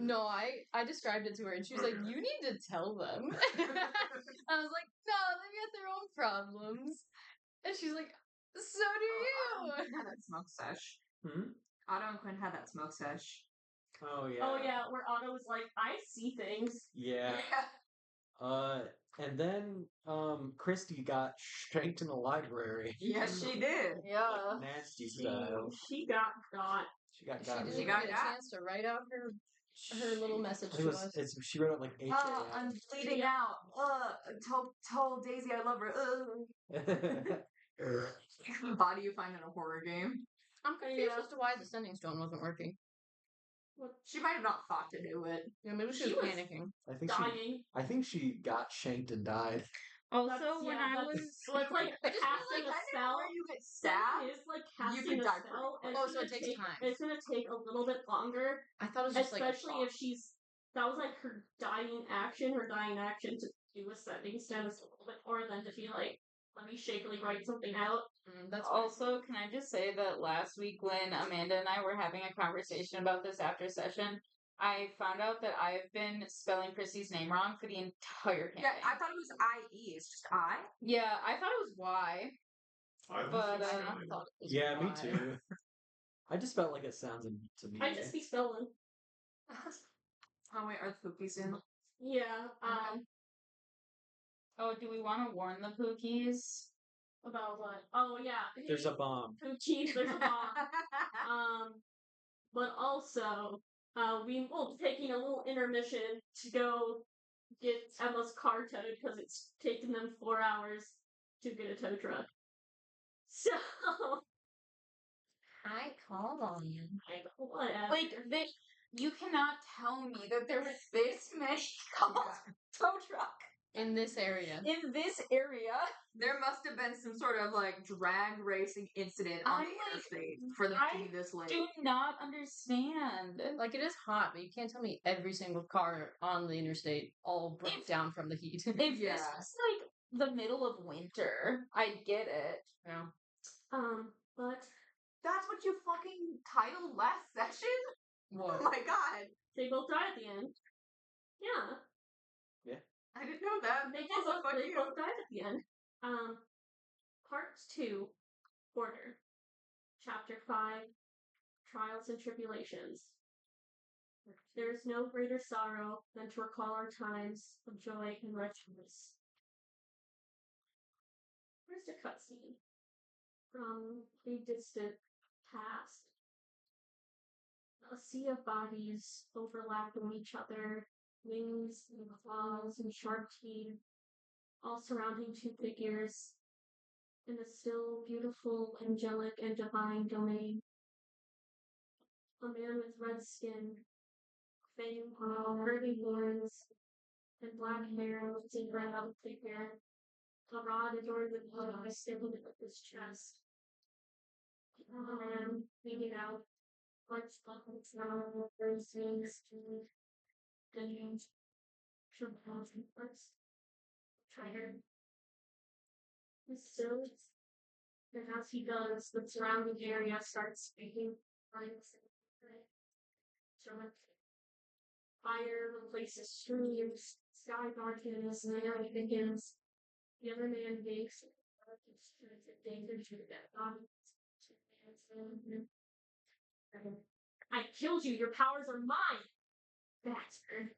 No, I described it to her and she was like, you need to tell them. I was like, no, they got their own problems. And she's like, so do you. Quinn had that smoke sesh. Hmm? Otto and Quinn had that smoke sesh. Oh yeah. Oh yeah, where Otto was like, I see things. Yeah. And then Christy got shanked in the library. Yes, she did. Yeah. Nasty style. She got got. She got She got. didn't She even got get a got. chance to write out her little message It to was. us. She wrote it like H. I'm bleeding out. Told Daisy I love her. How do you find in a horror game? I'm confused as to why the sending stone wasn't working. She might have not thought to do it. Yeah, maybe she She was was panicking. I think she got shanked and died. Also, when I was So it's like I just casting feel a like spell. where you get stabbed. Is like you casting could a die spell. pretty and Oh, it's so it gonna takes take- time. It's gonna take a little bit longer, I thought it was just especially like if she's. That was like her dying action. Her dying action to do a sending stone is a little bit more than to be like, let me shakily write something out. that's also, can I just say that last week when Amanda and I were having a conversation about this after session, I found out that I've been spelling Chrissy's name wrong for the entire campaign. Yeah, I thought it was I-E. It's just I. Yeah, I thought it was Y. But, Yeah, me too. I just felt like it sounded to me. I just be spelling. Oh wait, are the poopies in? Yeah. Oh, do we want to warn the Pookies? About what? Oh yeah. There's a bomb. Poochies, there's a bomb. But also, we will be taking a little intermission to go get Emma's car towed because it's taken them 4 hours to get a tow truck. So, I called on you. whatever. Like, you cannot tell me that there was this many calls tow truck In this area. in this area. There must have been some sort of like drag racing incident on the interstate for them to be this late. Do not understand. Like, it is hot, but you can't tell me every single car on the interstate all broke down from the heat. If this was like the middle of winter, I'd get it. Yeah. But That's what you fucking titled last session? What? Oh my god. they both die at the end. Yeah. I didn't know that. They Also, fuck you. both died at the end. Part 2, Order. Chapter 5, Trials and Tribulations. There is no greater sorrow than to recall our times of joy and wretchedness. Where's the cutscene? From the distant past. A sea of bodies overlapping each other, wings and claws and sharp teeth, all surrounding two figures in a still beautiful, angelic, and divine domain. A man with red skin, fang curly horns, and black hair lifting right out of figure. A rod adorned with blood standing at his chest. A man hanging out, like buckets now, very things to games. Should have first. Tired. So, and as he does, the surrounding area starts speaking. Fire replaces streams, sky darkens, and the night begins. The other man wakes and turns in danger to that body. I killed you, your powers are mine! Bastard.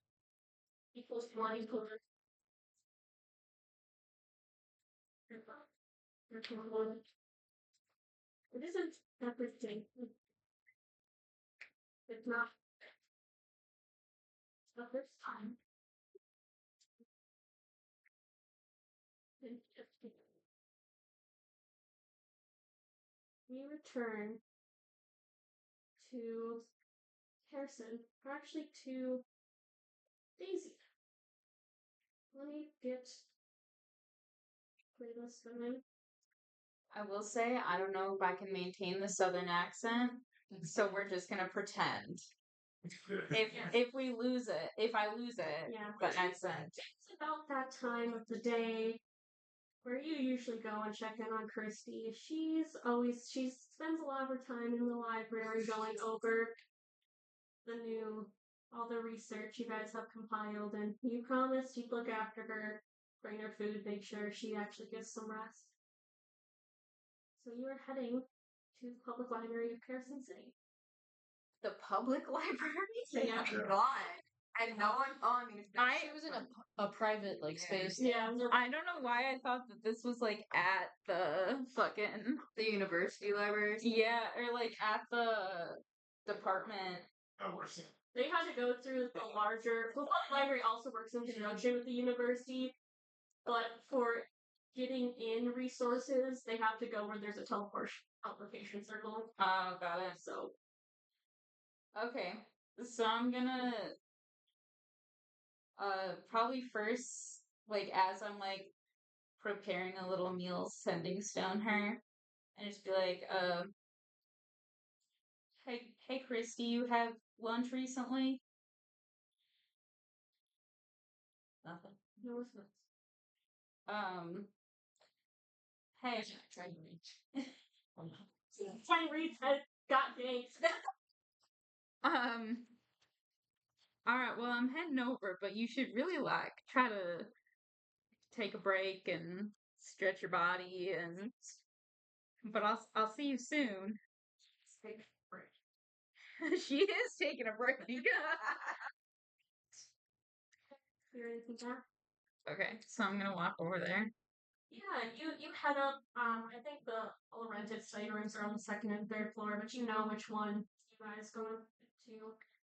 Equals blind color. It isn't everything. It's not. But this time. We return to Harrison, or actually to Daisy. Let me get playlist going. I will say, I don't know if I can maintain the southern accent, so we're just gonna pretend. If we lose it, if I lose it, Yeah. the accent. It's about that time of the day where you usually go and check in on Christy. She spends a lot of her time in the library going over the new all the research you guys have compiled, and you promised you'd look after her, bring her food, make sure she actually gets some rest. So you are heading to the public library of Carson City. The public library? Yeah. God. And no one. Oh, I mean, it's She was in a private like space. Yeah, I don't know why I thought that this was like at the fucking the university library. yeah, or like at the department. they had to go through the larger. The public library also works in conjunction with the university, but for getting in resources, they have to go where there's a teleportation circle. Oh, got it. So Okay, so I'm gonna probably first, like as I'm like preparing a little meal, sending stone her, and just be like, hey Christy, you have lunch recently? Nothing. no response. Hey, Try to reach. Fine, read. Got dates. all right, well I'm heading over, but you should really like try to take a break and stretch your body, and but I'll see you soon. She is taking a break. Hear anything back? Okay, so I'm gonna walk over there. Yeah, you head up. I think the all rented study rooms are on the second and third floor, but you know which one you guys go to.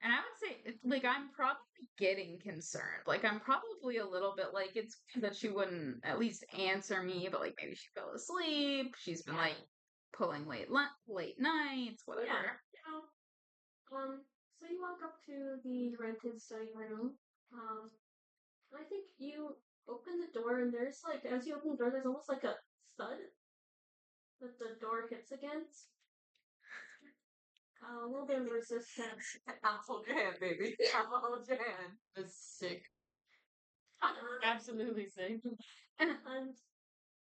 And I would say, like, I'm probably getting concerned. Like, I'm probably a little bit like, it's that she wouldn't at least answer me, but like maybe she fell asleep. She's been like pulling late nights, whatever. Yeah. So you walk up to the rented study room. I think you open the door, and there's like, as you open the door, there's almost like a thud that the door hits against. A little bit of resistance. Apple jam, baby. Apple jam. That's sick. Absolutely sick. And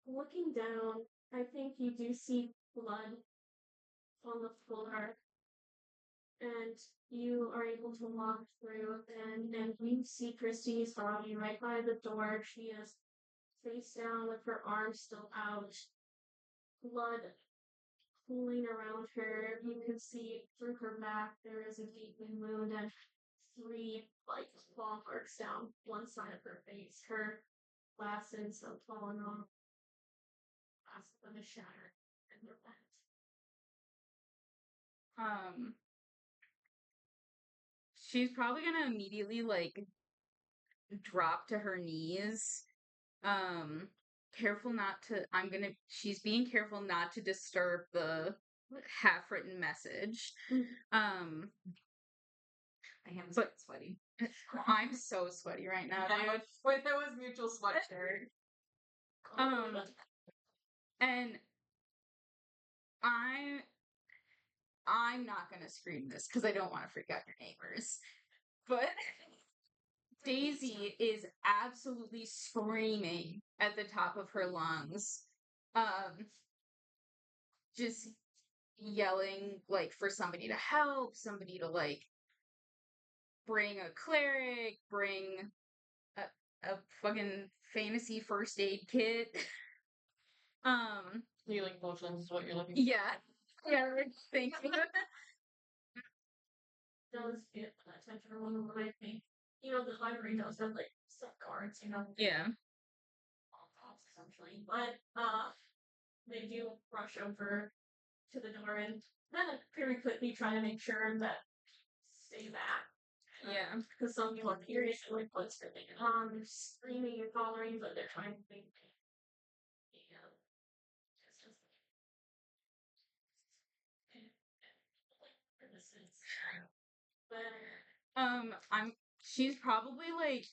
looking down, I think you do see blood on the floor. And you are able to walk through, and you see Christy's body right by the door. She is face down with her arms still out, blood pooling around her. You can see through her back there is a gaping wound and 3 like claw marks down one side of her face. Her glasses have fallen off. Glasses of a shattered and they're bent. She's probably gonna immediately like drop to her knees. Careful not to. She's being careful not to disturb the half-written message. My hands But- get sweaty. I'm so sweaty right now, dude. Wait, there was mutual sweatshirt. And I'm not gonna scream this because I don't want to freak out your neighbors. But Daisy is absolutely screaming at the top of her lungs. Just yelling like for somebody to help, somebody to like bring a cleric, bring a fucking fantasy first aid kit. Healing potions is what you're looking for. Yeah. Yeah, thank you. Does get attention or one of I think. You know, the library does have like some guards, you know. Yeah. All cops essentially. But they do rush over to the door and then very quickly try to make sure that stay back. Yeah. Because some people are curious and like what's going on. They're screaming and hollering, but they're trying to think. Yeah. But She's probably like,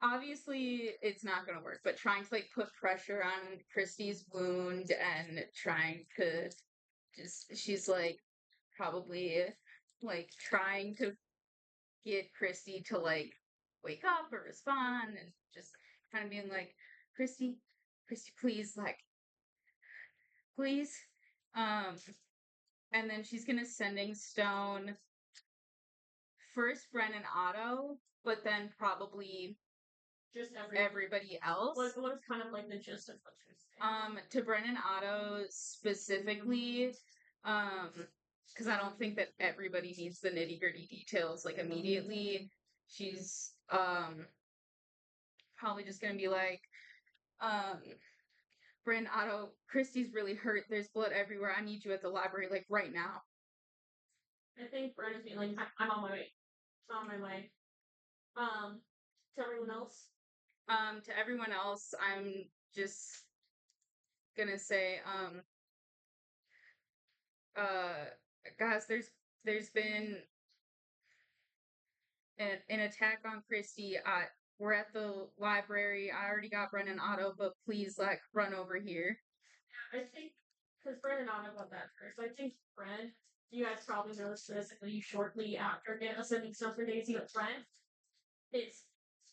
obviously it's not gonna work, but trying to like put pressure on Christy's wound and trying to she's like probably like trying to get Christy to like wake up or respond, and just kind of being like, Christy, please, like, please. And then she's gonna sending stone first Bren and Otto, but then probably Just everybody else. What is kind of like the gist of what you're saying? To Bren and Otto specifically, because I don't think that everybody needs the nitty gritty details like immediately. She's probably just gonna be like, Bren, Otto, Christy's really hurt. There's blood everywhere. I need you at the library like right now. I think Brent is being like, I'm on my way. I'm on my way. To everyone else. To everyone else, I'm just gonna say, guys, there's been an attack on Christy. We're at the library. I already got Brennan Otto, but please, like, run over here. I think, because Brent and Anna got that first, I think Brent, you guys probably noticed this shortly after sending stuff for Daisy, but Brent is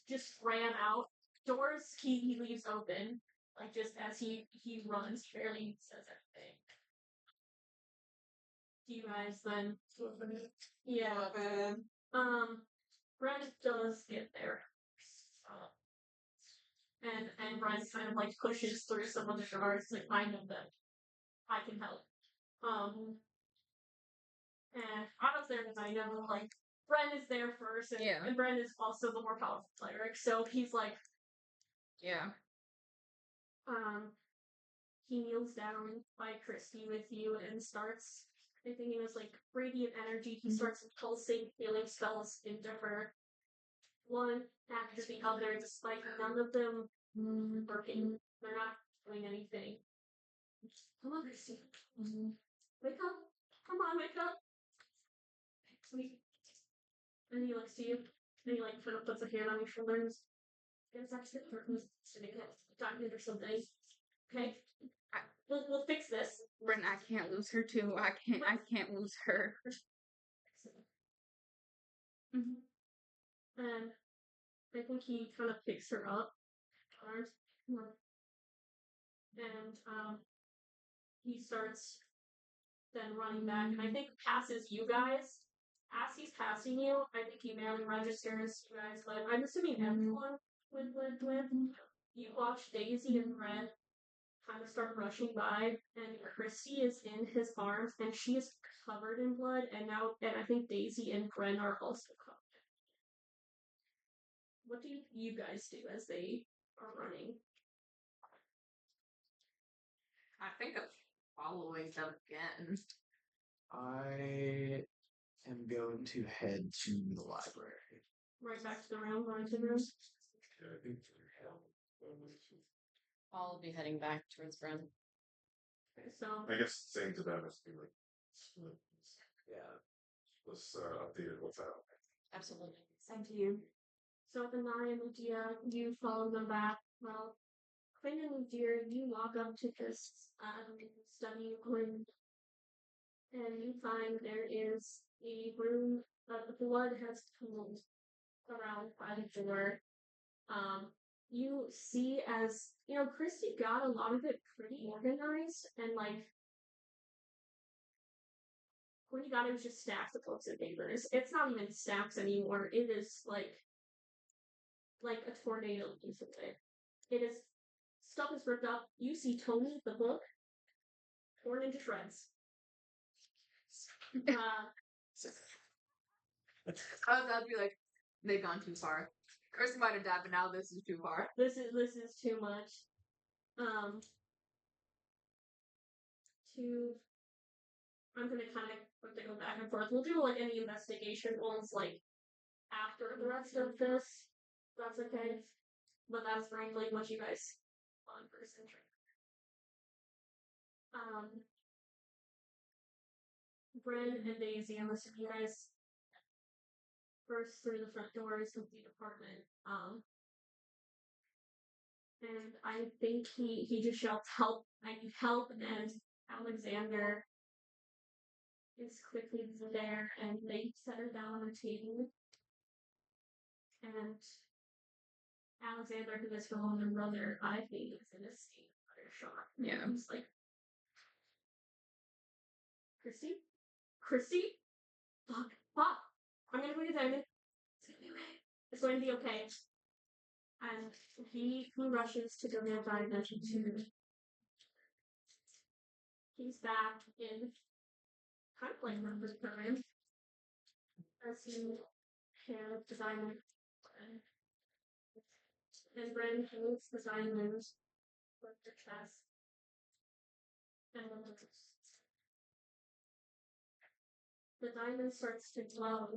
just ran out. Doors he leaves open, like just as he runs, barely says anything. Do you guys then? Yeah. Brent does get there. And Brent kind of like pushes through some of the doors, like I know that I can help. And Otto's there because I know like Brent is there first, and Brent is also the more powerful cleric, so he's like, yeah. He kneels down by Christy with you and starts. I think it was like radiant energy. He starts pulsing healing spells into her, one after the other, despite none of them working. They're not doing anything. Come on, Christy. Wake up. Come on, wake up. Sweet. And he looks to you, and he like kind of puts a hand on your shoulders. It's actually who's sitting at document or something. Okay? We'll fix this. Bren, I can't lose her too. I can't lose her. Mm-hmm. And I think he kind of picks her up. And he starts then running back, and I think passes you guys. As he's passing you, I think he barely registers you guys, but I'm assuming everyone would. You watch Daisy and Red kind of start rushing by, and Christy is in his arms, and she is covered in blood, and I think Daisy and Bren are also covered. What do you guys do as they are running? I think of following them again. I am going to head to the library. Right back to the room, going to the room. I'll be heading back towards Bren. Okay, so I guess saying to them is be like, Yeah. let's update it. What's out? Absolutely. Same to you. So Benai and Ludia, you follow them back. Well, Quinn and Ludia, you walk up to this study room, and you find there is a room the blood has pooled around by the door. You see as, Christy got a lot of it pretty organized, and like, when you got it was just stacks of books and papers. It's not even stacks anymore. It is like a tornado piece of it. It is, stuff is ripped up. You see Tony, the book, torn into shreds. I'd be like, they've gone too far. Kirsty might have died, but now this is too far. This is too much. I'm gonna kind of have to go back and forth. We'll do like any investigation ones like after the rest of this. That's okay. But that's frankly what you guys on first entry. Bren and Daisy, I'm assuming you guys burst through the front doors of the apartment. And I think he just shouts, "Help! I need help!" And Alexander is quickly there, and they set her down on the table. And Alexander, who is her older brother, I think is in a state of utter shock. Yeah. He's like, Christy? Fuck. I'm gonna go get that. It's going to be okay. And he rushes to go near Diamond to. He's back in kind of like Rubber's time as he hands the diamond. And Bren holds the diamond with the chest. And the diamond starts to glow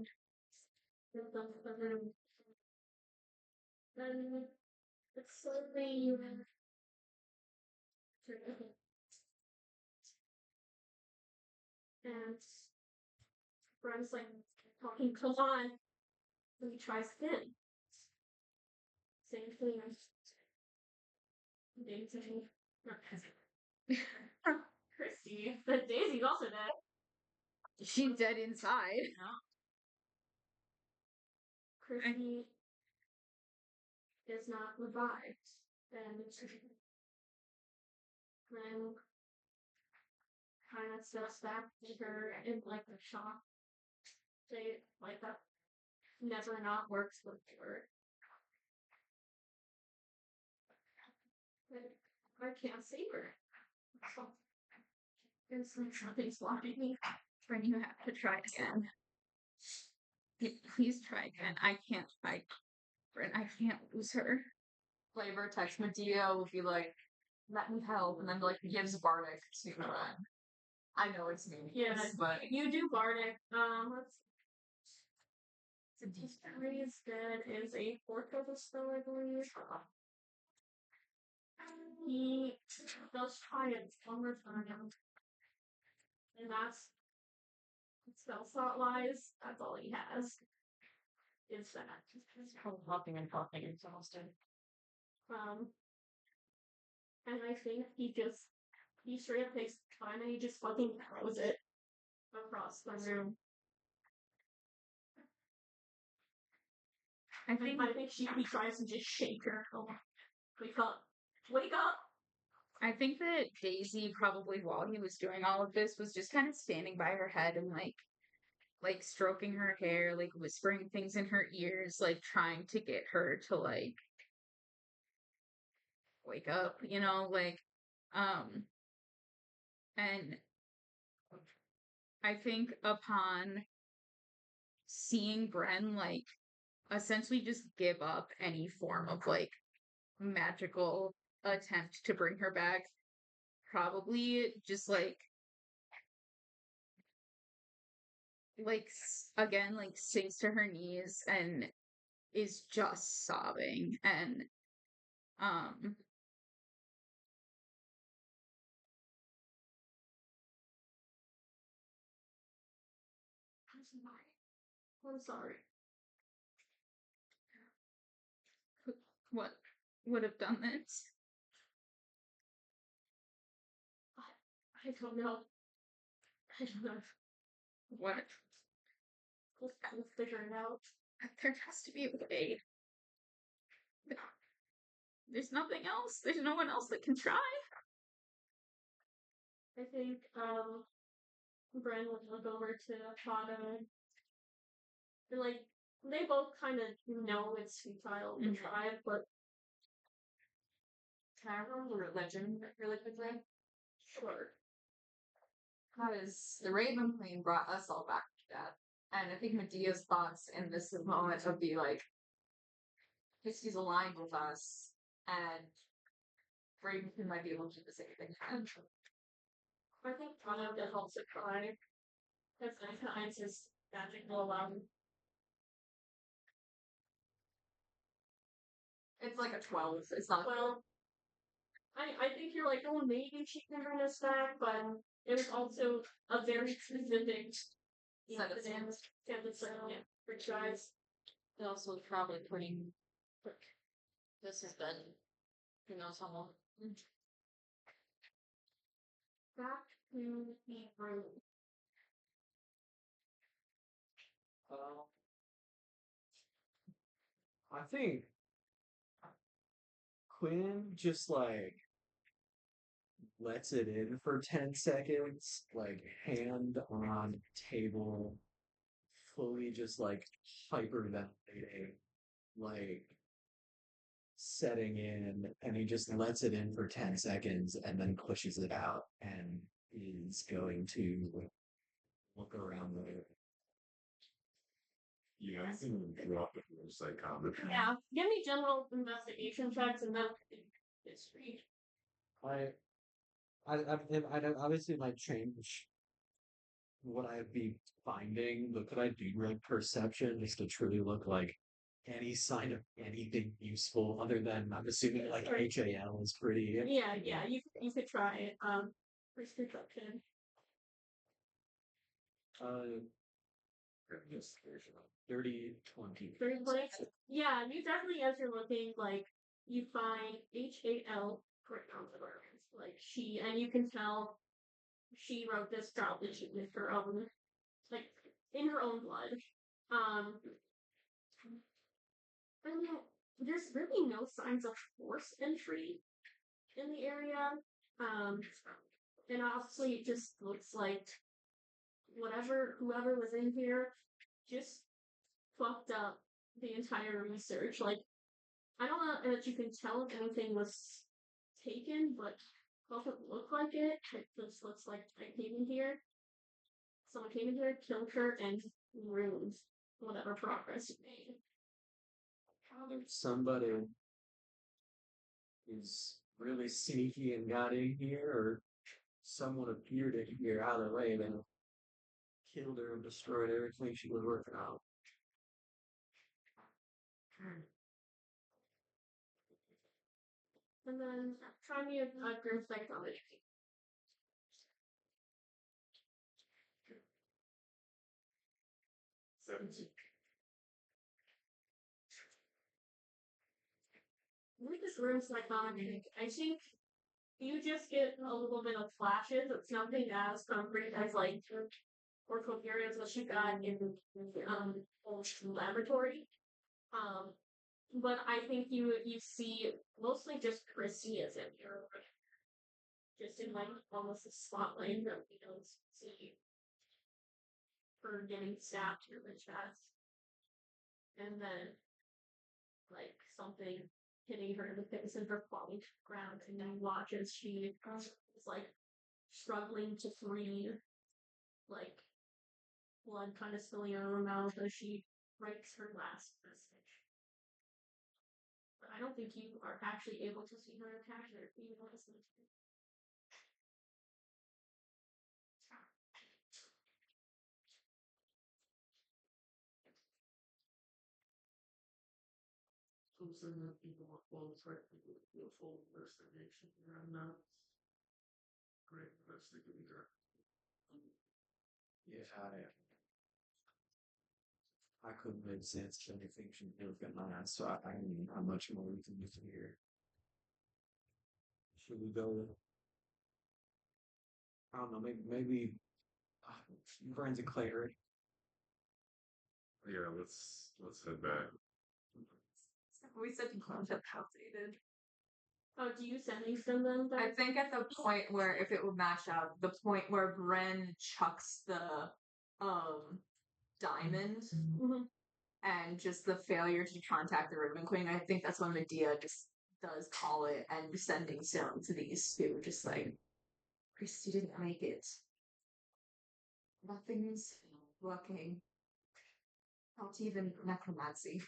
in the room. Then it's slowly. And Bren's like talking, come on. And he tries again. Same thing. Daisy. Christy. But Daisy's also dead. She's dead inside. Christy is not revived. And Glenn kind of steps back to her in like a shock. They like that never not works before. I can't save her. It's like something's blocking me. Friend, you have to try again. Please try again. I can't fight. Friend, I can't lose her. Flavor text Medea will be like, let me help, and then like gives Bardic to Bren. I know it's meaningless, Yeah, but you do Bardic. Let's it's a decent. History is good. Is a fourth level spell, I believe. He does try it one more time. And that's spell slot wise, that's all he has. Is that. It's called hopping and popping exhausted. And I think he straight up takes time and he just fucking throws it across the room. I think he tries to just shake her. Oh, wake up. Wake up! I think that Daisy probably, while he was doing all of this, was just kind of standing by her head and like stroking her hair, like whispering things in her ears, like trying to get her to like wake up, you know, like and I think upon seeing Bren like essentially just give up any form of like magical attempt to bring her back, probably just like again like sinks to her knees and is just sobbing and um I'm sorry. what would have done this? I don't know. I don't know. What? We'll figure it out. There has to be a way. There's nothing else. There's no one else that can try. I think, Bren would look over to Fada. And, like, they both kind of know it's futile to try, but. Can I remember the religion really quickly? Sure. Because the Raven Queen brought us all back to death. And I think Medea's thoughts in this moment would be like, Christy's aligned with us, and Raven Queen might be able to do the same thing. I think Fada would also try. Because sometimes his magic will allow him. It's like a 12. It's not. Well, I think you're like, oh, maybe she can bring us back, but it was also a very specific incident. For guys. It also probably putting. This has been. Who knows how long. Back to the room. I think Quinn just like lets it in for 10 seconds, like hand on table, fully just like hyperventilating, like setting in, and he just lets it in for 10 seconds and then pushes it out and is going to look around the Yeah, I think we drop it in psychometry. Yeah, give me general investigation checks and then history. I don't obviously might change what I'd be finding, but could I do like perception just to truly look like any sign of anything useful other than I'm assuming like Sure. HAL is pretty Yeah, you could try it. First perception. Investigation. 30, 20. Very like, yeah, you definitely as you're looking, like you find HAL written on the garments. Like she and you can tell she wrote this probably with her own like in her own blood. Um and there's really no signs of forced entry in the area. And honestly it just looks like whoever was in here just fucked up the entire research. Like I don't know if you can tell if anything was taken, but it doesn't look like it. It just looks like I came in here. Someone came in here, killed her, and ruined whatever progress you made. Either somebody is really sneaky and got in here, or someone appeared in here either way, then killed her and destroyed everything she was working on. And then try me a group psychology. 17. With this room psychology, I think you just get a little bit of flashes. It's nothing as concrete as like or coherent as what you got in laboratory. But I think you see mostly just Chrissy as in here, just in like almost a spotlight that we don't see her getting stabbed in the chest, and then like something hitting her in the face and her falling to the ground, and then watch as she is like struggling to breathe, like blood kind of spilling out of her mouth as she writes her last message. But I don't think you are actually able to see her attack her even listening to it. So saying that people with full technically do a full investigation here and now. Great investigator. Yeah, I couldn't make sense to anything she did with mine, so I mean, how much more we can do from here. Should we go? I don't know, maybe Vern's a cleric. Yeah, let's head back. We said you called it outdated. Oh, do you send these from them? I think at the point where, if it would match up, the point where Bren chucks the diamond Mhm. and just the failure to contact the Raven Queen, I think that's when Medea just does call it and sending stone to these two, just like, Christy didn't make it. Nothing's working. Not even necromancy.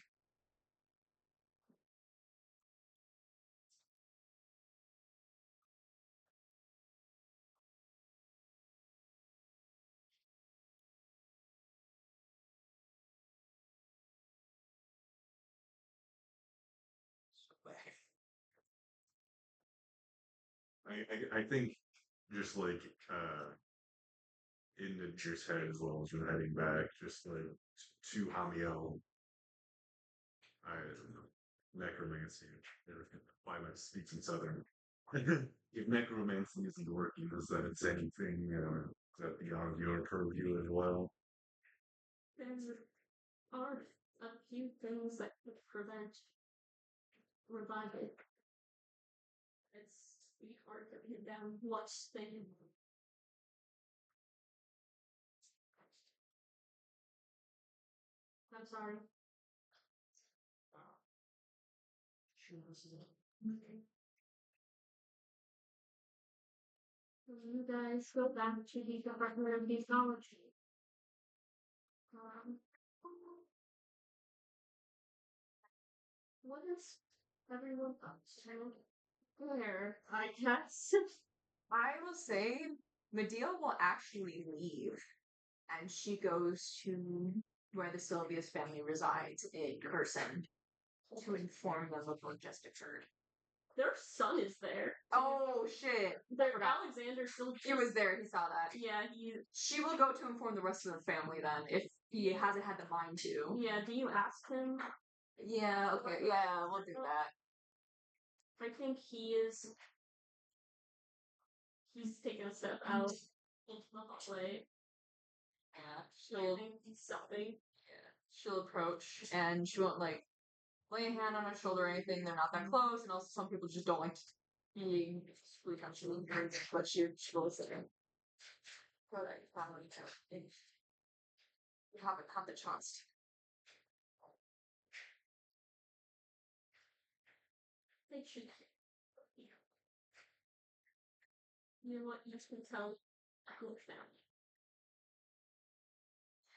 I think just like in the juice head as well as we're heading back, just like to Hamiel. I necromancy. Why am I speaking southern? If necromancy isn't working, does that it's anything is that beyond your purview as well? There are a few things that could prevent revival. It's pretty hard to pin down what thing. I'm sorry. You guys go back to the Department of Ecology. Um, what is everyone up to there? I guess. I will say Medea will actually leave and she goes to where the Sylvius family resides in person to inform them of what just occurred. Their son is there. Oh shit. Their Forgot. Alexander still. He was there, he saw that. Yeah, he. She will go to inform the rest of the family then, if he hasn't had the mind to. Yeah, do you ask him? Yeah, okay, yeah, we'll do that. I think he's taken a step out into the hallway. Yeah, Something. she'll approach and she won't like lay a hand on his shoulder or anything. They're not that close, and also some people just don't like being really touching, but she will sit there. But I finally if you haven't had the chance. They should. You know what? You can tell who found.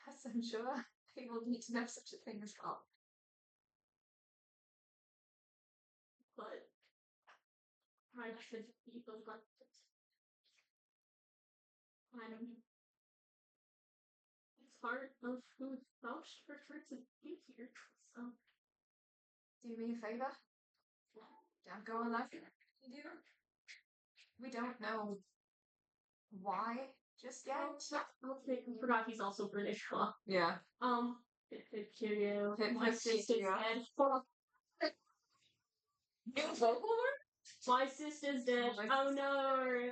Yes, I'm sure they will need to know such a thing as well. But I should be elected. It's part of who vouched for her to be here. So Do me a favor. Don't go unless you do. We don't know why just yet. I forgot he's also British. Huh? Yeah. Cheerio. My Cheerio. sister's dead. New folklore? My sister's dead. Oh no.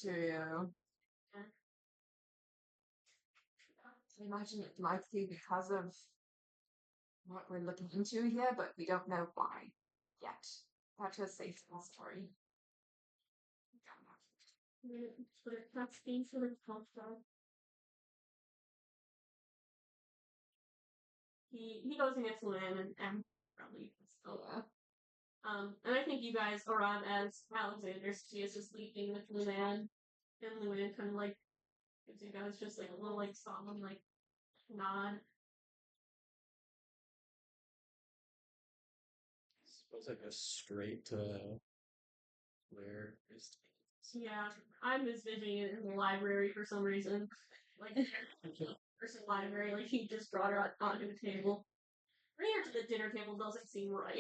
Cheerio. I imagine it might be because of what we're looking into here, but we don't know why yet. That's a safe story. That's being for the culture. He goes and gets Luann and probably still. And I think you guys arrive as Alexander is just leaving with Luann, and Luann kind of like gives you guys just like a little like solemn like nod. Suppose I go straight to where is Yeah, I'm just visiting it in the library for some reason. Like, person library, like he just brought her onto the table. Bring her to the dinner table doesn't seem right.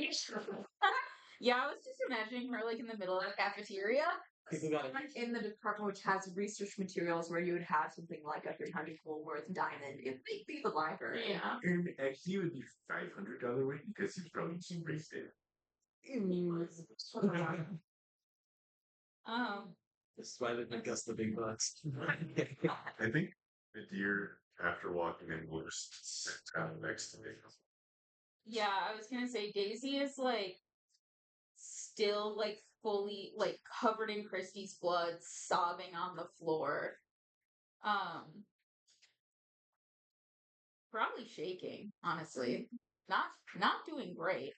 Yeah, I was just imagining her like in the middle of a cafeteria. People got In the department which has research materials where you would have something like a 300 gold worth diamond, it might be the library. Yeah. And he would be 500 other way because he's probably just raised it. This is why they make us the big bucks. I think the deer, after walking in, will just sit down next to me. Yeah, I was gonna say Daisy is like still like fully like covered in Christie's blood, sobbing on the floor. Probably shaking, honestly. Not doing great.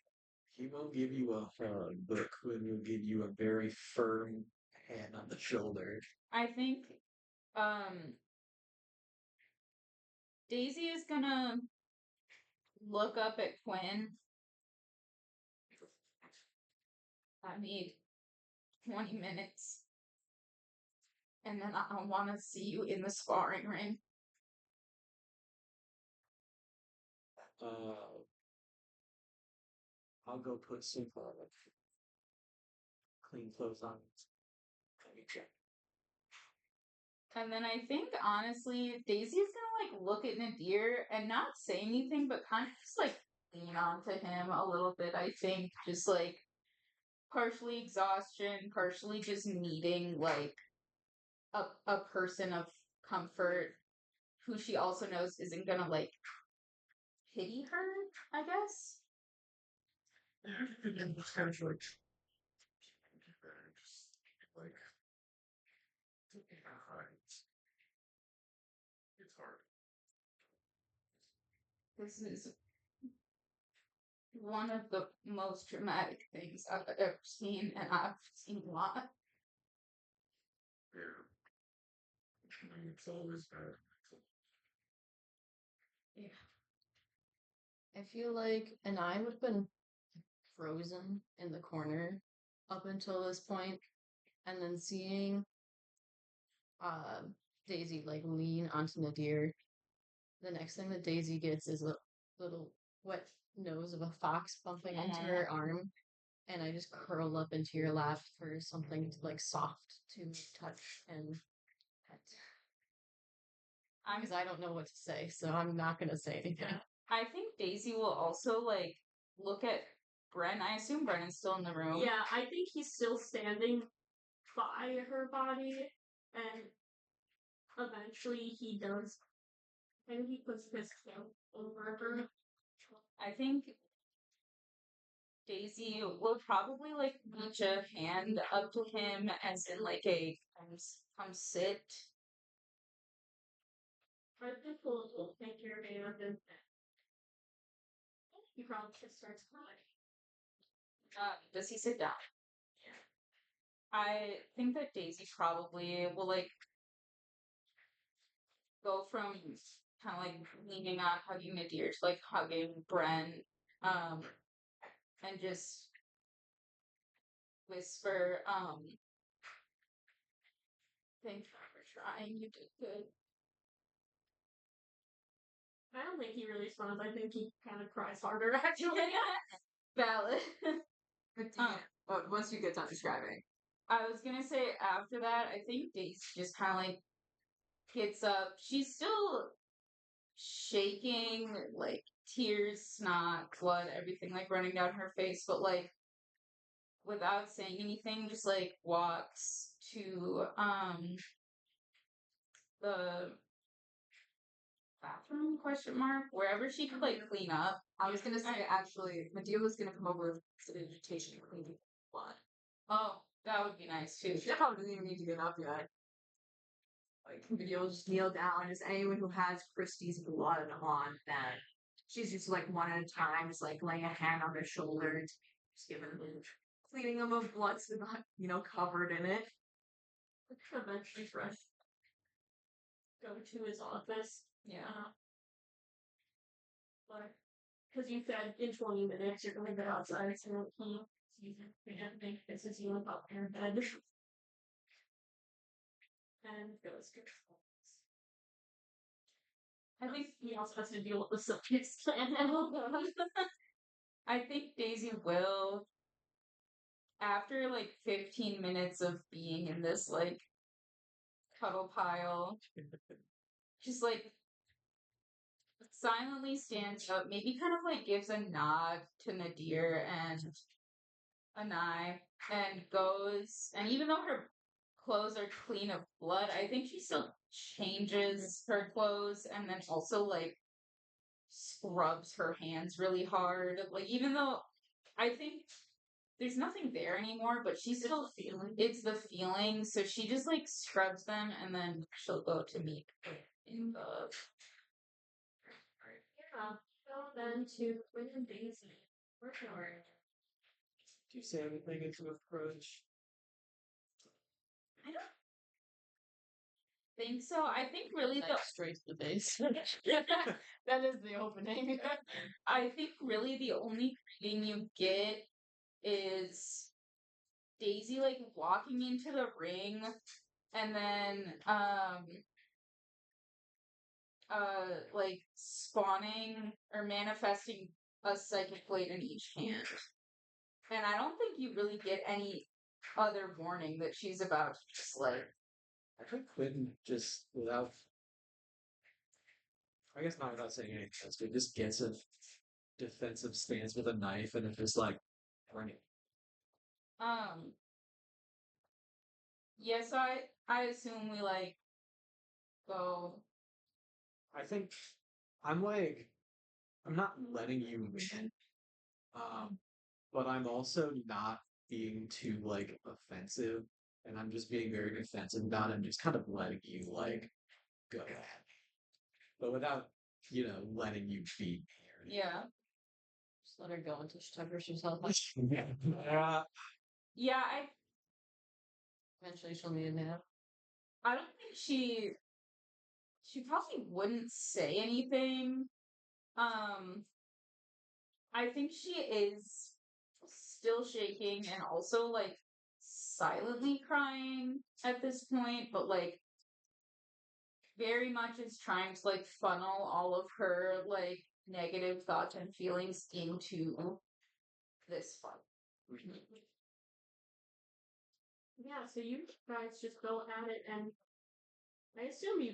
He won't give you a hug, but Quinn will give you a very firm hand on the shoulder. I think Daisy is gonna look up at Quinn. I need 20 minutes. And then I want to see you in the sparring ring. I'll go put some clean clothes on. Let me check. And then I think, honestly, Daisy's gonna, like, look at Nadir and not say anything, but kind of just, like, lean onto him a little bit, I think. Just, like, partially exhaustion, partially just needing, like, a person of comfort who she also knows isn't gonna, like, pity her, I guess. And just kind of like, just like, it's hard. This is one of the most dramatic things I've ever seen, and I've seen a lot. Yeah. I mean, it's always bad. I feel like an eye would have been frozen in the corner up until this point, and then seeing uh Daisy like lean onto Nadir. The next thing that Daisy gets is a little wet nose of a fox bumping into her arm, and I just curl up into your lap for something like soft to touch and pet. Because I don't know what to say, so I'm not gonna say anything. I think Daisy will also like look at Bren. I assume Bren is still in the room. Yeah, I think he's still standing by her body, and eventually he does, and he puts his hand over her. I think Daisy will probably like reach a hand up to him as in like a come sit. I think we'll take your hand and he probably just starts crying. Does he sit down? Yeah. I think that Daisy probably will like go from kind of like leaning on hugging Nadir to like hugging Bren, and just whisper, thanks for trying, you did good. I don't think he really responds. I think he kind of cries harder, actually. Valid. Once you get done describing. I was gonna say after that, I think Daisy just kind of like gets up. She's still shaking, like tears, snot, blood, everything like running down her face, but like without saying anything, just like walks to the bathroom question mark wherever she could like clean up. I was gonna say actually, Medea was gonna come over with sanitation to clean blood. Oh, that would be nice too. She probably doesn't even need to get up yet. Like Medea will just kneel down. Just anyone who has Christie's blood on them, she's just like one at a time, just like laying a hand on their shoulder, just giving them, cleaning them of blood so they're not covered in it. Eventually, Fresh go to his office. Yeah. But because you said in 20 minutes you're going to go outside, so he and this is you about your bed. And goes to I think he also has to deal with the subjects plan now. I think Daisy will, after like 15 minutes of being in this like cuddle pile, just like silently stands up, maybe kind of like gives a nod to Nadir and Anai, and goes, and even though her clothes are clean of blood, I think she still changes her clothes and then also like scrubs her hands really hard. Like, even though I think there's nothing there anymore, but she's still feeling it's the feeling. So she just like scrubs them and then she'll go to meet in the. Yeah. So then to Quinn and Daisy. Where are Do you say anything into approach? I don't think so. I think really the Straight to the base. That is the opening. I think really the only thing you get is Daisy like walking into the ring and then like spawning or manifesting a psychic blade in each hand. And I don't think you really get any other warning that she's about to just like. I think Quinn just without, I guess not without saying anything else, but just gets a defensive stance with a knife and it's just like, bring it. Yes, I assume we like go. I think I'm like, I'm not letting you win, but I'm also not being too like offensive, and I'm just being very defensive about it and just kind of letting you like go at me, but without letting you beat me. Yeah. Just let her go until she tuckers herself up. Yeah, Eventually she'll need a nap. I don't think she probably wouldn't say anything. I think she is still shaking and also like silently crying at this point, but like very much is trying to like funnel all of her like negative thoughts and feelings into this fight. Yeah, so you guys just go at it, and I assume you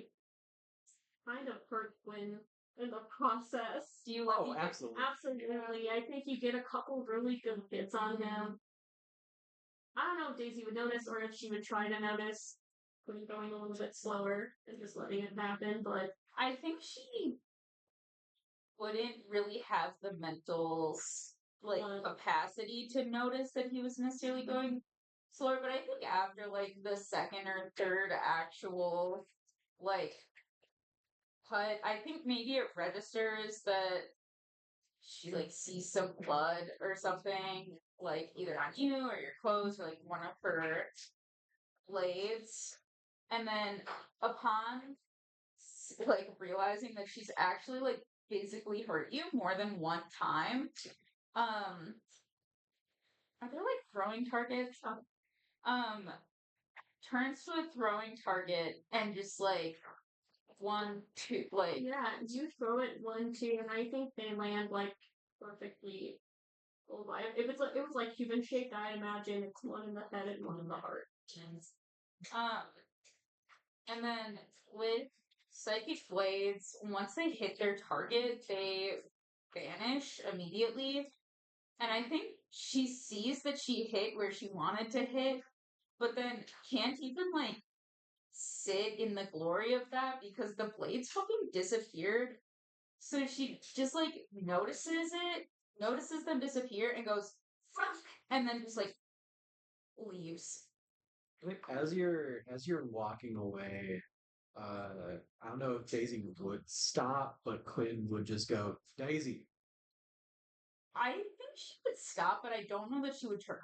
kind of hurt Quinn in the process. Do you let Oh, me absolutely. Absolutely. I think you get a couple really good hits on him. I don't know if Daisy would notice or if she would try to notice Quinn going a little bit slower and just letting it happen, but I think she wouldn't really have the mental like capacity to notice that he was necessarily going slower, but I think after like the second or third actual like cut, I think maybe it registers that she like sees some blood or something, like either on you or your clothes or like one of her blades. And then upon like realizing that she's actually like physically hurt you more than one time, are there like throwing targets? Turns to a throwing target and just like 1, 2, like yeah, you throw it 1, 2, and I think they land like perfectly. If it's like it was like human shaped, I imagine it's one in the head and one in the heart. And then with psychic blades, once they hit their target, they vanish immediately. And I think she sees that she hit where she wanted to hit, but then can't even like sit in the glory of that because the blades fucking disappeared. So she just like notices them disappear, and goes, fuck, and then just like leaves. I think as you're walking away, I don't know if Daisy would stop, but Quinn would just go, Daisy. I think she would stop, but I don't know that she would turn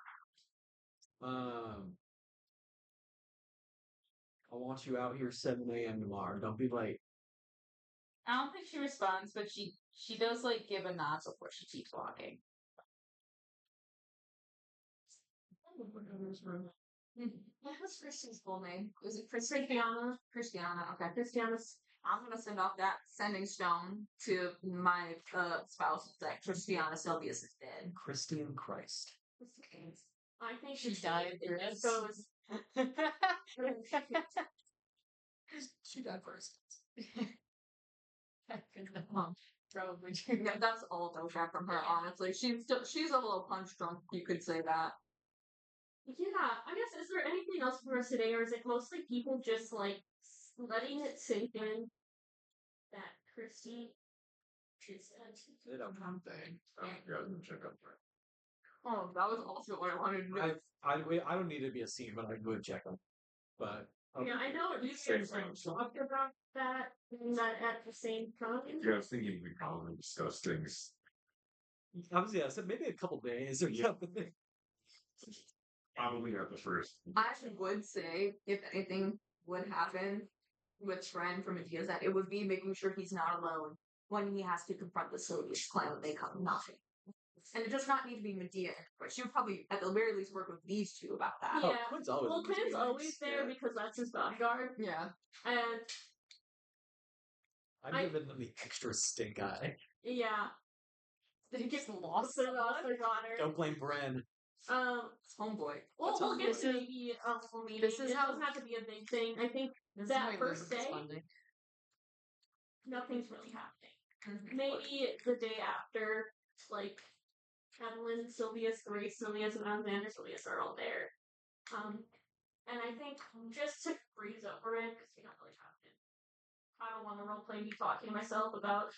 Um, I want you out here 7 a.m. tomorrow. Don't be late. I don't think she responds, but she does like give a nod before she keeps walking. What was Christian's full name? Was it Christiana? Christiana. Okay. Christiana's I'm gonna send off that sending stone to my spouse that Christiana Sylvius is dead. Christian Christ. I think She it's died it first. goes She died first. Probably true. Yeah, that's all doja from her. Honestly, she's a little punch drunk. You could say that. yeah, I guess is there anything else for us today, or is it mostly people just like letting it sink in that Christy is Did a one thing. Yeah, I'm gonna check up there. Oh, that was also what I wanted to do. I don't need to be a scene, but I would check them. But Yeah, I know you guys like talked about that and that at the same time. Yeah, I was thinking we probably discuss things. obviously, I said maybe a couple days or something. Probably at the first. I actually would say if anything would happen with Trent from Medea's that it would be making sure he's not alone when he has to confront the Sylvius clan when they come nothing. And it does not need to be Medea, but she would probably at the very least work with these two about that. Yeah. Quinn's always Well, Quinn's always there because that's his bodyguard, Yeah. and I'm giving them the extra stink eye. yeah, They just lost they lost their daughter. Don't blame Bren. It's homeboy. Well, That's we'll get homeboy. to maybe a full meeting. This is It how- doesn't have to be a big thing. I think This that is first day, funding. nothing's really happening. Maybe the day after, like Evelyn, Sylvius, Grace, Sylvius, and Alexander Sylvius are all there. And I think just to breeze over it, because we don't really have to. I don't want to roleplay me talking to myself about.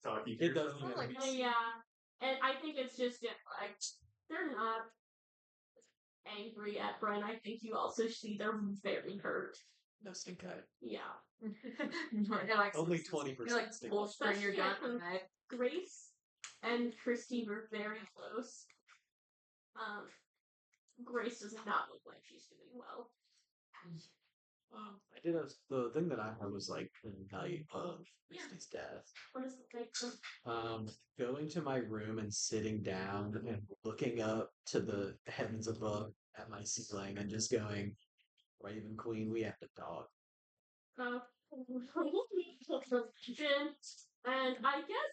Talking It does. Yeah, and I think it's just like they're not angry at Bren. I think you also see they're very hurt. No stink eye. Yeah. You're like, Only you're 20% like stink eye. bolstering your gun. Especially Right? Grace and Christy were very close. Grace does not look like she's doing well. I did the thing that I had was like the night of Yeah. Christy's death. What is it like? Going to my room and sitting down and looking up to the heavens above at my ceiling and just going, Raven Queen, we have to talk. Jin, and I guess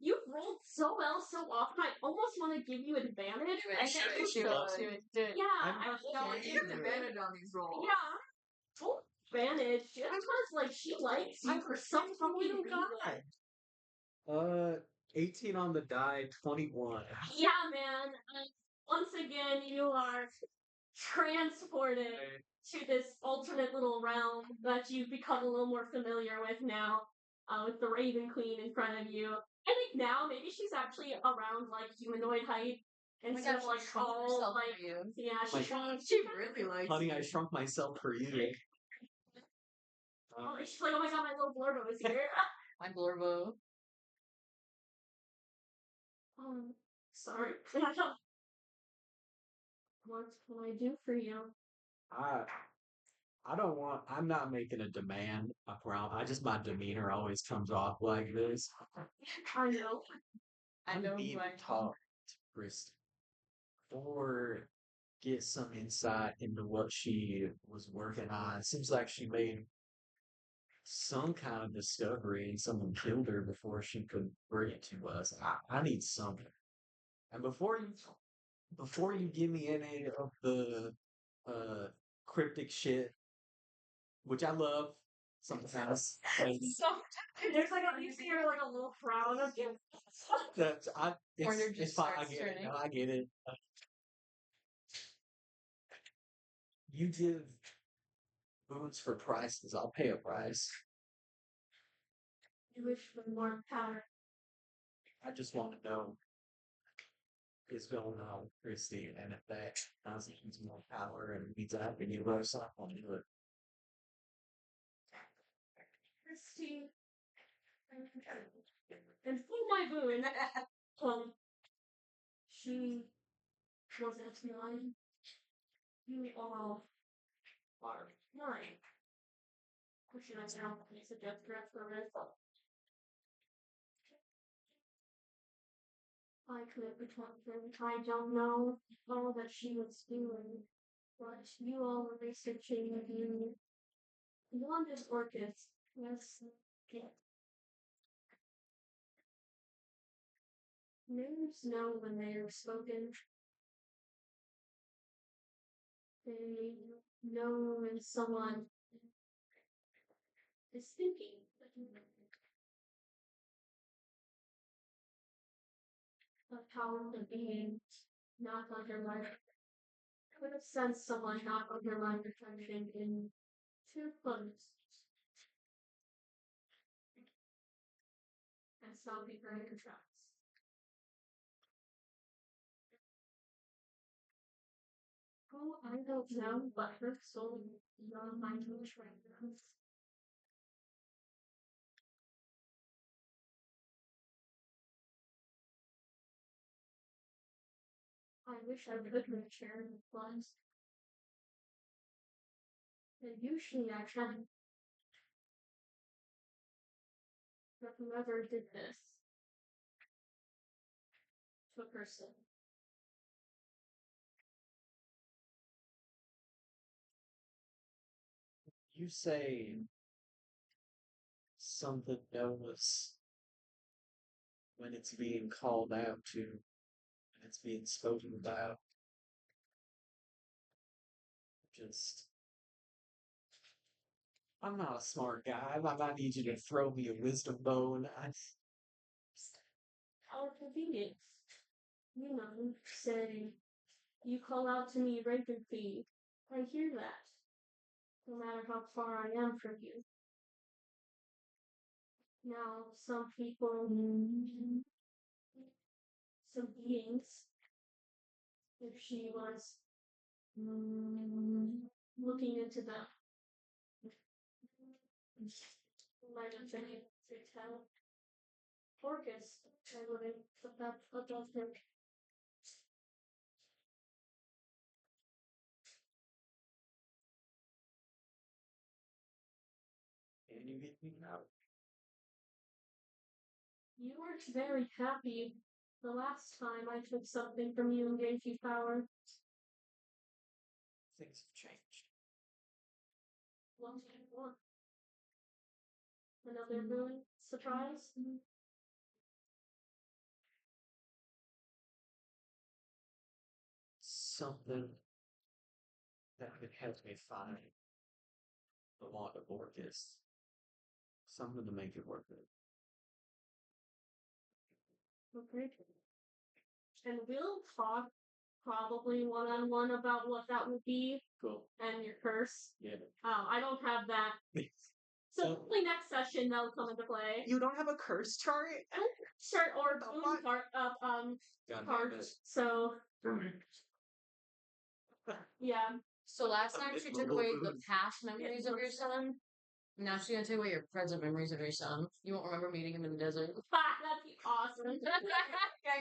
you've rolled so well so often. I almost want to give you advantage. I think you should. Do it. Yeah, No, you get advantage on these rolls. yeah. Full advantage just because like she likes you for some fucking reason. 18 on the die, 21. Yeah, man. Once again, you are transported to this alternate little realm that you've become a little more familiar with now, with the Raven Queen in front of you. I think now maybe she's actually around like humanoid height instead of like all like yeah. Like, She really likes Honey, you. I shrunk myself for you. She's like, oh my god, my little Blurbo is here. My Blurbo. Sorry. What can I do for you? I don't want. I'm not making a demand. I just my demeanor always comes off like this. I know. I I'm know being who I talked to Christy or get some insight into what she was working on. It seems like she made some kind of discovery and someone killed her before she could bring it to us. I need something. And before you give me any of the cryptic shit, which I love sometimes, and There's like you see her like a little frown of you. Corner it's just fine. I starts get it. turning. No, I get it. You give boons for prices. I'll pay a price. You wish for more power. I just want to know is going on with Christy, and if that constitutes more power and means I have to give her something, I'll do it. Christy. And for my boon, she wasn't mine. You all are mine. Or should I now place a death threat for it? I could between them. I don't know all that she was doing, but you all were researching you wanted orchids. Yes. Yeah. Names know when they are spoken. They know when someone is thinking. A powerful being knock on your life. I would have sensed someone knock on your line protection in 2 close. And some be very contracts. Oh, I don't know, but her soul is beyond my reach right now. I wish I could reach her once. And usually I can. But whoever did this took her soul. You say something knows when it's being called out to, when it's being spoken about. Just, I'm not a smart guy. I might need you to throw me a wisdom bone. Our convenience. You know, say, you call out to me regularly. I hear that. No matter how far I am from you. Now, some people, some beings, if she was looking into them, Might have been able to tell Orcus I wouldn't, but that does him. Can you get me out? You weren't very happy the last time I took something from you and gave you power. Things have changed. What do you want? Another moon surprise? Something that could help me find the Wand of Orcus. Something to make it worth it. Okay. And we'll talk probably one-on-one about what that would be Cool. and your curse. Yeah. I don't have that. So So- hopefully next session that'll come into play. You don't have a curse chart? Sure, or The boon what? card God damn cards. it. So yeah. So last time she took away the past memories of your looks- son. Now she's gonna take away your present memories of your son. You won't remember meeting him in the desert. That'd be awesome. Yeah,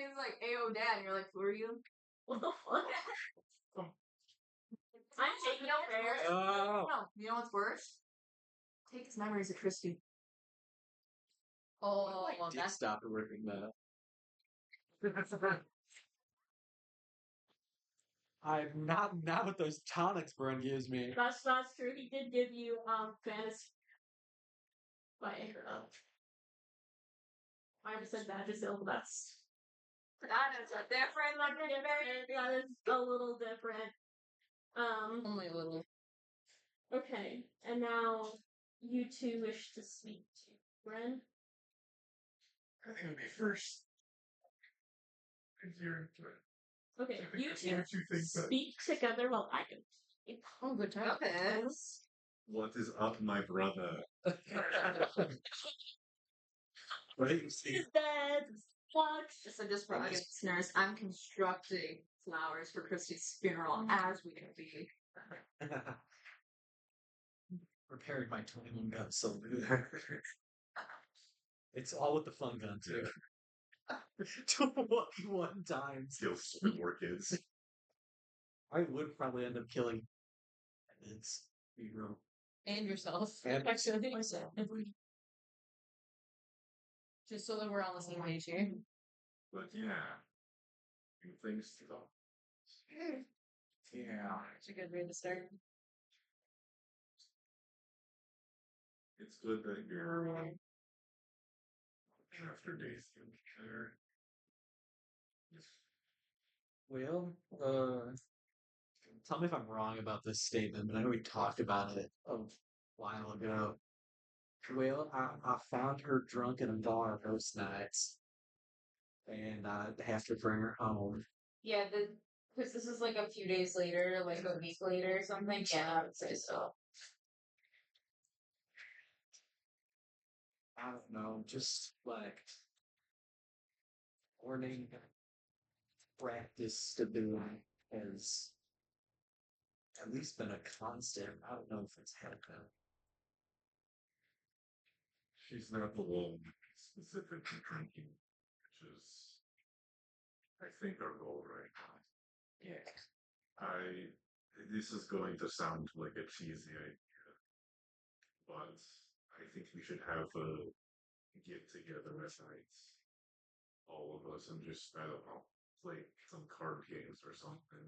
he's like, "Ayo, dad," and you're like, "Who are you?" What the fuck? I'm taking over. Oh. No, you know what's worse? Take his memories of Christy. Oh, I well, did that's stop working that. I'm not with those tonics Bren gives me. That's true. He did give you fantasy. By I just said that just ill. That's That is a different that is a little different. only a little. Okay, and now you two wish to speak to Bren. I think it'll be first. Okay, I think you that's two one or two things that- speak together while I can. Oh, good time. Okay. What is up, my brother? Right? Is that what? So just for audience listeners, I'm constructing flowers for Christy's funeral as we can be. Preparing my 21 gun salute. It's all with the fun gun too. 21 times. Kill some more kids. I would probably end up killing kids. Be real. And yourself. And Actually. myself. Just so that we're on the same page here. But yeah, new things to go. Yeah, It's a good way to start. it's good that you're after days there. Well, tell me if I'm wrong about this statement, but I know we talked about it a while ago. Well, I found her drunk in a bar most nights, and I have to bring her home. Yeah, because this is like a few days later, like a week later or something. Yeah, I would say so. I don't know, just like morning practice stability has at least been a constant. I don't know if it's helping. She's not the one specifically drinking, which is, I think, our goal right now. Yeah. This is going to sound like a cheesy idea, but I think we should have a get together at night, all of us, and just, I don't know, play some card games or something.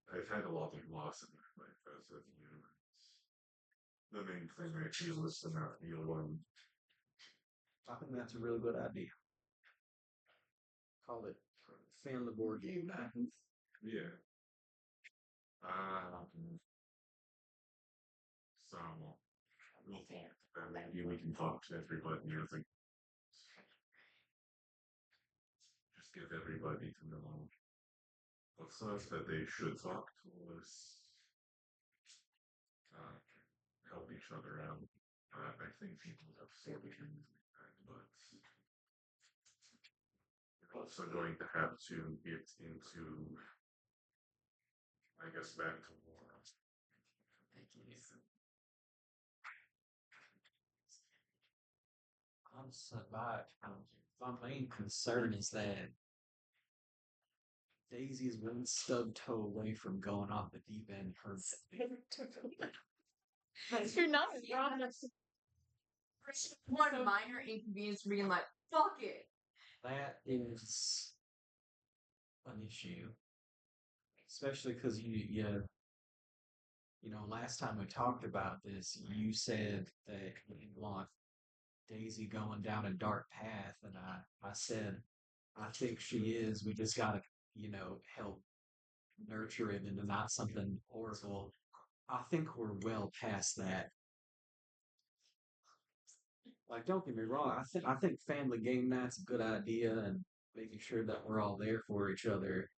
I've had a lot of loss in my life as a human. The main thing I feel is to not be alone. I think that's a really good idea. Call it fan the board game night. Yeah. So we'll talk. Maybe we can talk to everybody. I think just get everybody to know what's us that they should talk to us. Help each other out. I think people have sorted things like that, but we're also going to have to get into, I guess, back to war. So my main concern is that Daisy is one stub toe away from going off the deep end. Her You're not wrong. One minor inconvenience being like, fuck it. that is an issue, especially because last time we talked about this, you said that you want Daisy going down a dark path, and I said I think she is. We just gotta, help nurture it into not something horrible. I think we're well past that. Like, don't get me wrong. I think family game night's a good idea, and making sure that we're all there for each other.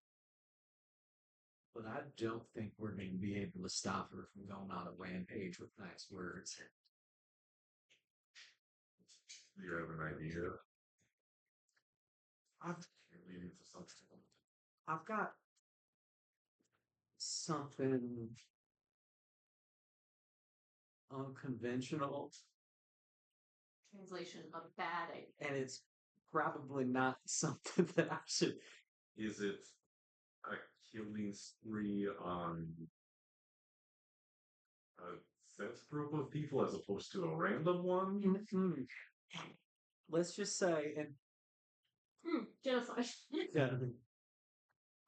But I don't think we're going to be able to stop her from going on a rampage with nice words. You have an idea? I've You're leading to something. I've got something unconventional, Translation of bad idea. and it's probably not something that I should. Is it a killing spree on a set group of people as opposed to a random one? Mhm. Let's just say, and Genocide. yeah,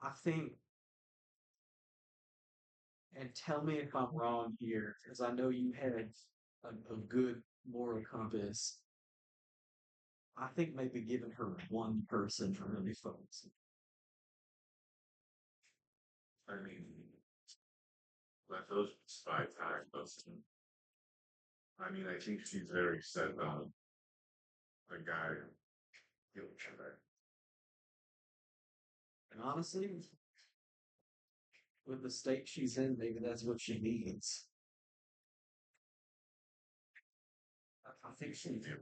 I think, and tell me if I'm wrong here, because I know you had a good moral compass. I think maybe giving her one person to really focus. I mean, let those spy tactics. I mean, I think she's very set on a guy killing her. And honestly, with the state she's in, maybe that's what she needs. I think she do.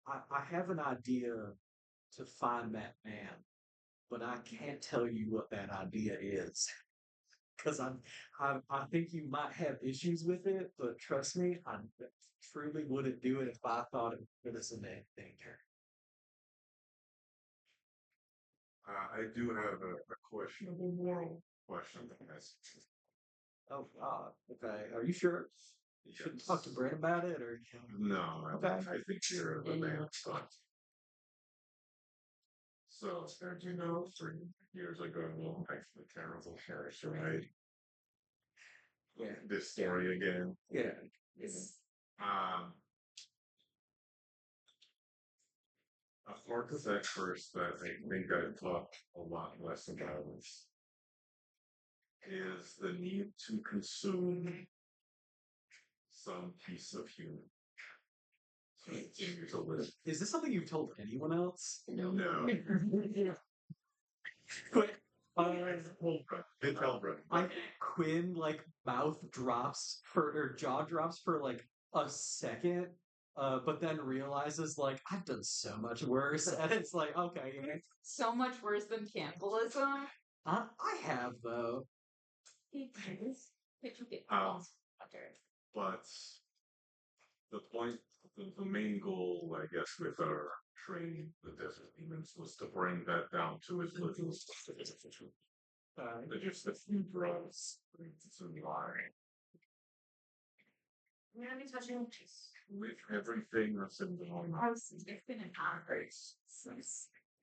I have an idea to find that man, but I can't tell you what that idea is. Because I think you might have issues with it, but trust me, I truly wouldn't do it if I thought it put us in danger. I do have a questionable moral question to ask. Oh God. Okay. Are you sure? You should talk to Yes. Brent about it, or No, Okay. I think you're the man. So, as you know, 3 years ago, I actually terrible Harris, right? yeah, This story again. yeah. Um, a architect first that I think I talked a lot less about is the need to consume some piece of human. So continue to live. Is this something you've told anyone else? No. Quinn, It's Elbrin. I think Quinn mouth drops or jaw drops for a second, but then realizes I've done so much worse, and it's like okay, So much worse than cannibalism. I have though. But the point, the main goal, I guess, with our training the desert demons was to bring that down to its little just a few drugs to lie with everything that's in the house.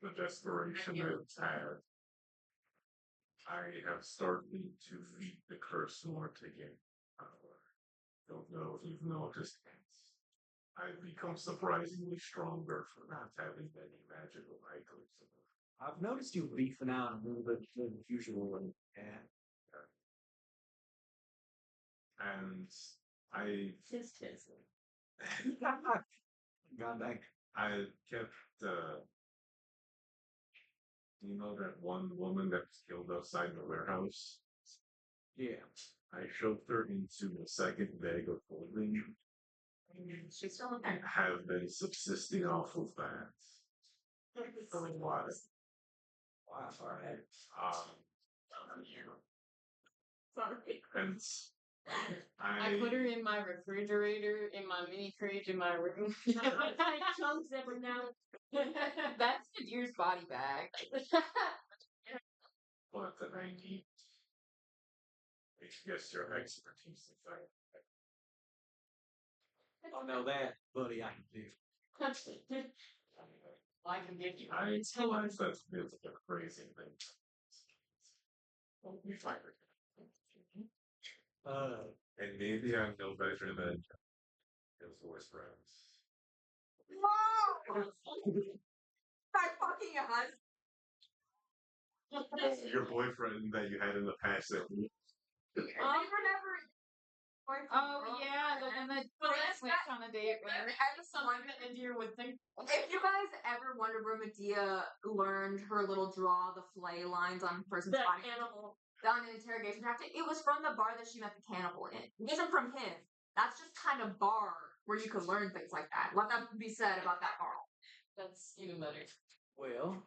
The desperation it's had. I have started to feed the curse more to gain power. Don't know if you've noticed. I've become surprisingly stronger for not having any magical items. I've noticed you beefing out a little bit more than usual, and And I Tis. got back. I kept that one woman that was killed outside the warehouse. Yeah, I shoved her into a second bag of holding. She's still And have been subsisting off of that for a while. wow, all right. Um, Sorry. and I put her in my refrigerator, in my mini fridge, in my room. I chunks every now. That's Nadir's body bag. But then I need, I guess, your expertise in fact. Oh no, that, buddy, I can do. I can give you. I realize that's a crazy thing. Well, we find her. And maybe I'm no better than his worst friends. Whoa! My fucking husband. Your boyfriend that you had in the past that We were never boyfriend, Oh girl. yeah, the one that But that's went not- on a date with her. I was Something that Nadir would think. If you guys ever wonder where Medea learned her little draw the flay lines on a person's That body animal. on an interrogation tactic, it was from the bar that she met the cannibal in. It wasn't from him. That's just kind of bar where you could learn things like that. Let that be said about that bar. That's even better. Well,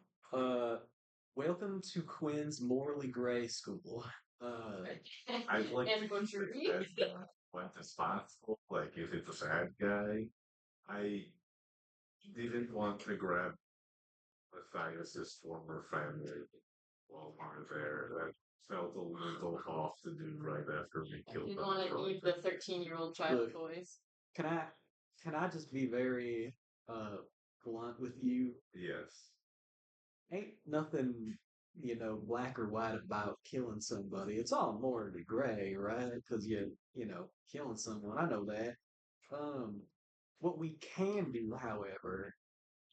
welcome to Quinn's Morally Gray School. I'd like and to keep butchery. it as went responsible. Like if it's a bad guy, I didn't want to grab Matthias's former family while we were there. That felt a little off to do right after we killed You them. want to eat the 13-year-old child Look. toys. Can I just be very blunt with you? Yes. Ain't nothing, black or white about killing somebody. It's all morally gray, right? Because killing someone. I know that. What we can do, however,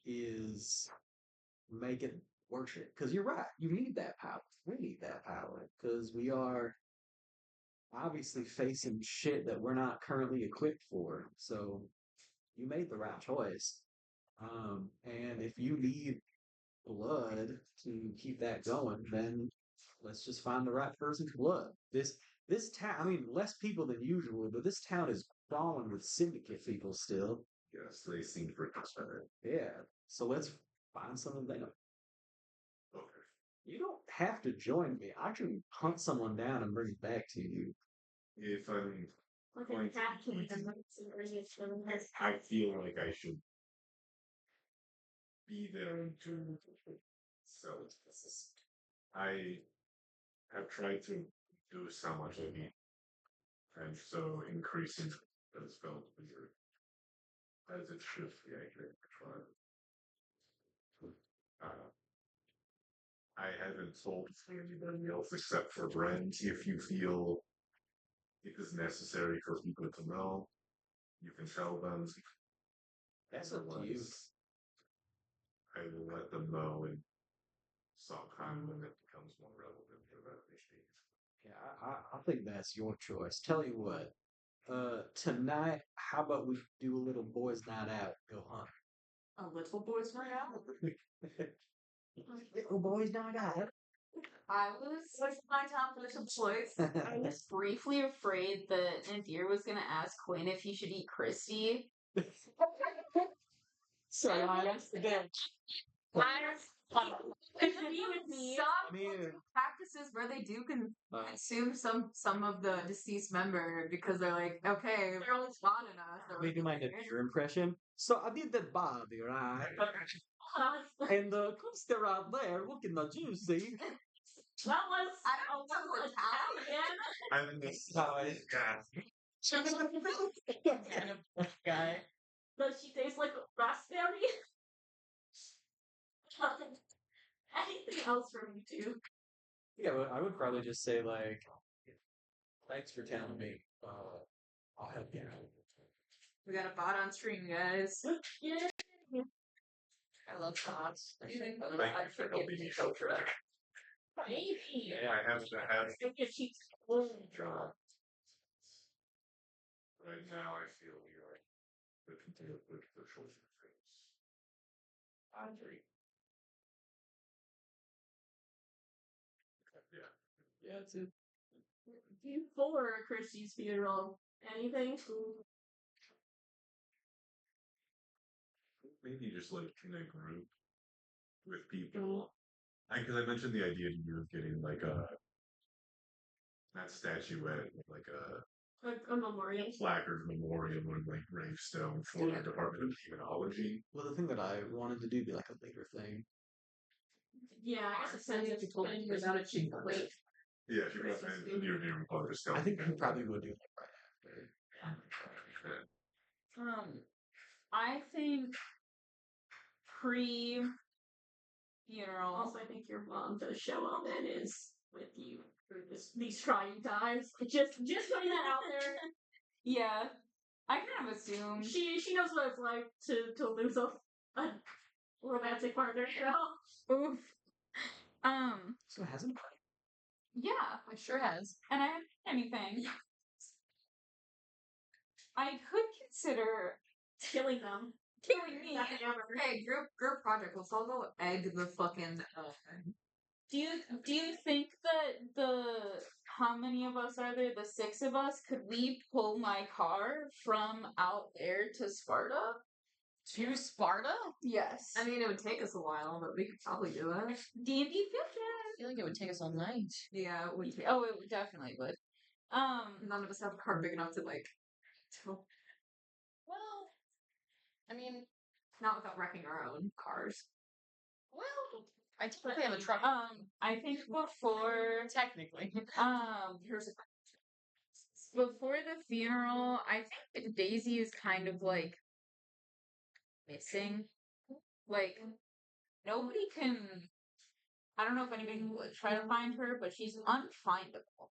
is make it worth it. Because you're right. You need that power. We need that power because we are obviously facing shit that we're not currently equipped for. So you made the right choice. And if you need blood to keep that going, then let's just find the right person's blood. This town, I mean, less people than usual, but this town is crawling with syndicate people still. Yes, they seem pretty excited. Yeah. So let's find some of them. Okay. You don't have to join me. I can hunt someone down and bring it back to you. If I'm Like going a cat to them. I feel like I should be there too. So I have tried to do so much of it, and so increasing has felt weird, as it should be. I try. I haven't told anybody else except for Brent. If you feel it is necessary for people to know, you can tell them. That's up to you. Otherwise, I will let them know in some time when it becomes more relevant for that issue. Yeah, I think that's your choice. Tell you what, tonight, how about we do a little boys' night out? Go hunt. A little boy's night out. Little boys' night out. I was my time for little boys. I was briefly afraid that Nadir was gonna ask Quinn if he should eat Christy. So I asked again. Agree with me. Some Man. practices where they do consume some of the deceased member because they're like, okay, they're only spawning us. or Maybe my whatever. Nadir impression. So I did that body, right? And the coaster out there looking the juicy. That was I don't know what's Italian. I'm this size guy. Guy. Does she taste like a raspberry? Anything else from you two? Yeah, well, I would probably just say like, thanks for telling me. I'll help you out. We got a bot on stream, guys. Yeah. I love shots. Thank you for helping me show track. Maybe. Yeah, I have to have If she's job. Right now, I feel we are looking to the choice of things. I agree. Yeah. Yeah, that's it. you for Christy's funeral. Anything? Maybe just like in a group with people. Because I mentioned the idea to you of getting like a not statuette, like a A memorial. placard memorial and like gravestone for the Department of Demonology. Well, the thing that I wanted to do be like a later thing. Yeah, I guess it sounds like it's when you're about to wait. Yeah, she was in your name probably just I think we probably would do it right after. I think pre funeral. Also, I think your mom does show up and is with you through these trying times. Just putting that out there. Yeah, I kind of assume. She knows what it's like to lose a romantic partner. Oof. So it hasn't. Yeah, It sure has. and I haven't done anything. I could consider Killing them. killing me. Nothing ever. Hey, group project. Let's all go egg the fucking. Do you think that how many of us are there? The 6 of us. Could we pull my car from out there to Sparta? To Sparta? Yes. I mean, it would take us a while, but we could probably do it. D&D 5th. I feel like it would take us all night. Yeah, it would. Oh, it definitely would. None of us have a car big enough to like. Well, I mean, Not without wrecking our own cars. well, I technically have a truck. I think before Technically. Here's a before the funeral, I think Daisy is kind of like missing. Like nobody can. I don't know if anybody would try to find her, but she's unfindable.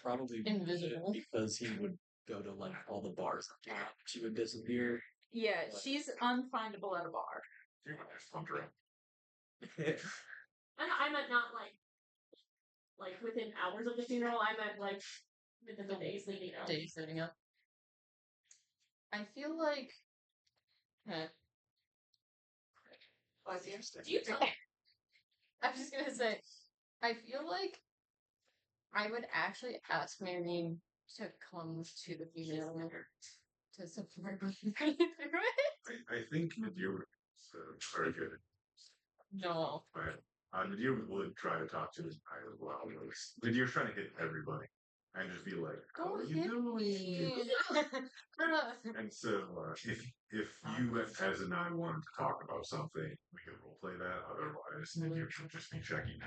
Probably Invisible. because he would go to like all the bars. She would disappear. Yeah, she's unfindable at a bar. You might just thumped around. And I meant not like within hours of the funeral. I meant like within the days leading up. Days leading up. I feel like. Do you tell? I'm just gonna say, I feel like I would actually ask Mary to come to the funeral to support me through it. I think Nadir would very good. No. But Nadir would try to talk to his guy as well. Nadir's trying to hit everybody and just be like, "How are Don't you hit doing?" me. And so, if you as and I wanted to talk about something, we could roleplay that. Otherwise, Nadir should just be checking in.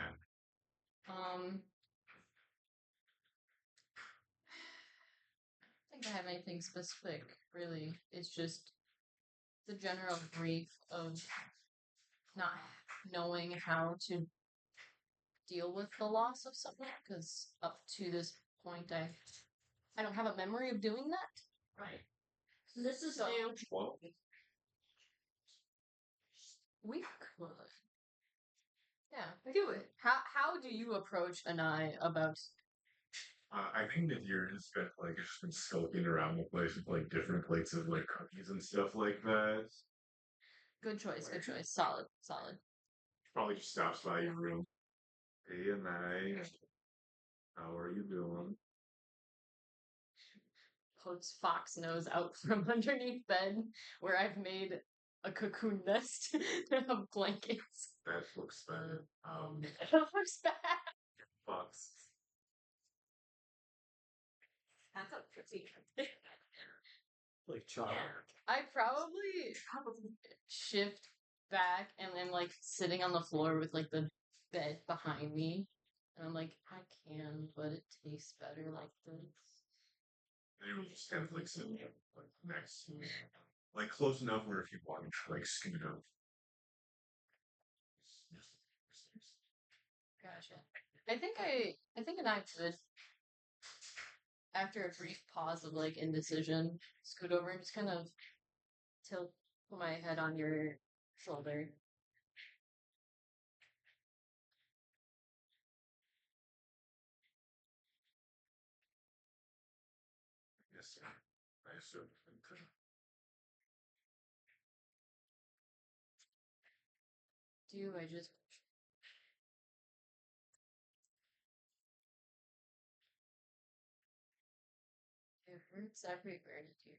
I don't think I have anything specific, really. It's just the general grief of not knowing how to deal with the loss of someone, because up to this point, I don't have a memory of doing that. Right. This is So- new. Well, We could. Yeah, do it. How do you approach Anai about? I think Nadir has been like just been skulking around the place with like different plates of like cookies and stuff like that. Good choice. Good choice. Solid. Solid. Probably just stops by your room. Hey, and how are you doing? Pokes fox nose out from underneath bed where I've made a cocoon nest of blankets. That looks bad. It looks bad. Fox. That's a pretty. Like child. I probably shift back and then like sitting on the floor with like the bed behind me. And I'm like, I can, but it tastes better like this. And you will just kind of like sit like next to me. Like close enough where if you want to like scoot up. Gotcha. I think an I could, after a brief pause of like indecision, scoot over and just kind of put my head on your shoulder. Yes, sir. I assume. Do I just it hurts everywhere to do.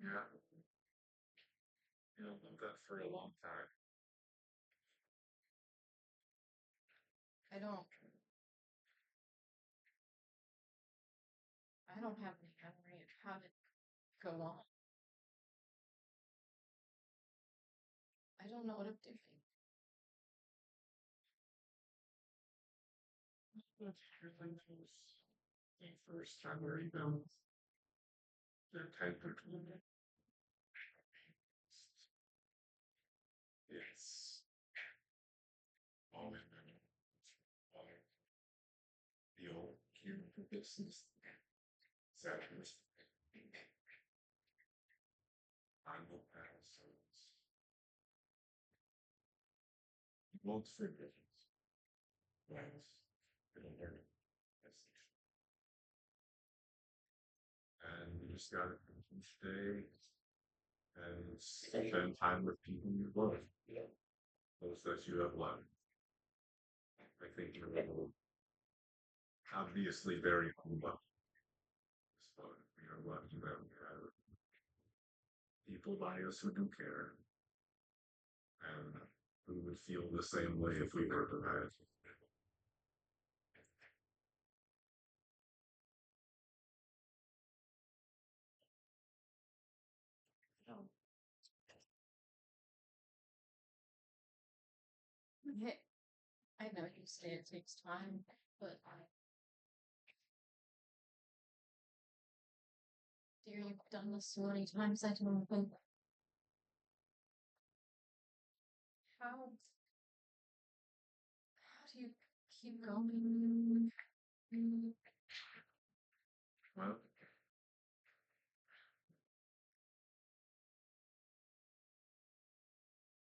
Yeah. You know, I've done that for a long time. I don't I don't have any memory of how to go on. I don't know what I'm doing. That's everything was the first time where you know the type of yes. All in all the old human business. Sadness. I will pass. Won't forget it. Yes. It'll learn it. And you just gotta each day and spend time with people you love. Those that you have loved. I think you're obviously very unlucky. But we are lucky that we have people by us who do care and who would feel the same way if we were to have. Oh. Hey, I know you say it takes time, but dear, you've done this so many times. I don't think how do you keep going? Well,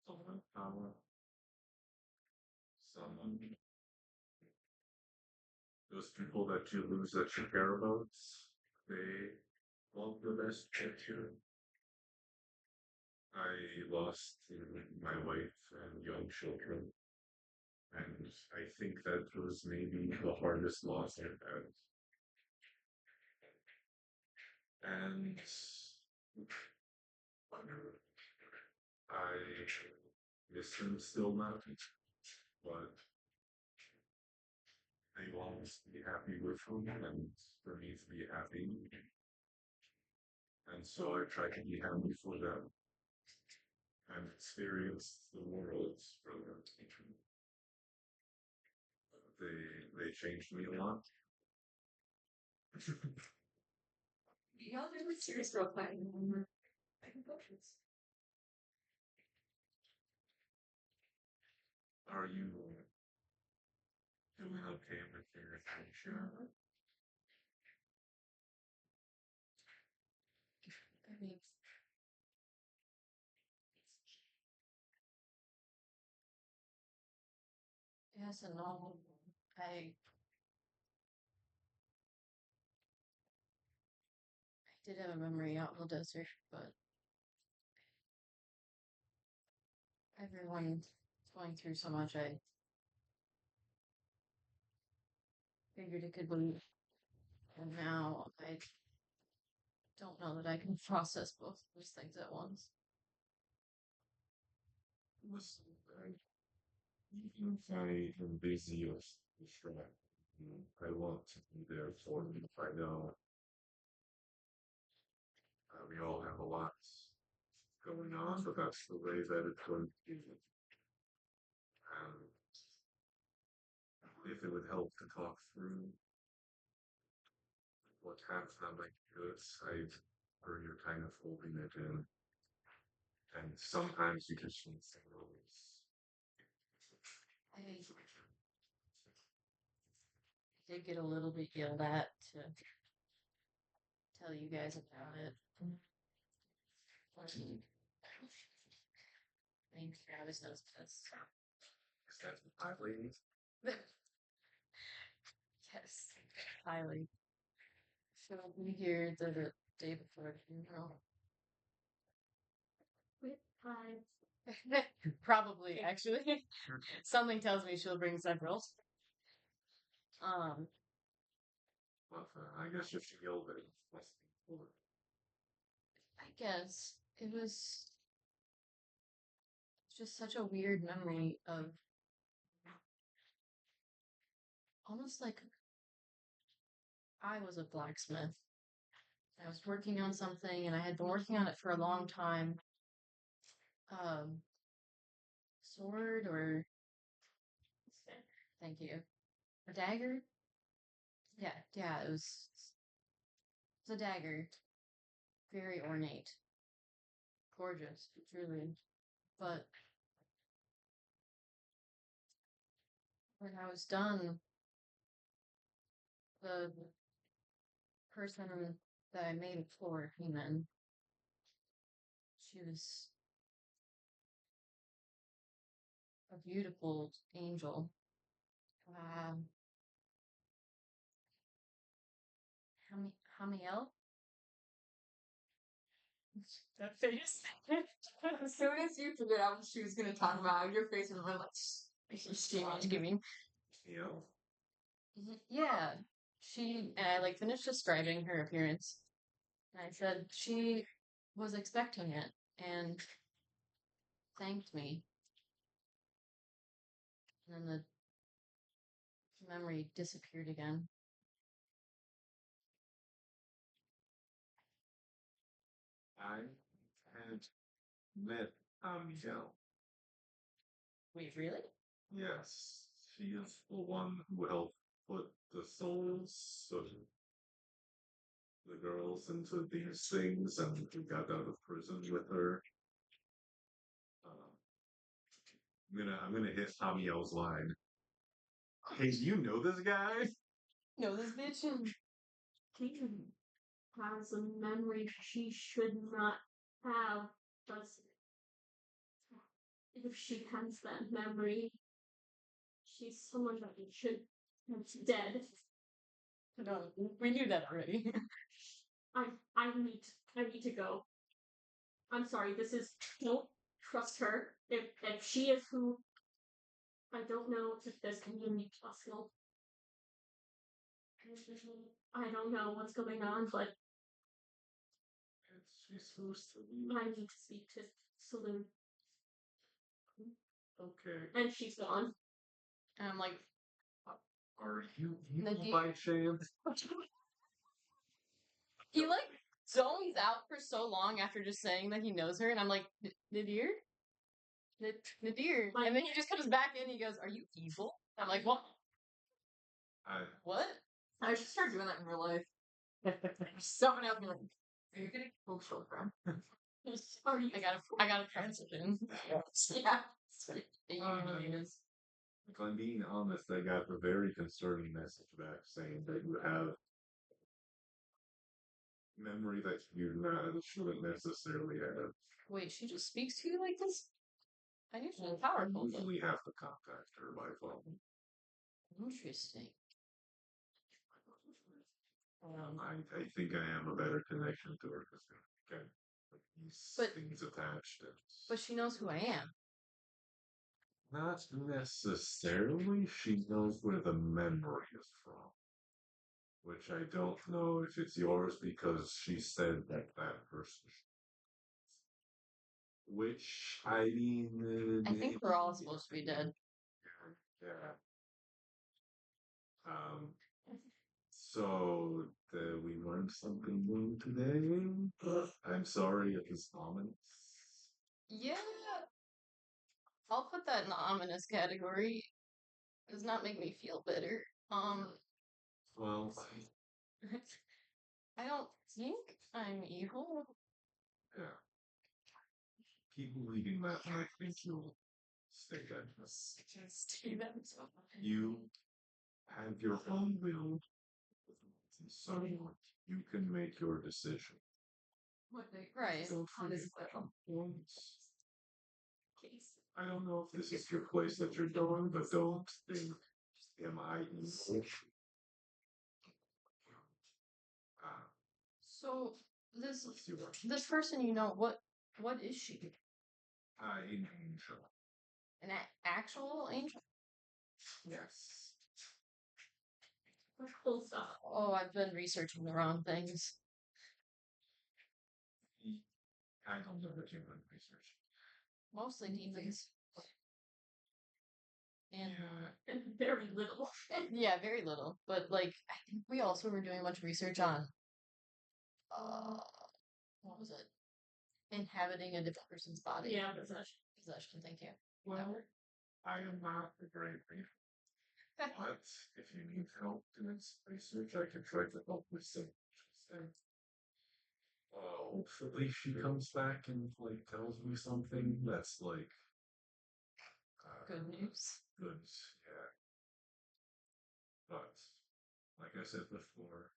someone power, someone those people that you lose that you care about, they want the best for you. I lost my wife and young children, and I think that was maybe the hardest loss I've had. And I miss him still now, but I want to be happy with him and for me to be happy. And so I try to be happy for them and experience the world for them. They changed me a lot. Y'all do a serious real quick. Are you doing okay with your future? I mean, yes and no. I did have a memory out in the desert, but everyone's going through so much. I figured it could wait, and now I don't know that I can process both of those things at once. Listen, even if I am busy or distracted, I want to be there for you. I know we all have a lot going on, but that's the way that it's going to be. If it would help to talk through what happened, I'm like, good, or you're kind of holding it in. And sometimes you just need to release. I did get a little bit yelled at to tell you guys about it. I think Travis knows this. Is that highly? Yes, highly. She'll be here the day before the funeral. With time. Probably, actually. Something tells me she'll bring several. Well, I guess if she yelled at it, that's cool. I guess it was just such a weird memory of almost like I was a blacksmith. I was working on something and I had been working on it for a long time. Um, sword or thank you. A dagger? Yeah, it was a dagger. Very ornate. Gorgeous, truly. But when I was done, the person that I made it for came in. She was a beautiful angel. Um, Hamiel? That face. As soon as you figured out what she was gonna talk about, your face was like, Screaming. You Yeah, and I like finished describing her appearance. And I said she was expecting it and thanked me. And then the memory disappeared again. I had met Amiel. Wait, really? Yes, she is the one who helped put the souls of the girls into these things, and we got out of prison with her. Uh, I'm gonna hit Amiel's line. Hey, you know this guy? No, this bitch. Caitlin has a memory she should not have, but if she has that memory, she's someone that should that's dead. No, we knew that already. I I need to go. I'm sorry, this is don't trust her. If she is who I don't know if this community possible. I don't know what's going on, but She's supposed to be. I need to speak to Saloon. Okay. And she's gone. And I'm like, Are you Nadir- by chance? he like zones out for so long after just saying that he knows her, and I'm like, Nadir? Nadir. And then he just comes back in and he goes, Are you evil? I'm like, What? What? I should start doing that in real life. Someone else be like, are you getting social friend? I got a transition. Yeah. It usually is. If I'm being honest, I got a very concerning message back saying that you have memory that you shouldn't necessarily have. Wait, she just speaks to you like this? I knew she was powerful. I usually have to contact her by phone. Interesting. I think I have a better connection to her because again, like these But- things attached. But she knows who I am. Not necessarily. She knows where the memory is from. Which I don't know if it's yours because she said that person. Which I mean, I think we're all supposed to be dead. Yeah. So we learned something new today. I'm sorry if it's ominous. Yeah. I'll put that in the ominous category. Does not make me feel better. Well, I don't think I'm evil. yeah. Keep believing that, and I think you'll stay dead. You have your own will, so you can make your decision. What they Right. Don't on forget this level. once. I don't know if this is your place that you're going, but don't think, am I evil? So this You are. this person you know, what is she? An angel. An actual angel? Yes. Cool stuff. Oh, I've been researching the wrong things. I don't know what you've been researching. Mostly demons. And And very little. yeah, very little. But like, I think we also were doing a bunch of research on what was it? Inhabiting a different person's body. Yeah, possession. Possession. Thank you. Well, I am not a great reader, but if you need help doing some research, I can try to help with some. Hopefully she comes back and like tells me something that's like Good news. good, yeah. But like I said before,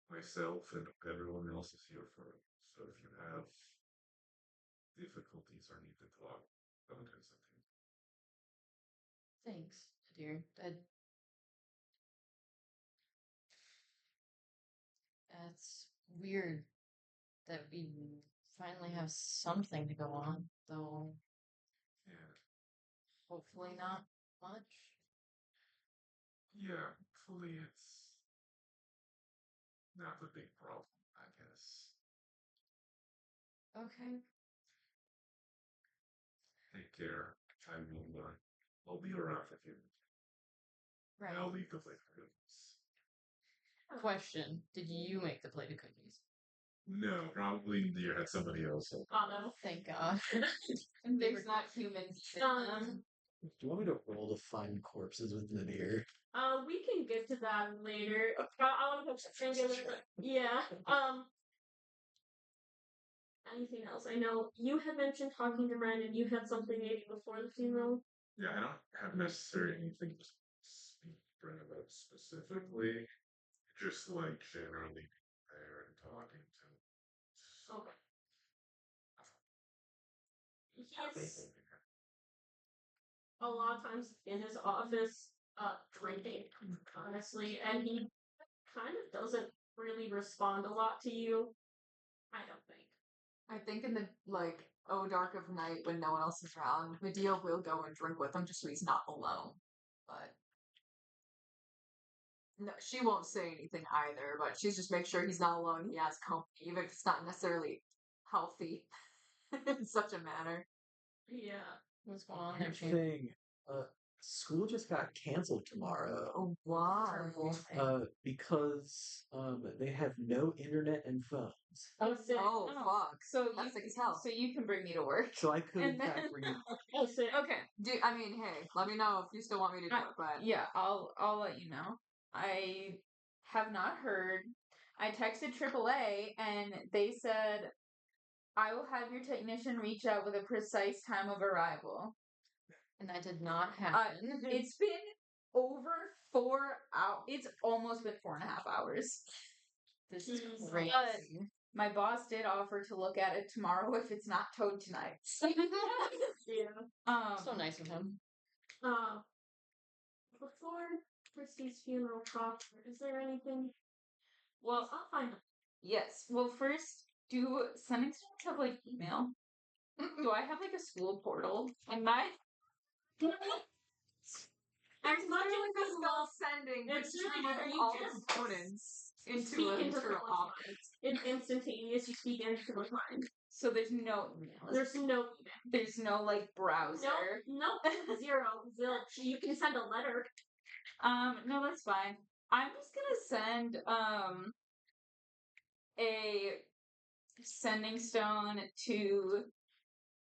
myself and everyone else is here for it. So if you have difficulties or need to talk, don't hesitate. Thanks, dear. That's weird that we finally have something to go on, though Yeah, hopefully not much. yeah. Hopefully it's not a big problem. I guess. Okay. Take care. I will. I'll be around if you. Right. I'll leave the plate for goodness. Question: did you make the plate of cookies? No, probably you had somebody else. Oh no. Thank God. There's not humans in them. Do you want me to roll to find corpses with Nadir? We can get to that later. I want to put together. Yeah. Anything else? I know you had mentioned talking to Brandon. You had something maybe before the funeral. Yeah, I don't have necessarily anything to speak to Brent about specifically. Just like generally being there and talking to him. Okay. He's a lot of times in his office, drinking, honestly, and he kind of doesn't really respond a lot to you. I don't think. I think in the like dark of night when no one else is around, Medea will go and drink with him just so he's not alone. But no, she won't say anything either. But she's just make sure he's not alone. He has company, even if it's not necessarily healthy in such a manner. Yeah. What's going on there, Good Shane? thing, school just got canceled tomorrow. Oh, why? Because they have no internet and phones. Oh, sick. Oh, fuck. So That's sick as hell. So you can bring me to work. So I could in And then- fact bring you. Oh, sick. Okay. I mean, hey, let me know if you still want me to do it. But Yeah, I'll let you know. I have not heard. I texted AAA and they said I will have your technician reach out with a precise time of arrival. And that did not happen. It's been over 4 hours. It's almost been 4.5 hours. This is Jesus. crazy. My boss did offer to look at it tomorrow if it's not towed tonight. Yeah. So nice of him. Before Christy's funeral proper, is there anything? Well, I'll find out. yes. Well, first, do sending students have like email? Do I have like a school portal? Am I? there's much literally as this I love- sending it's between really all just components into speak a into literal someone's object. mind. It's instantaneous. You speak into someone's mind. So there's no email. There's no There's no like browser. No, zero, zilch. You can send a letter. No, that's fine. I'm just gonna send a sending stone to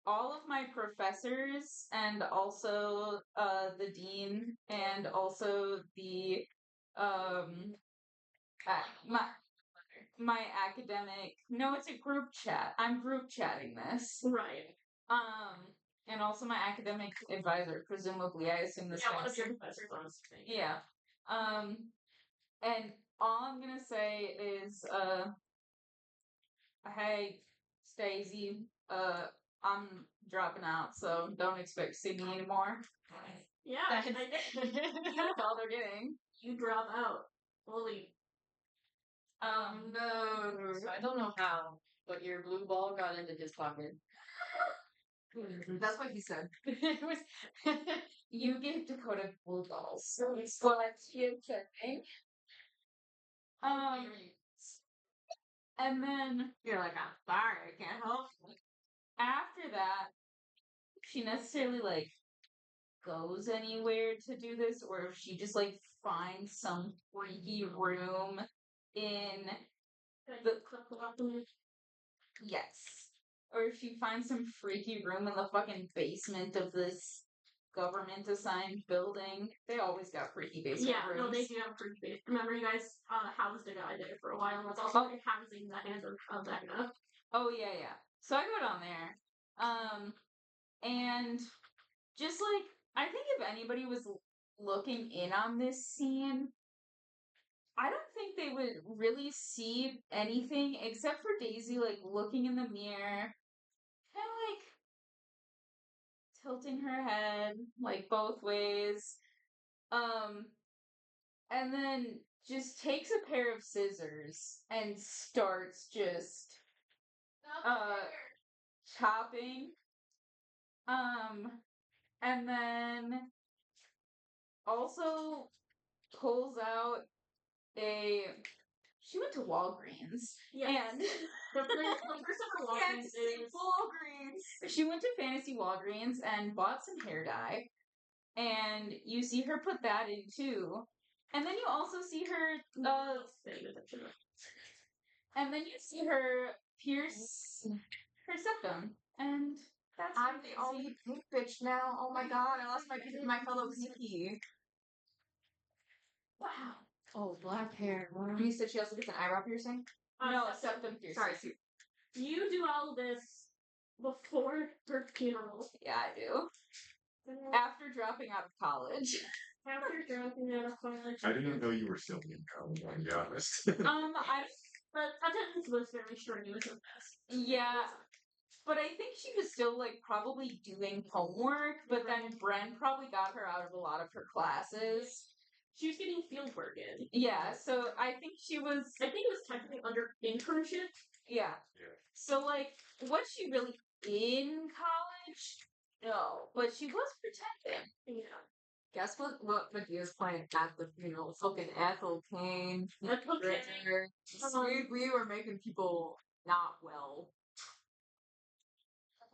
all of my professors and also the dean and also the my academic. No, it's a group chat. I'm group chatting this. Right. And also my academic advisor, presumably. I assume this Yeah, one one's of your professors on screen. yeah. And all I'm gonna say is, hey, Stacey, I'm dropping out, so don't expect to see me anymore. Yeah, That's- That's all they're getting. you drop out. Fully. No. So I don't know how, but your blue ball got into his pocket. That's what he said. It was You gave Dakota blue balls. So it's what you're saying. And then You're like, I'm sorry, I can't help you. after that, she necessarily like goes anywhere to do this, or if she just like finds some freaky room in the yes, or if she finds some freaky room in the fucking basement of this government assigned building. They always got freaky basement Yeah, rooms. no, they do have freaky basement. Remember, you guys housed a guy there for a while. And that's also housing the hand of Vecna. Oh yeah. So I go down there, and just like I think if anybody was looking in on this scene, I don't think they would really see anything except for Daisy like looking in the mirror, kind of like tilting her head like both ways, and then just takes a pair of scissors and starts just chopping, and then also pulls out a. She went to Walgreens. Yes. And The first ever Walgreens is Walgreens. She went to Fantasy Walgreens and bought some hair dye. And you see her put that in too. And then you also see her and then you see her pierce her septum. And that's I'm the only pink bitch now. Oh my god, I lost my fellow pinky. wow. Oh, black hair. Wow. You said she also gets an eyebrow piercing? No, septum piercing. Sorry, you do all this before her funeral. Yeah, I do. After dropping out of college. After dropping out of college. I didn't know you were still in college, I'll be honest. But attendance was very strenuous in this. Yeah. But I think she was still like probably doing homework, but then Bren probably got her out of a lot of her classes. She was getting field work in. Yeah, so I think she was. I think it was technically under internship. Yeah. So like, was she really in college? No, but she was pretending. Yeah. Guess what Medea's playing at the funeral? Fucking Ethel Kane. Ethel Kane. We were making people not well.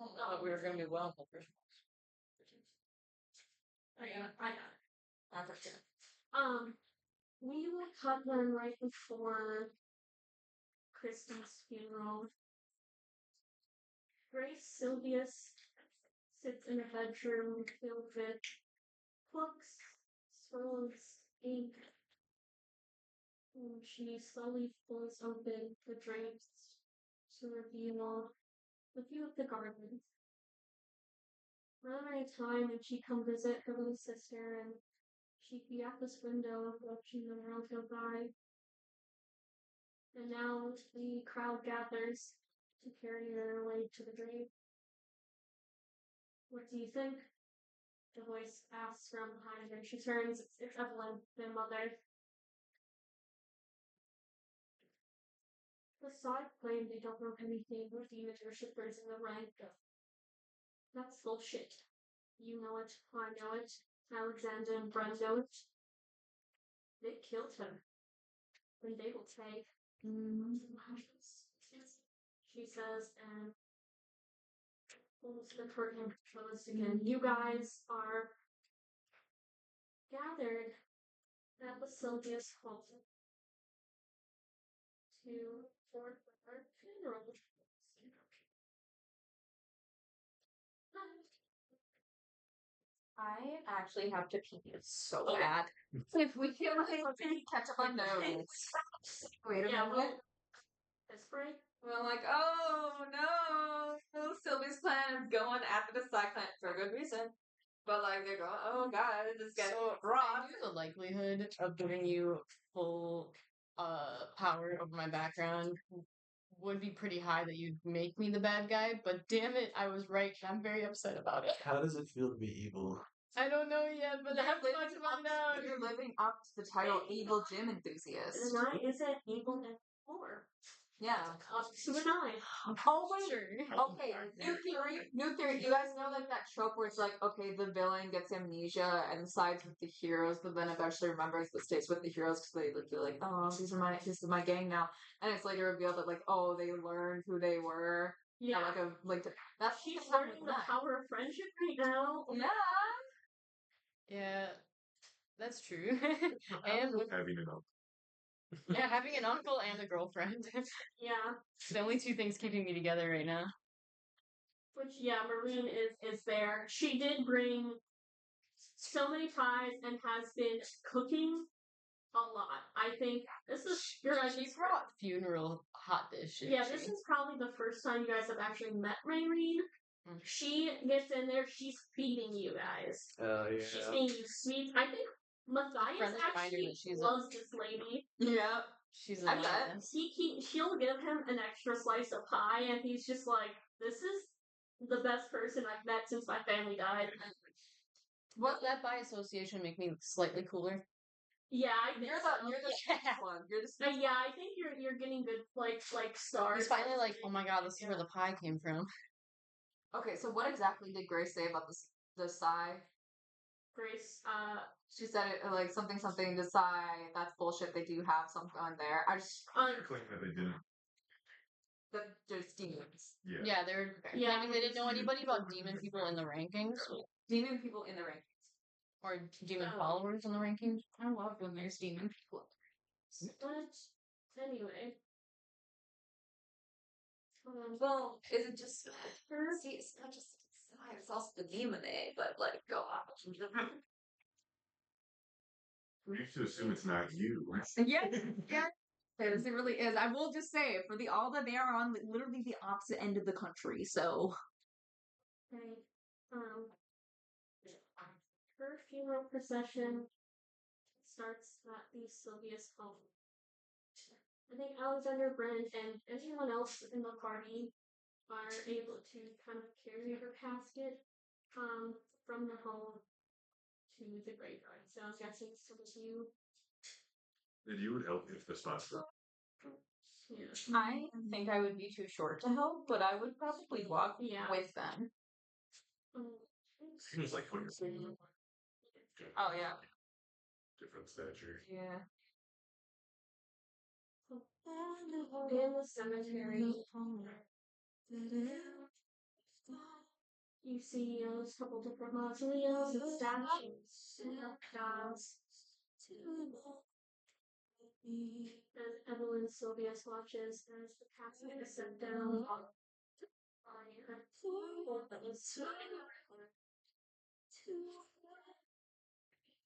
I thought we were gonna be well until Christmas. I got it. That's okay. We will cut them right before Kristen's funeral. Grace Sylvius sits in a bedroom filled with books, scrolls, ink. And she slowly pulls open the drapes to reveal a view of the garden. Around any time when she come visit her little sister, and she'd be at this window watching the world go by. And now the crowd gathers to carry her away to the grave. What do you think? The voice asks from behind her. She turns. It's Evelyn, their mother. The side claim they don't know anything with demon worshippers in the rank. That's bullshit. You know it. I know it. Alexander and Bren know it. They killed her. And they will take. She says, and pulls the curtain closed again. You guys are gathered at the Sylvius home for her funeral. I actually have to pee so bad. If we can catch up on notes. Wait a Yeah, minute. This break. We're like, oh no, Sylvie's plan is going after the cyclone for a good reason. But like they're going, oh god, this guy's So rough. I knew the likelihood of giving you full power over my background would be pretty high that you'd make me the bad guy, but damn it, I was right. And I'm very upset about it. How does it feel to be evil? I don't know yet, but I'm about to find out. You're living up to the title evil gym enthusiast. And I isn't evil anymore. Yeah. So and I. Oh wait. Sure. Okay, new theory. You guys know like that trope where it's like, okay, the villain gets amnesia and sides with the heroes, but then eventually remembers but stays with the heroes because they like feel like, oh, this is my gang now, and it's later revealed that like, oh, they learned who they were. Yeah. That's She's learning the power of friendship right now. Yeah. Yeah, that's true. And with, Having an uncle. yeah, having an uncle and a girlfriend. Yeah. The only two things keeping me together right now. Which yeah, Marine is there. She did bring so many pies and has been cooking a lot. I think this is your guys' She brought funeral hot dish. didn't Yeah, this she? is probably the first time you guys have actually met Maureen. Mhm. She gets in there, she's feeding you guys. Oh She's feeding you sweets. I think Matthias Friendly reminder actually that she's a- loves this lady. Yeah. She's a I bet. lioness. She'll give him an extra slice of pie, and he's just like, "This is the best person I've met since my family died." Well, that by association make me slightly cooler. Yeah, I think You're so. the Yeah. one. You're the Yeah, I think you're getting good like stars. He's finally like, oh my god, this is where the pie came from. Okay, so what exactly did Grace say about the Psy? Grace, She said it like something the Psy. That's bullshit. They do have something on there. I just Claim that they didn't. that there's demons. Yeah. Yeah, they're Yeah. claiming they didn't know anybody about demon people in the rankings. Demon people in the rankings. Or demon Oh. followers in the rankings. I love when there's demon people. but anyway. Well, is it just see? It's not just the Psy. It's also the demon. But like, go on. We have to assume it's not you. Yeah, yeah. It really is. I will just say, for the all that they are on literally the opposite end of the country. So Okay. Her funeral procession starts at the Sylvia's home. I think Alexander Brent and everyone else in the party are able to kind of carry her casket from the home to the graveyard. So I'm guessing some of you. And you would help if the spots were. Yeah. I think I would be too short to help, but I would probably walk Yeah. with them. Um, Seems like when Oh yeah, different stature. yeah. in the cemetery, you see a couple different mausoleums and statues and gods. As Evelyn Sylvius watches as the casket is set down on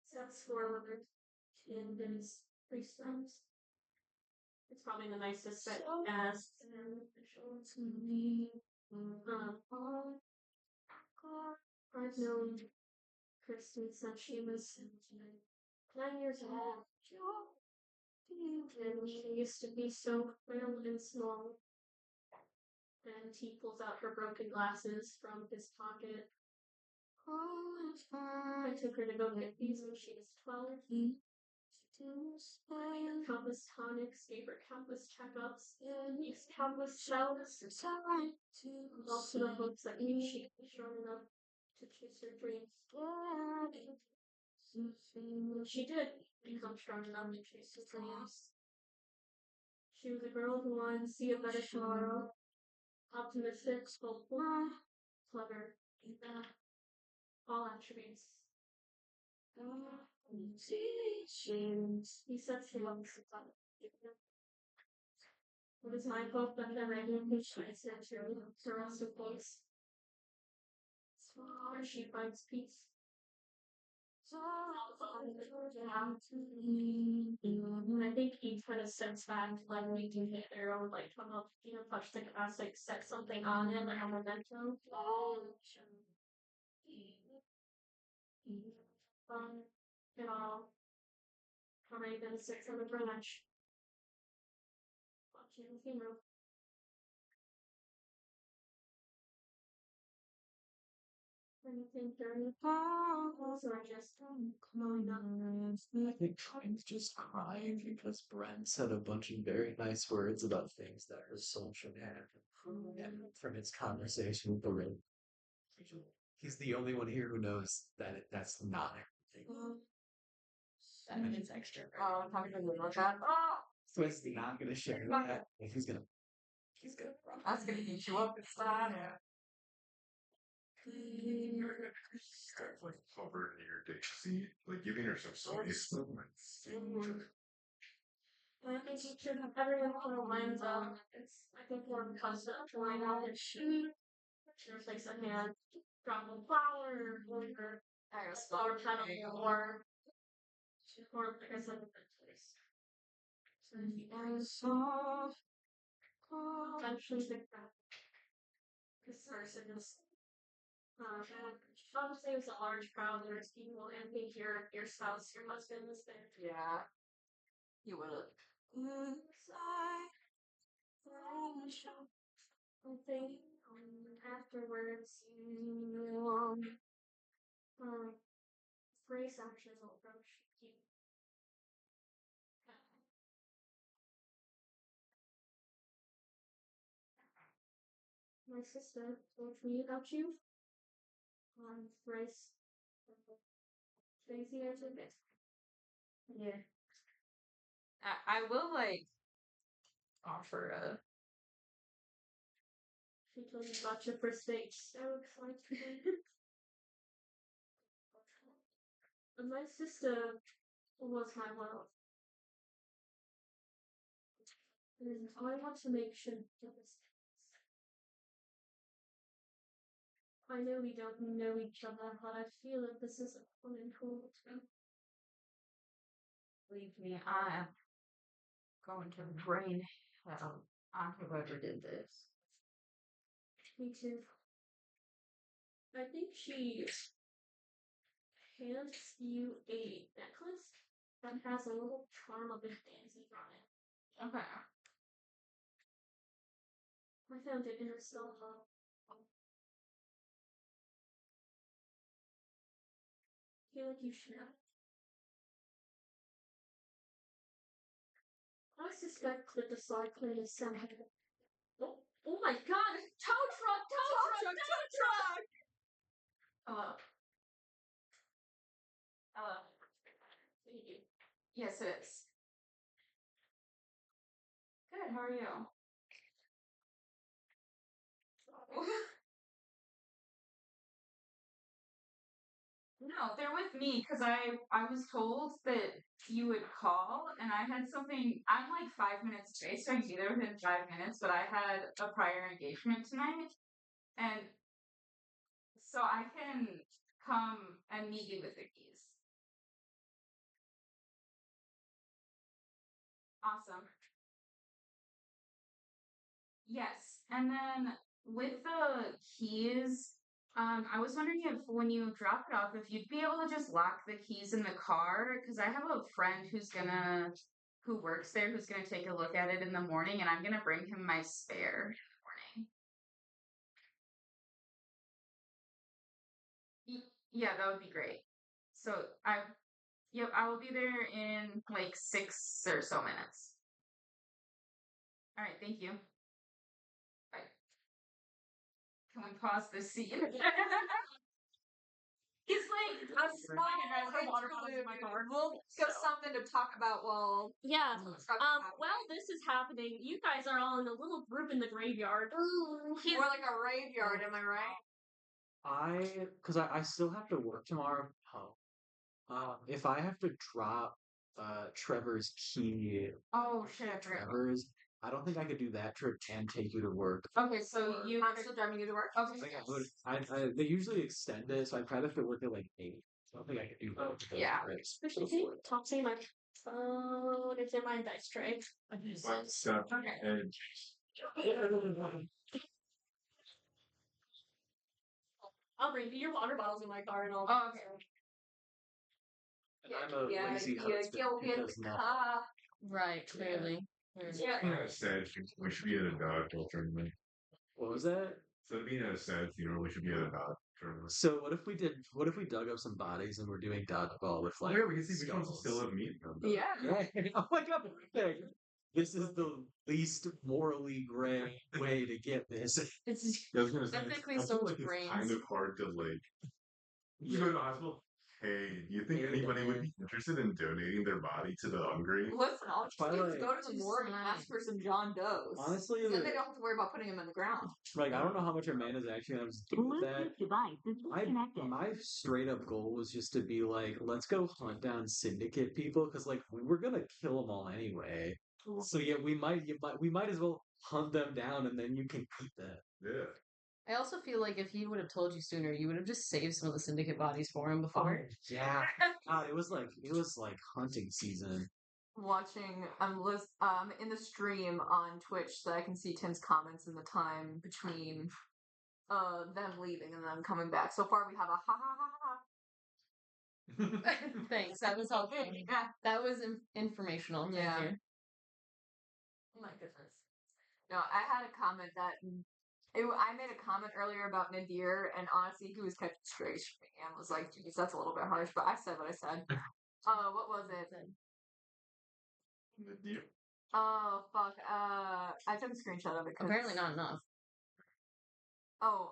Steps forward in his priestess. It's probably the nicest set as an official to me. I've known Kristen since she was 9 years old. And she used to be so frail and small. And he pulls out her broken glasses from his pocket. I took her to go get these when she was 12. Countless tonics, gave her countless checkups, used countless shells. All to the hopes that maybe she could be strong enough to chase her dreams. She did become strong enough to chase her dreams. She was a girl who wanted to see a better tomorrow. Optimistic, hopeful, clever, all attributes. He sets him up. It is my hope that the radio patients enter the rest of place. Where she finds peace. And I think he kind of steps back, like we do hit their own, like, come up, touch the glass, like, set something on it, like a memento. It all already been sits on the branch. Watching the funeral. Anything during the pause or just going up? I think Trine's just crying because Brent said a bunch of very nice words about things that her soul should have. And from his conversation with the ring, he's the only one here who knows that that's not everything. That is extra. Oh, I'm talking to you about that. Oh, So he's not going to share that. And he's gonna that's gonna eat you up inside. Like covered in your dick seat, like giving yourself so used to I think you should have everyone put a lines up. I think we're custom to line out a sheet. There's like a hand, drop of flour, or I was flour petal, or like I said, place. So you soft. Eventually, this person is. Obviously, it's a large crowd. There's people, and think your spouse, your husband is there. Yeah. You would have. I think afterwards, Grace actually will approach you. My sister told me about you. Grace. Tracy answered it. Yeah. I will like offer a. She told me about your first date. So excited. And my sister was my love. And I want to make sure that this. I know we don't know each other, but I feel that this is important to me. Believe me, I am going to rain hell on whoever did this. Me too. I think she hands you a necklace that has a little charm of a daisy on it. Okay. I found it in her sofa. I feel like you should have. I suspect that the cyclone is somehow. Oh my god! Tow truck! Hello. Hello. Yes, it is. Good. How are you? No, they're with me because I was told that you would call, and I had something. I'm like 5 minutes away, so I can be there within 5 minutes. But I had a prior engagement tonight, and so I can come and meet you with the keys. Awesome. Yes, and then with the keys, I was wondering if when you drop it off, if you'd be able to just lock the keys in the car, because I have a friend who works there, who's gonna take a look at it in the morning, and I'm gonna bring him my spare in the morning. Yeah, that would be great. So yep, I will be there in like 6 or so minutes. All right, thank you. Bye. Can we pause this scene? He's like A small water bottles in my car. We'll give something to talk about while. Yeah. Well, While this is happening, you guys are all in a little group in the graveyard. more like a graveyard, am I right? Because I still have to work tomorrow. If I have to drop Trevor's key, Oh shit! Trevor's, I don't think I could do that trip and take you to work. Okay, so you. I'm still driving you to work. Okay. I think I would. They usually extend it, so I'd probably have to work at like 8. So I don't think I could do both of those Yeah. trips. Tossing my phone. It's in my dice tray. stuff Okay. and I'll bring you your water bottles in my car and all. Oh, okay. And I'm a Yeah, lazy yeah, husband you'll who get does the nothing. car. Right, clearly. Yeah. kind of sad. We should be at a dodgeball tournament. What was that? So being at a sad funeral, we should be at a dodgeball tournament. So what if we dug up some bodies and we're doing dodgeball with Oh like yeah, we can see which ones skulls? still have meat. Yeah. Oh my god! perfect. This is the least morally gray way to get this. It's I was gonna say, Technically I feel someone's like it's brains. kind of hard to like. You go to the hospital. hey, do you think Hey, anybody would man. be interested in donating their body to the hungry? Listen, all you do is Twilight. go to the morgue and ask for some John Does. Honestly, then they don't have to worry about putting him in the ground. like I don't know how much Amanda's actually gonna do with that. device is My straight up goal was just to be like, let's go hunt down syndicate people because like we were gonna kill them all anyway. So yeah, we might as well hunt them down and then you can eat them. Yeah. I also feel like if he would have told you sooner, you would have just saved some of the syndicate bodies for him before. Yeah, God, it was like hunting season. Watching, I'm in the stream on Twitch so I can see Tim's comments in the time between them leaving and them coming back. So far, we have a ha ha ha ha. Thanks, that was helpful. Yeah. That was informational. Thank Yeah. you. Oh my goodness. No, I had a comment that I made a comment earlier about Nadir, and honestly, he was catching straight for me and was like, "Geez, that's a little bit harsh." But I said what I said. What was it? Oh fuck. I took a screenshot of it. Apparently not enough. Oh,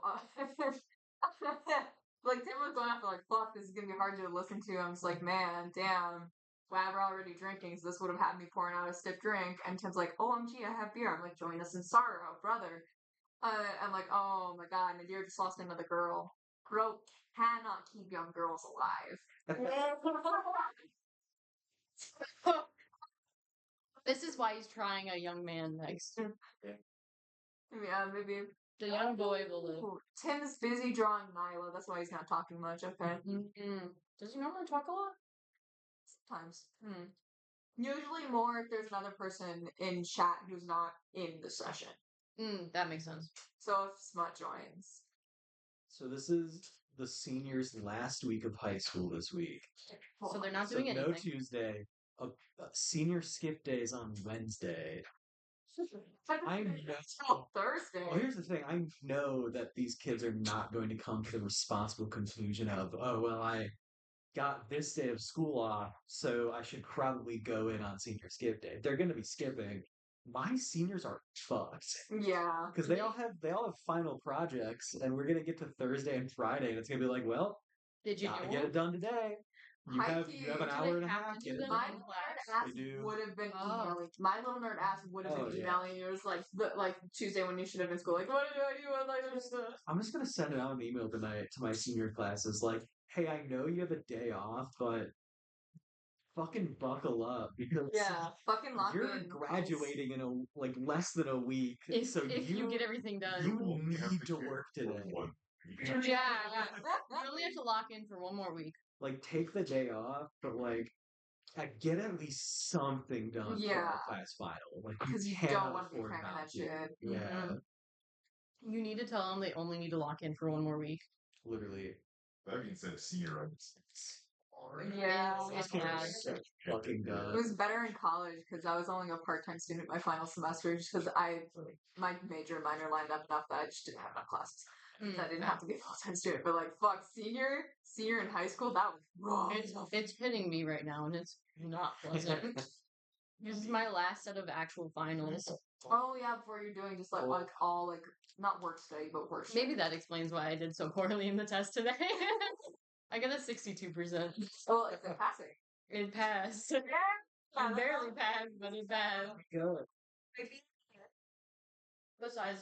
like Tim was going after like, "Fuck, this is gonna be hard to listen to." I'm just like, man, damn. Well, we're already drinking, so this would have had me pouring out a stiff drink. And Tim's like, "OMG, I have beer." I'm like, "Join us in sorrow, brother." I'm like, "Oh my god, Nadir just lost another girl. Bro cannot keep young girls alive." This is why he's trying a young man next. Yeah, maybe. The young boy will live. Ooh, Tim's busy drawing Nyla. That's why he's not talking much. Okay. Mm-hmm. Does he normally talk a lot? Sometimes. Hmm. Usually more if there's another person in chat who's not in the session. That makes sense. So if Smut joins. So this is the seniors' last week of high school this week. So they're not So doing no anything. Tuesday. Senior skip days on Wednesday. I know. Oh, Thursday. Well, here's the thing. I know that these kids are not going to come to the responsible conclusion of, oh, well, I got this day of school off, so I should probably go in on senior skip day. They're going to be skipping. My seniors are fucked Yeah. because they all have final projects, and we're going to get to Thursday and Friday, and it's going to be like, well, Did you gotta do get them? it done today. You have an Do hour they and a have half. to Get do it them My done. in little class? nerd ass They do. would have been Oh. emailing. My little nerd ass would have Oh, been yeah. emailing you. It was like Tuesday when you should have been school. Like, what do I do? I'm like, this. I'm just gonna send out an email tonight to my senior classes, like, "Hey, I know you have a day off, but fucking buckle up because Yeah, fucking lock you're in. graduating in less than a week. If, so if you get everything done. you only have need to to care work for today. one. Yeah, yeah. You only have to lock in for one more week. Like, take the day off, but like, get at least something done for Yeah. our class final. Like, Because you cannot don't want to be afford cramming not that to. shit. Yeah, You need to tell them they only need to lock in for one more week. literally. That being said, senior rights. Yeah. It's Fucking bad. so fucking It done. was better in college because I was only a part-time student my final semester just because my major and minor lined up enough that I just didn't have enough classes. So I didn't have to be a full-time student. But like, fuck, senior in high school, that was rough. It's hitting me right now, and it's not pleasant. This is my last set of actual finals. Oh yeah, before you're doing just like all like not work study but work study. Maybe that explains why I did so poorly in the test today. I got a 62%. Well, it's a passing. It passed. Yeah. I barely passed, but it passed. Good. Besides,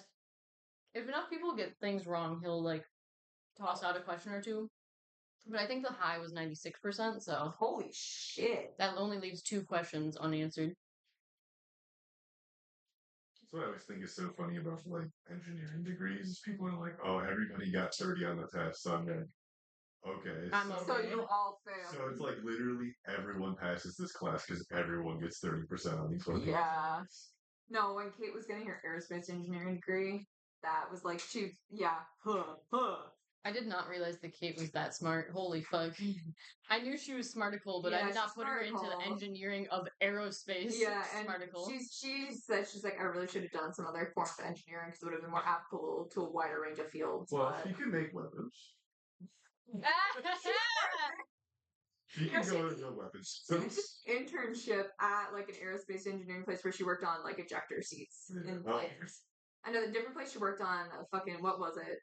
if enough people get things wrong, he'll like toss out a question or two. But I think the high was 96%, so Holy shit. that only leaves 2 questions unanswered. That's what I always think is so funny about like engineering degrees. Is people are like, "Oh, everybody got 30 on the test." So I'm like, okay. I'm So okay. you all fail. So it's like literally everyone passes this class because everyone gets 30% on these fucking Yeah. tests. No, when Kate was getting her aerospace engineering degree, that was like I did not realize that Kate was that smart. Holy fuck. I knew she was smarticle, but I Yeah, did not she's put her into the smarticle. engineering of aerospace. Yeah, and Smarticle. she said she's like I really should have done some other form of engineering because it would have been more applicable to a wider range of fields. Well, but- she can make weapons. Yeah, She can Yeah, go to the weapons. She did an internship at like an aerospace engineering place where she worked on like ejector seats Yeah. in Oh. planes. I know the different place she worked on. Fucking what was it?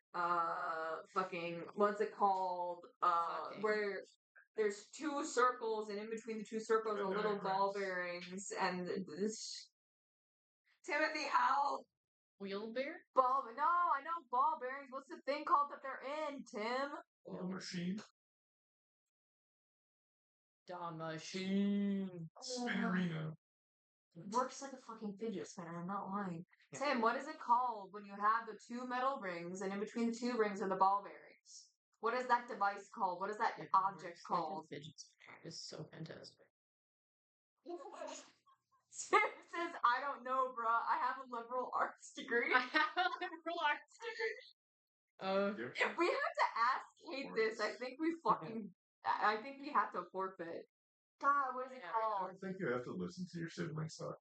Fucking what's it called? Fucking. Where there's 2 circles, and in between the 2 circles are Venn little ball diagrams. bearings, and this. Timothy, how? Wheel bear? Ball. No, I know ball bearings. What's the thing called that they're in, Tim? Machine. Da machine. Spinnerino. Works like a fucking fidget spinner. I'm not lying. Tim, what is it called when you have the 2 metal rings, and in between the 2 rings are the ball bearings? What is that device called? What is that It object works like a called? fidget spinner. It's so fantastic. Tim says, I don't know, bruh. I have a liberal arts degree. I have a liberal arts degree. Oh, If we have to ask Kate this, I think we fucking. I think we have to forfeit. God, what is it I called? don't think you have to listen to your siblings talk.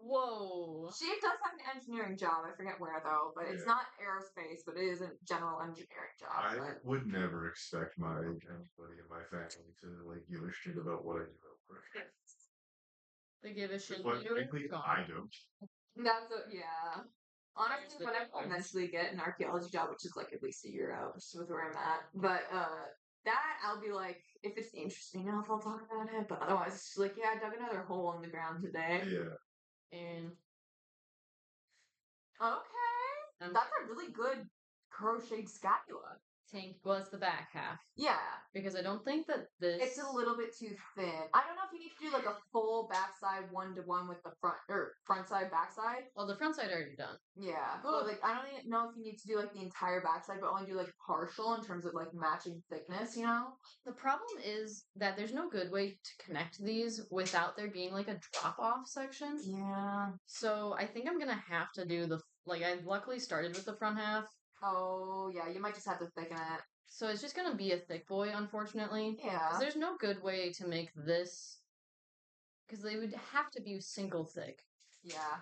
whoa. She does have an engineering job. I forget where though, but it's Yeah. not aerospace, but it is a general engineering job. I but- would never expect anybody in my family to like give a shit about what I do at work. They give a shit. But either way, frankly, gone. I don't. That's a, yeah. Honestly, the when I difference. eventually get an archaeology job, which is like at least a year out, just with where I'm at, but that I'll be like, if it's interesting enough, I'll talk about it. But otherwise, it's just like, yeah, I dug another hole in the ground today. Yeah. And Okay, I'm that's a really good crocheted scapula. tank was the back half. Yeah, Because I don't think that this it's a little bit too thin. I don't know if you need to do like a full backside 1-to-1 with the front side backside. well, the front side already done. Yeah, Ugh. but like I don't even know if you need to do like the entire backside, but only do like partial in terms of like matching thickness. You know? The problem is that there's no good way to connect these without there being like a drop off section. Yeah. So I think I'm gonna have to do the like I luckily started with the front half. Oh yeah, you might just have to thicken it. So it's just gonna be a thick boy, unfortunately. Yeah. 'Cause there's no good way to make this because they would have to be single thick Yeah.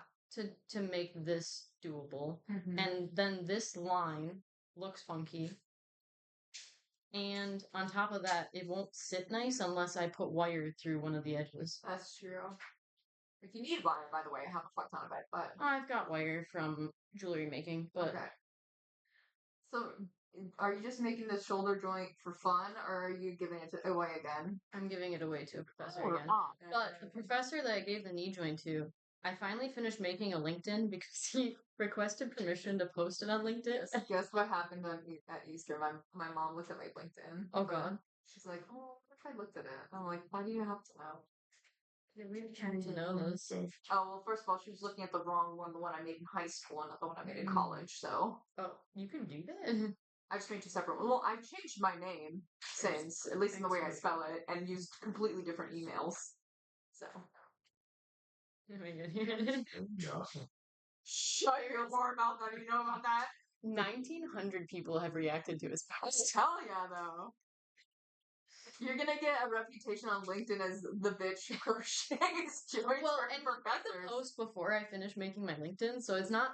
to make this doable. Mhm. And then this line looks funky. And on top of that, it won't sit nice unless I put wire through one of the edges. That's true. If you need wire, by the way, I have a fuck ton of it, but I've got wire from jewelry making, but okay. So, are you just making the shoulder joint for fun, or are you giving it away again? I'm giving it away to a professor Or again. not? But the professor that I gave the knee joint to, I finally finished making a LinkedIn because he requested permission to post it on LinkedIn. Guess what happened at Easter? My mom looked at my LinkedIn. Oh, but God. She's like, "Oh, what if I looked at it?" I'm like, "Why do you have to know?" You're really trying to know this. So Oh well, first of all, she was looking at the wrong one, the one I made in high school, and not the one I made in college. So Oh, you can do that? I just made 2 separate. Well, I've changed my name since, at least in the way I spell it, and used completely different emails. So Oh my God, here it is. yeah. shut your whore mouth. How do you know about that? 1,900 people have reacted to his post. Hell yeah, though. You're gonna get a reputation on LinkedIn as the bitch who crochets joints Well, for and I made the professors. post before I finished making my LinkedIn, so it's not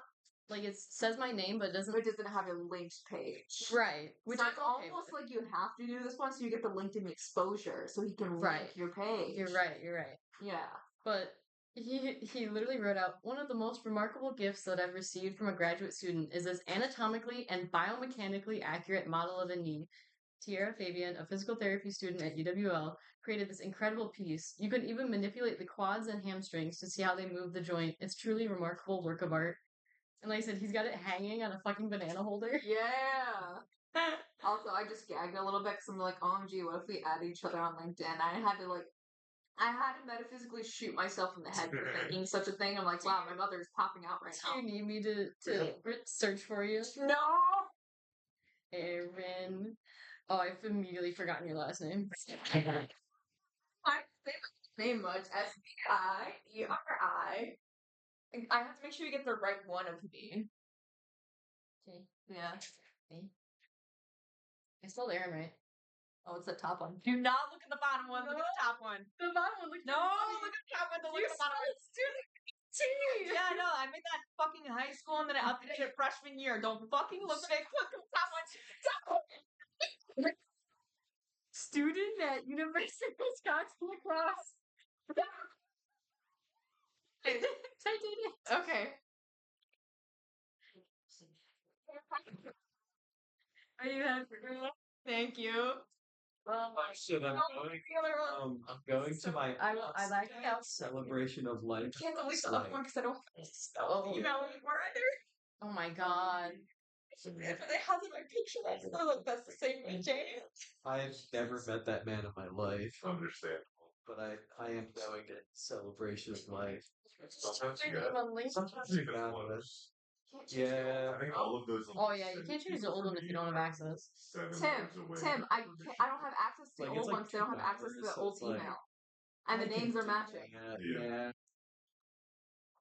like it says my name, but it doesn't. It doesn't have a linked page. Right, which So I'm it's okay almost with. like you have to do this one so you get the LinkedIn exposure so he can Right. link your page. You're right. You're right. Yeah. But he literally wrote out one of the most remarkable gifts that I've received from a graduate student is this anatomically and biomechanically accurate model of a knee. Tiara Fabian, a physical therapy student at UWL, created this incredible piece. You can even manipulate the quads and hamstrings to see how they move the joint. It's truly a remarkable work of art. And like I said, he's got it hanging on a fucking banana holder. Yeah. Also, I just gagged a little bit because I'm like, OMG, what if we add each other on LinkedIn? I had to metaphysically shoot myself in the head for thinking such a thing. I'm like, wow, my mother is popping out right Do you now. need me to search for you? No! Erin. Oh, I've immediately forgotten your last name. I say my name much. S-B-I-E-R-I. I have to make sure you get the right one of me. Okay. Yeah. I spelled Erin right. Oh, it's the top one. Do not look at the bottom one. Look at the top one. The bottom one looks No, look at the top one. Don't look at the bottom one. Yeah, I know. I made that fucking high school and then I updated it freshman year. Don't fucking look at it. Look at the top one. Student at University of Wisconsin Lacrosse. Titanium. Okay. Are you happy? Thank you. Shit, I'm going to my I aunt's like that. celebration of life. I can't delete the like- other one because I don't Oh. email anymore either. Oh my god. If they have my picture, that's the same with Jane. I've never met that man in my life, Understandable. but I am going to celebration of life. Sometimes you Their name got on LinkedIn. Sometimes you you got got close. Yeah. I think all of those. Oh yeah, you can't change the old one if you don't have access. 7 Tim, years away. Tim, I don't have access to the Like, it's old like ones. They don't have 2 access to the hours, so old it's like- email, and the I can names are do matching. that, Yeah.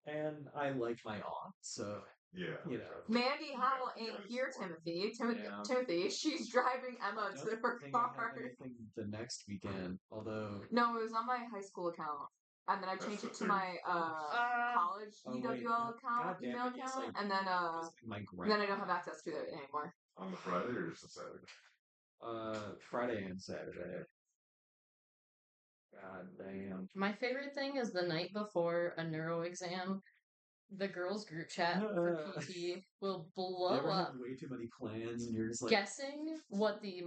yeah. And I like my aunt, so Yeah. you know. Mandy Howell ain't here, Timothy. Yeah. Timothy, she's driving Emma I to don't her think I car. have anything the next weekend, although No, it was on my high school account, and then I That's changed the it to third. my college Oh, wait, UWL account, God damn email it, yes, account, I and then my then I don't grandma. have access to it anymore. On the Friday or just the Saturday? Friday and Saturday. God damn. My favorite thing is the night before a neuro exam, the girls' group chat for PT will You blow ever up have way too many plans and you're just like, guessing what the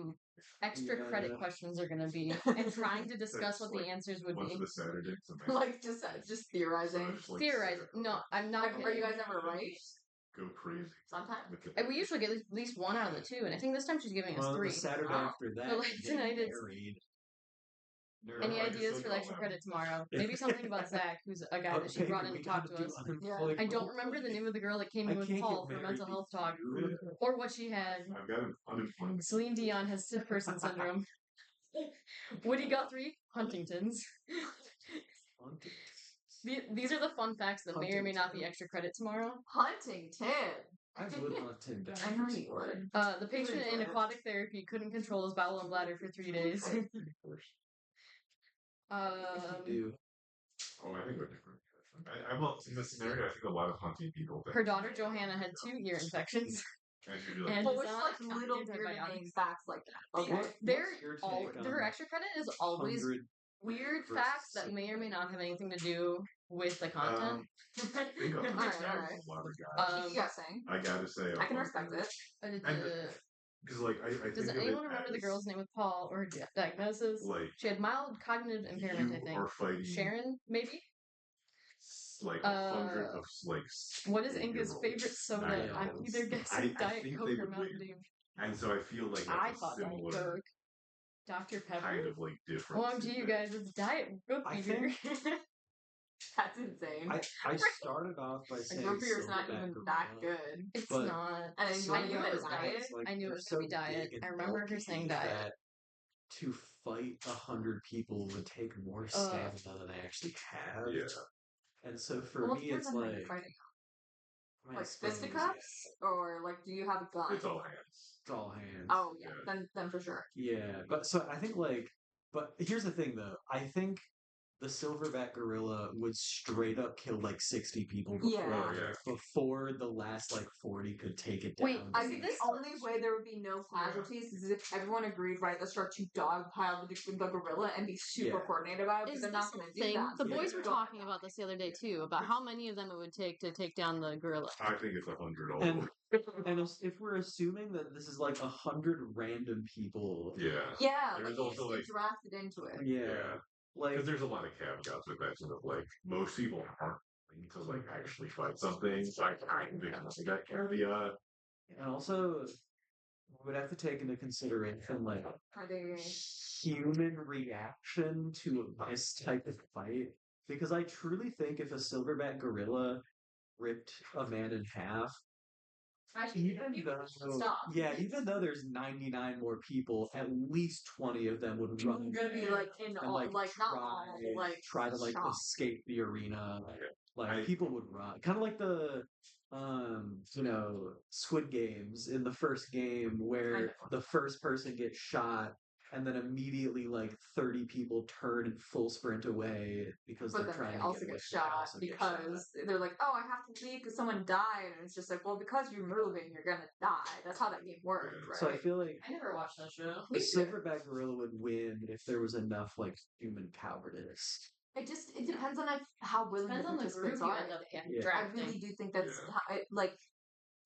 extra credit Yeah. questions are going to be and trying to discuss what the like answers would Once be. of the Saturdays. and Like just theorizing. just, like, Theorize. sit No, I'm not Are you kidding. guys ever right? Go crazy. Sometimes. with the- And we usually get at least one out of the two, and I think this time she's giving us well, 3. the Saturday Wow. after that, But, like, you get tonight it's- married. Any I can ideas still for draw the extra that credit one. tomorrow? Maybe something about Zach, who's a guy that she Baby, brought in we to talk gotta to do us. unemployment. I don't remember the name of the girl that came I in with can't get Paul for married mental to health talk, you. or what she had. I've got an unemployment. Celine Dion has stiff person syndrome. Woody Guthrie, Huntington's. These are the fun facts that may or may not be extra credit tomorrow. Huntington. I would hunt him down. I know you would. The patient in aquatic therapy couldn't control his bowel and bladder for 3 days. Do. Oh, I think we're different. Well, in this scenario, I think a lot of hunting people. Her daughter Johanna had 2 ear infections. And she'd be like, And But which Zach like got little weird antibiotics. name facts like that. Okay. What- Their what's your all take their on extra credit is always 100 weird versus facts that may or may not have anything to do with the content. I think a Alright, a lot of guys. Keep guessing. I gotta say, I can respect it. Because like I Does think of anyone it remember the as, girl's name with Paul or her diagnosis? like She had mild cognitive impairment, you I think. are fighting Sharon, maybe? like 100 of like. What is Inga's 8-year-olds, favorite soda? 9-year-olds. I'm either guessing I Diet think Coke they or would Mountain win. Dew. And so I feel like I that's a thought Diet similar Coke. Dr. Pepper? kind of like difference. OMG, you guys, it's Diet Root I Beer. That's insane. I started off by Like saying root beer's not Silverback even Gorilla. that good. It's But not. And then you I want to knew go it to was diet? diet. Like, I knew it they're was going to be so diet. big I and remember her bulky saying diet. that to fight 100 people would take more stamina than I actually have. Yeah. And so for Well, me, depends it's on how you're like fighting. I Like suppose, fisticuffs? Or like do you have a gun? It's all hands. it's all hands. Oh yeah, Yeah. then for sure. Yeah, but so I think like, but here's the thing though. I think the silverback gorilla would straight up kill like 60 people before, Yeah. Oh, yeah. before the last like 40 could take it down. Wait, I think the only way there would be no casualties is if everyone agreed right at the start to dogpile the gorilla and be super Yeah. coordinated about it, but Is they're this not going to do thing? that. The so boys they were don't. talking about this the other day too, about how many of them it would take to take down the gorilla. I think it's 100 all And over. and if we're assuming that this is like 100 random people, Yeah. Yeah, There's like, also, you like- drafted into it. yeah, like Because there's a lot of caveats with that sort of like most people aren't willing to like actually fight something. So I kind of got caveat. and also we would have to take into consideration like Are they? human reaction to this type of fight. Because I truly think if a silverback gorilla ripped a man in half, even though there's 99 more people, at least 20 of them would run. I'm gonna be like in and all, like, like not all, like try to like shocked. escape the arena. Like I- people would run, kind of like the Squid Games in the first game where the first person gets shot and then immediately like 30 people turn and full sprint away because But they're then trying they to also get get away. shot They also get shot. because they're like, oh, I have to leave because someone died, and it's just like, well, because you're moving, you're gonna die. That's how that game worked, right? So I feel like I never watched that show. the silverback gorilla would win if there was enough like human cowardice. It depends on how willing Depends the on the group participants you are. end up Yeah. I drafting. really do think that's Yeah.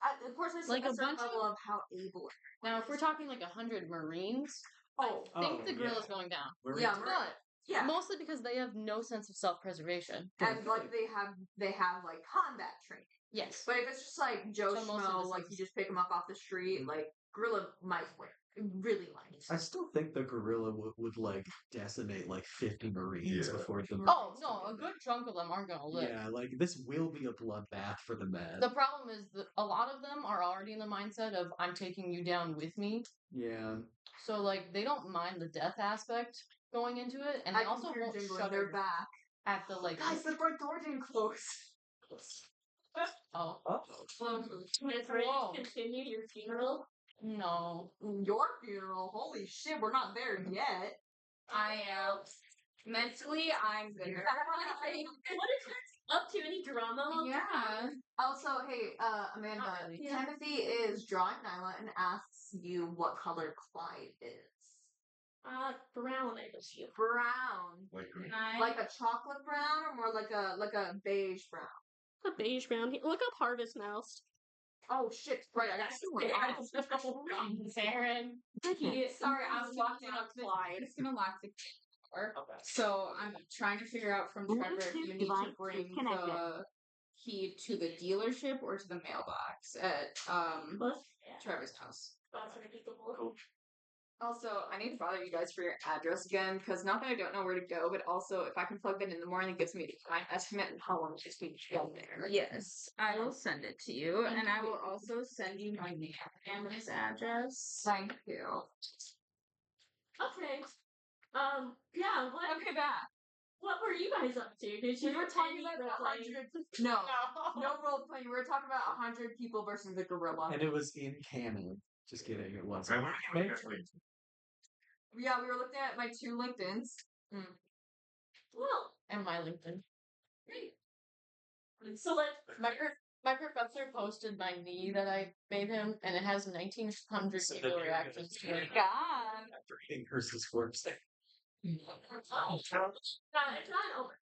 how, of course, there's Like like a a certain bunch of- level of how able. Now, if we're talking like 100 Marines, Oh, I think Oh, the gorilla's yeah. going down. yeah, But yeah. mostly because they have no sense of self-preservation. And like they have like combat training. Yes. But if it's just like Joe So most of Schmo, the like sense- you just pick him up off the street, like gorilla might win. It really might. I still think the gorilla would like decimate like 50 Marines Yeah. before the Oh Marines no, get a in. good chunk of them aren't gonna live. Yeah, like this will be a bloodbath for the men. The problem is that a lot of them are already in the mindset of I'm taking you down with me. Yeah. So like they don't mind the death aspect going into it, and I they can also hear won't jingling, shudder they're back. at the like. Guys, the front door didn't close. Oh Miss Ready Whoa. to continue your funeral? no, Your funeral? Holy shit, we're not there yet. I am mentally. I'm there. What is up to any drama? Yeah. Also, hey, Amanda, Not really. Yeah. Timothy is drawing Nyla and asks you what color Clyde is. Brown, I assume. Brown. Like a chocolate brown or more like a beige brown? A beige brown. Look up Harvest Mouse. Oh shit, right, I got Aaron. Sorry, I was locked in on Clyde. I'm just gonna lock the door. So I'm trying to figure out from Trevor if you need to bring the key to the dealership or to the mailbox at Trevor's house. Also, I need to bother you guys for your address again, because not that I don't know where to go, but also if I can plug that in the morning, it gives me a time estimate and how long it takes me to get there. Yes, I will send it to you, and I will also send you my family's address. Thank you. Okay. Yeah, Okay, back. what were you guys up to? Did We you were talking any about role-playing? 100. No role playing. We were talking about 100 people versus the gorilla. And it was in canon. Just kidding, it wasn't. I want to make that link. Yeah, we were looking at my 2 LinkedIn's. Well, And my LinkedIn. so let My professor posted my knee that I made him, and it has 1,900 people reactions to it. God. After eating Kirsten's corpse. it's not over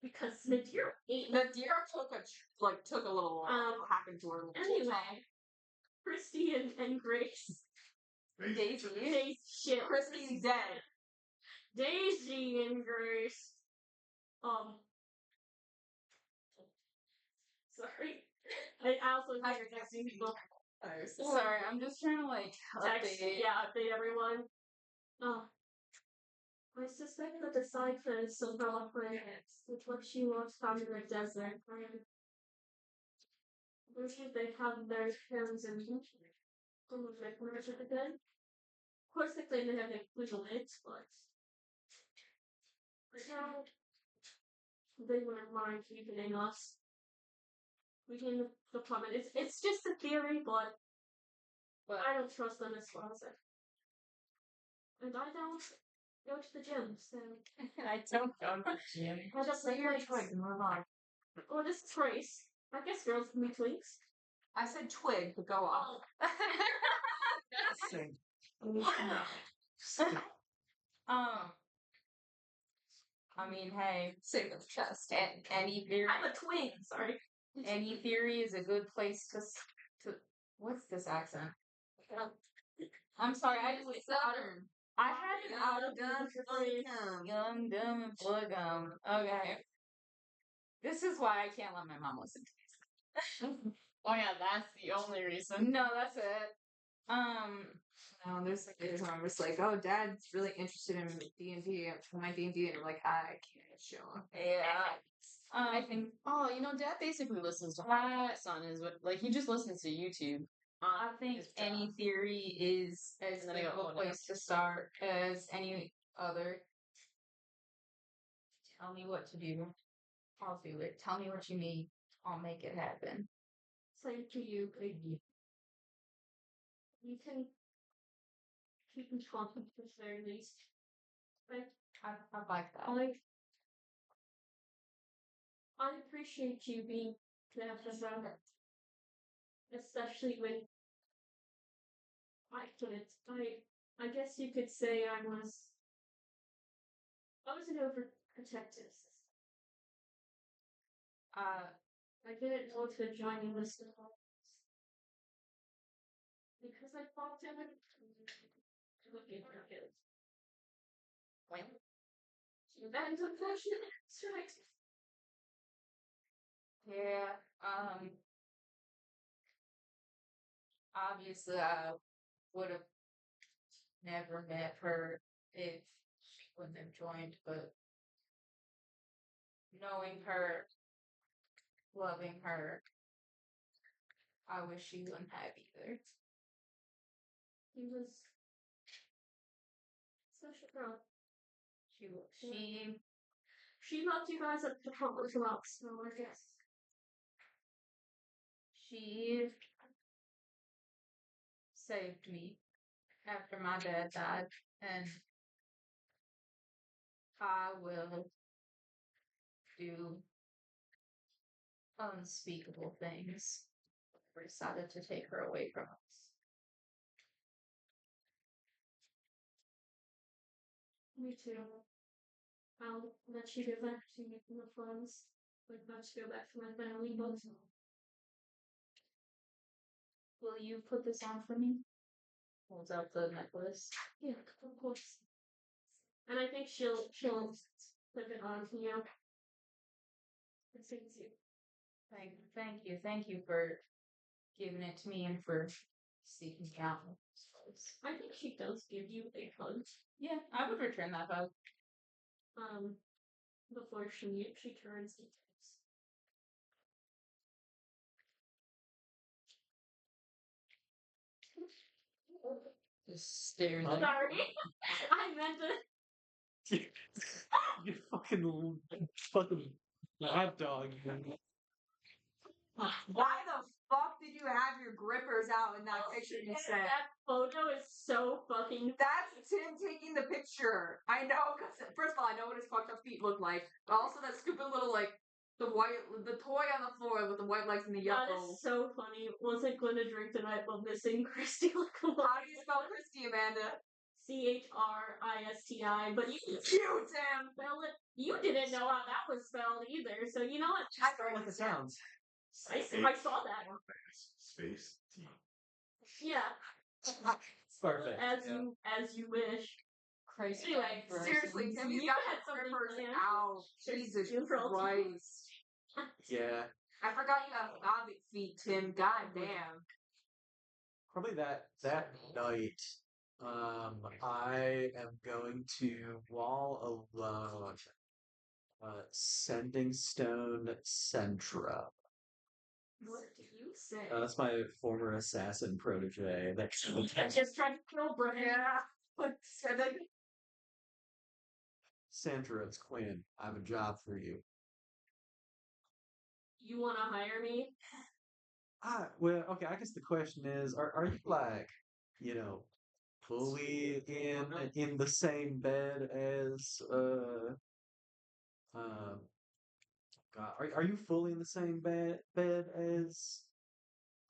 because Nadir ate. Nadir took a little hack into her. Anyway, Christy and Grace. Daisy. Shit. Christy's dead. Daisy and Grace. Sorry. I also Hi, hear texting people. Sorry, I'm just trying to like Text, update. update everyone. I suspect that the Cypher is Cinderella France, with what she wants found in the desert. I think they have their parents and again. Of course, they claim they have inclusion lids, but now they wouldn't mind keeping us. We can the comment. It's just a theory, but I don't trust them as far as and I don't go to the gym, so I don't go to the gym. I just like Move on. oh, this is Grace. I guess girls can be twinks. I said twig, but go off. I mean, hey, Save the chest. any theory, I'm a twink. Sorry. any theory is a good place to. What's this accent? I'm sorry, I just Southern. I had an out of Gun. young, dumb, and full of gum. Okay, this is why I can't let my mom listen to this. Oh yeah, that's the only reason. No, that's it. No, there's like days when I'm just like, oh, Dad's really interested in D&D, my D&D, and I'm like, I can't show him. Yeah. I think Oh, Dad basically listens to my son is what like he just listens to YouTube. I think his job. any theory is as And then I good go, of "Oh, a no." place to start as any other. Tell me what to do. I'll do it. Tell me what you need. I'll make it happen. Same to you, baby. You can keep in contact at the very least. But I like that. I appreciate you being there for them. Especially when I couldn't. I guess you could say I was an overprotective. I didn't want to join in this because I thought Well, That's unfortunate. That's right. Yeah. Obviously, I would have never met her if she wouldn't have joined, but knowing her, loving her, I wish she wouldn't have either. He was such a girl. She She loved you guys at the countless amounts, so I guess. she saved me after my dad died, and I will do unspeakable things. We decided to take her away from us. Me too. I'll let you get back to the funds. Like, about to go back to my family, but Will you put this on for me? Holds out the necklace. yeah, of course. And I think she'll put it on, you know. It suits you. Thank you for giving it to me and for seeking me out. I think she does give you a hug. Yeah, I would return that hug. Before she turns and takes. just staring Huh? at Sorry, I meant to. You fucking hot dog. Why the fuck did you have your grippers out in that picture you sent? That photo is so fucking. That's Tim taking the picture. I know, because first of all, I know what his fucked up feet look like, but also that stupid little, like, the toy on the floor with the white legs and the That yellow. is so funny. Wasn't going to drink tonight, but missing Christy Lacombe. How do you spell Christy, Amanda? Christi, but you Cute, Tim! spell it. You didn't know how that was spelled either, so you know what? Just spell like it sounds. I saw that. Space T. Yeah, Perfect. as you wish. Christ. Anyway, Christ. Seriously, Tim, you You got had your something grippers planned? out. Jesus Christ. Yeah. I forgot you have hobbit feet, Tim. God damn. Probably that night. I am going to Wall alone. Sending Stone Centra. What do you say? That's my former assassin protege. I just tried to kill Brian. Yeah. Sandra, it's Quinn. I have a job for you. You want to hire me? Well, okay, I guess the question is, are you like, you know, fully in the same bed as um God, are you fully in the same bed as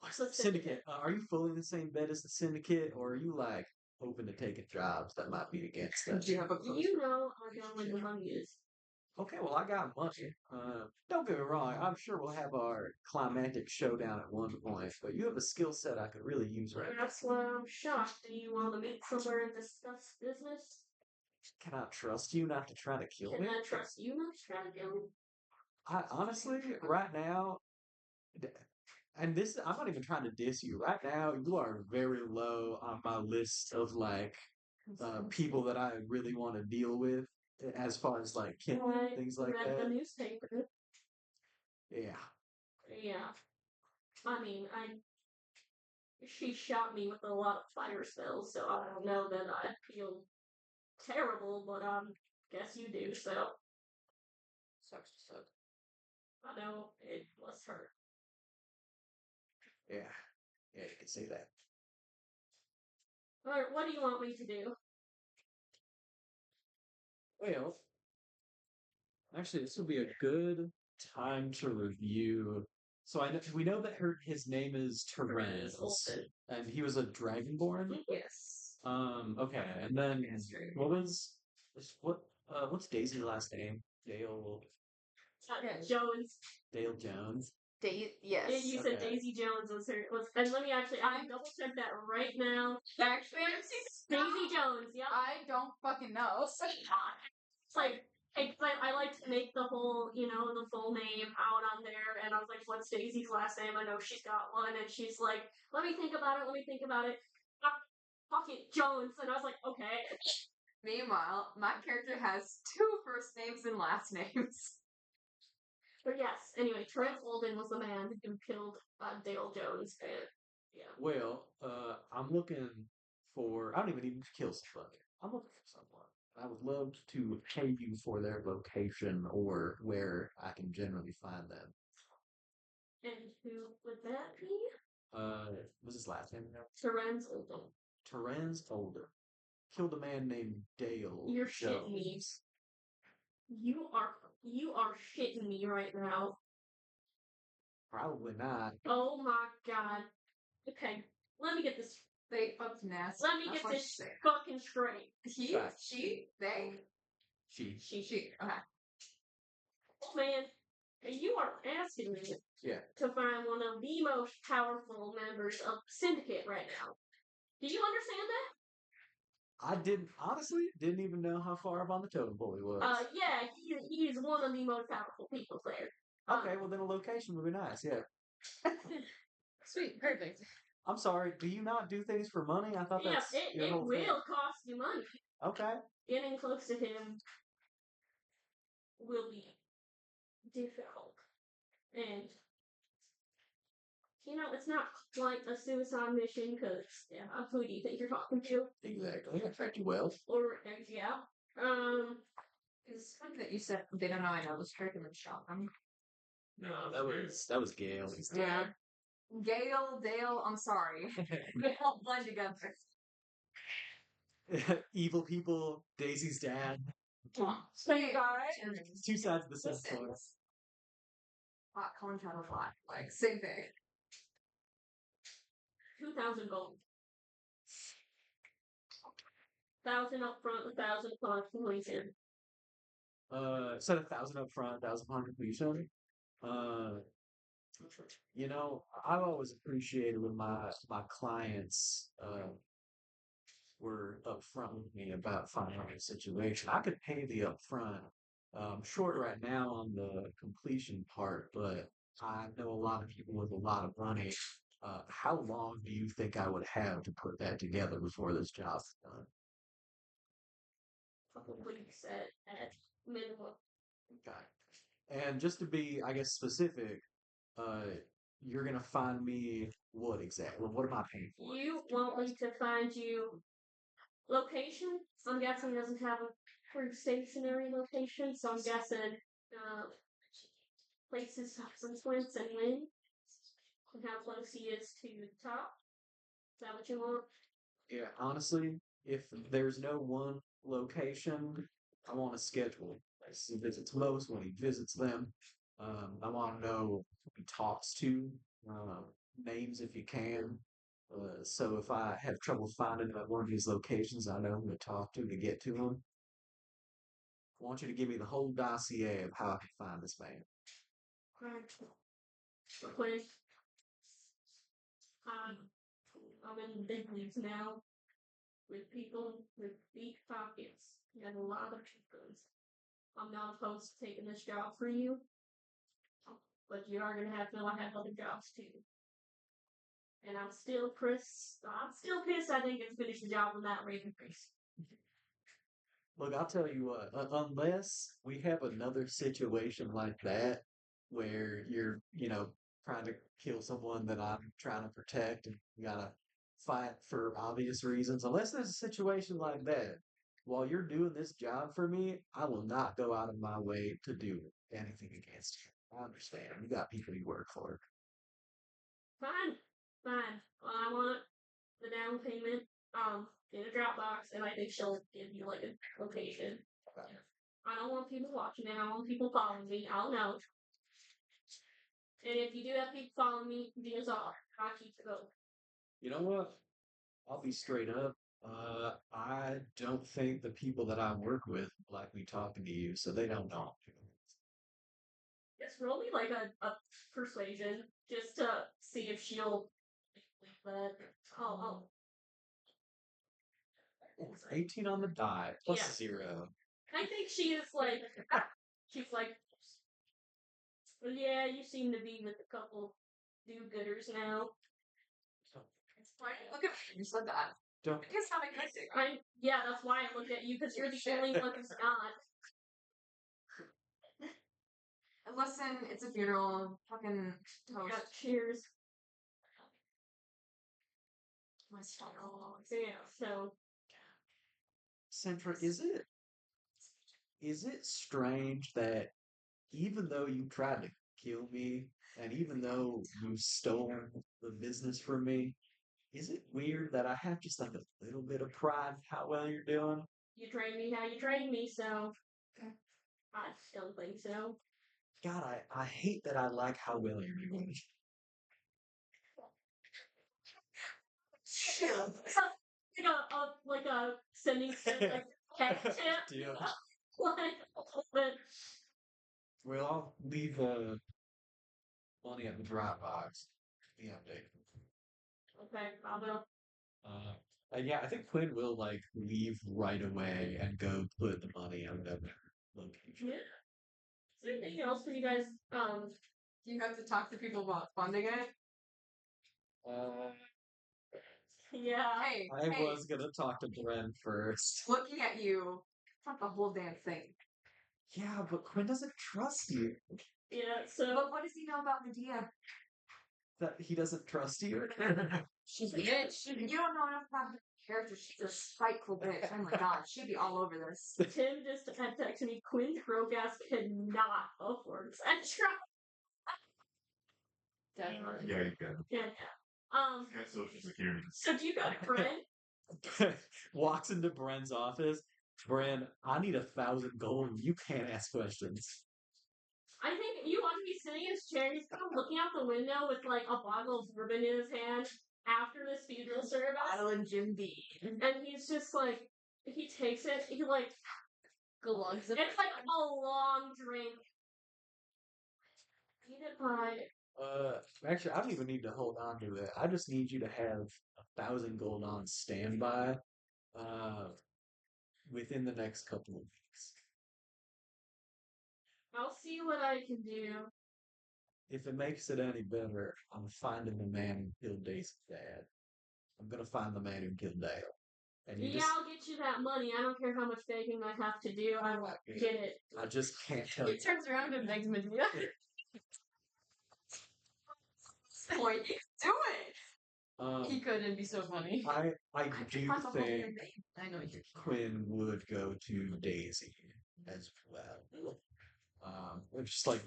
what's The the syndicate? Are you fully in the same bed as the syndicate, or are you like open to taking jobs that might be against us? Do you have a You know I know where the money is. Okay, well, I got money. Don't get me wrong. I'm sure we'll have our climactic showdown at one point, but you have a skill set I could really use right now. That's why I'm shocked. Do you want to meet somewhere and discuss business? Can I trust you not to try to kill Can me? I trust you not to try to kill me? I honestly, right now, and this, I'm not even trying to diss you. Right now, you are very low on my list of like people that I really want to deal with, as far as like killing things like read the that. newspaper. Yeah. Yeah. I mean, she shot me with a lot of fire spells, so I don't know that I feel terrible, but guess you do, so Sucks to suck. I know it must hurt. Yeah. Yeah, you can say that. Alright, what do you want me to do? Well, actually, this will be a good time to review. So we know that his name is Terence, and he was a Dragonborn. Yes. Okay, and then what's Daisy's last name? Dale Jones. Dale Jones. Yes. You said Okay. Daisy Jones was her. And let me actually, I double check that right now. Actually, Daisy Jones, yep. I don't fucking know. It's like, I like to make the whole, the full name out on there, and I was like, what's Daisy's last name? I know she's got one, and she's like, let me think about it. Ah, fuck it, Jones. And I was like, okay. Meanwhile, my character has 2 first names and last names. But yes, anyway, Trent Holden was the man who killed Dale Jones, and yeah. Well, I'm looking for. I don't even need to kill somebody. I'm looking for someone. I would love to pay you for their location or where I can generally find them. And who would that be? What's his last name? Terence Holden. Terence Older killed a man named Dale. You're shitting me. Jones. You are shitting me right now. Probably not. Oh my god. Okay, let me get this. They fucked nasty. Let me That's get what this she said. fucking straight. He, Right. she, they, She. she. Okay. Oh man, you are asking me Yeah. to find one of the most powerful members of Syndicate right now. Do you understand that? I didn't even know how far up on the totem pole he was. Yeah, he's one of the most powerful people there. Okay, well then a location would be nice. Yeah. Sweet, perfect. I'm sorry. Do you not do things for money? I thought Yeah, that's your it whole thing. will cost you money. Okay. Getting close to him will be difficult. And, it's not like a suicide mission, because, yeah, who do you think you're talking to? Exactly. I tracked you well. Or, yeah. It's funny that you said they don't know I know this character would shot them. No, that was Gail. He's dead. Yeah. Gale, Dale, I'm sorry. They all blend together. Evil people, Daisy's dad. Hey guys. Two sides of the same Listen. coin. Hot corn channel fly. Like, same thing. 2,000 gold. 1,000 up front, 1,000 upon completion. Set 1,000 up front, 1,000 upon completion. I've always appreciated when my clients were upfront with me about finding a situation. I could pay the upfront. Short right now on the completion part, but I know a lot of people with a lot of money. How long do you think I would have to put that together before this job's done? Probably set at minimum. Okay. And just to be, I guess, specific, you're gonna find me what exactly? What am I paying for? You want me to find you location? I'm guessing it doesn't have a true stationary location, so I'm guessing places some Swints and Lynn, and how close he is to the top. Is that what you want? Yeah, honestly, if there's no one location, I want a schedule. Like, he visits most when he visits them. I want to know who he talks to, names if you can. So if I have trouble finding him at one of these locations, I know who to talk to get to him. I want you to give me the whole dossier of how I can find this man. Quick. I'm in the big leagues now with people with deep pockets and a lot of chickens. I'm not opposed to taking this job for you, but you are gonna have to know I have other jobs too. And I'm still pissed. I didn't get to finish the job on that rate increase. Look, I'll tell you what, unless we have another situation like that where you're, trying to kill someone that I'm trying to protect and you gotta fight for obvious reasons, unless there's a situation like that, while you're doing this job for me, I will not go out of my way to do anything against you. I understand. You got people you work for. Fine. Well, I want the down payment, in a Dropbox, and I think she'll give you like a location. Okay. I don't want people watching it. I want people following me. I'll know. And if you do have people following me, DSR. I'll keep it going. You know what? I'll be straight up. I don't think the people that I work with like me talking to you, so they don't know. It's really like a persuasion just to see if she'll believe that. I'll It's 18 on the die, plus Yeah. 0. I think she is like she's like well, yeah, you seem to be with a couple do-gooders now. Why do you look at me when you said that? Don't. Because having missing. Yeah, that's why I looked at you because you're the only one who's not. Listen, it's a funeral. Fucking toast. Yeah, cheers. My funeral. So yeah, so Centra, is it strange that even though you tried to kill me, and even though you stole the business from me, is it weird that I have just like a little bit of pride in how well you're doing? you trained me how you trained me, so I don't think so. God, I hate that I like how well you're doing. Like a sending like cat tip. Deal. Like but Well, I'll leave money at the Dropbox. The update. okay, I will. And yeah, I think Quinn will like leave right away and go put the money on the location. Yeah. Is there anything else for you guys? Do you have to talk to people about funding it? Yeah. Hey, I hey, was gonna talk to Bren first. looking at you, not the whole damn thing. Yeah, but Quinn doesn't trust you. Yeah, so But what does he know about Medea? That he doesn't trust you. She's a bitch. You don't know enough about her character. She's a spiteful bitch. Oh my god, she'd be all over this. Tim just had texted me Quinn Trogas cannot afford Centra. Definitely. Yeah, you can. Yeah. Get Social Security. So do you got a friend? Walks into Bren's office. Bren, I need 1,000 gold. You can't ask questions. I think you want to be sitting in his chair. He's kind of looking out the window with like a bottle of bourbon in his hand after this funeral service, Bottle and Jim Beam. and he's just like he takes it. He like Glugs it. it's like a long drink. Eat it by Actually, I don't even need to hold on to it. I just need you to have 1,000 gold on standby, within the next couple of weeks. I'll see what I can do. If it makes it any better, I'm finding the man who killed Dace's dad. I'm gonna find the man who killed Dale. And you Yeah, just, I'll get you that money. I don't care how much begging I have to do. I will get it. I just can't tell you. He turns around and begs Medea. Boy, you can do it! He could, it'd be so funny. I do Find the whole think damn thing. I know you Quinn would go to Daisy as well. Just like,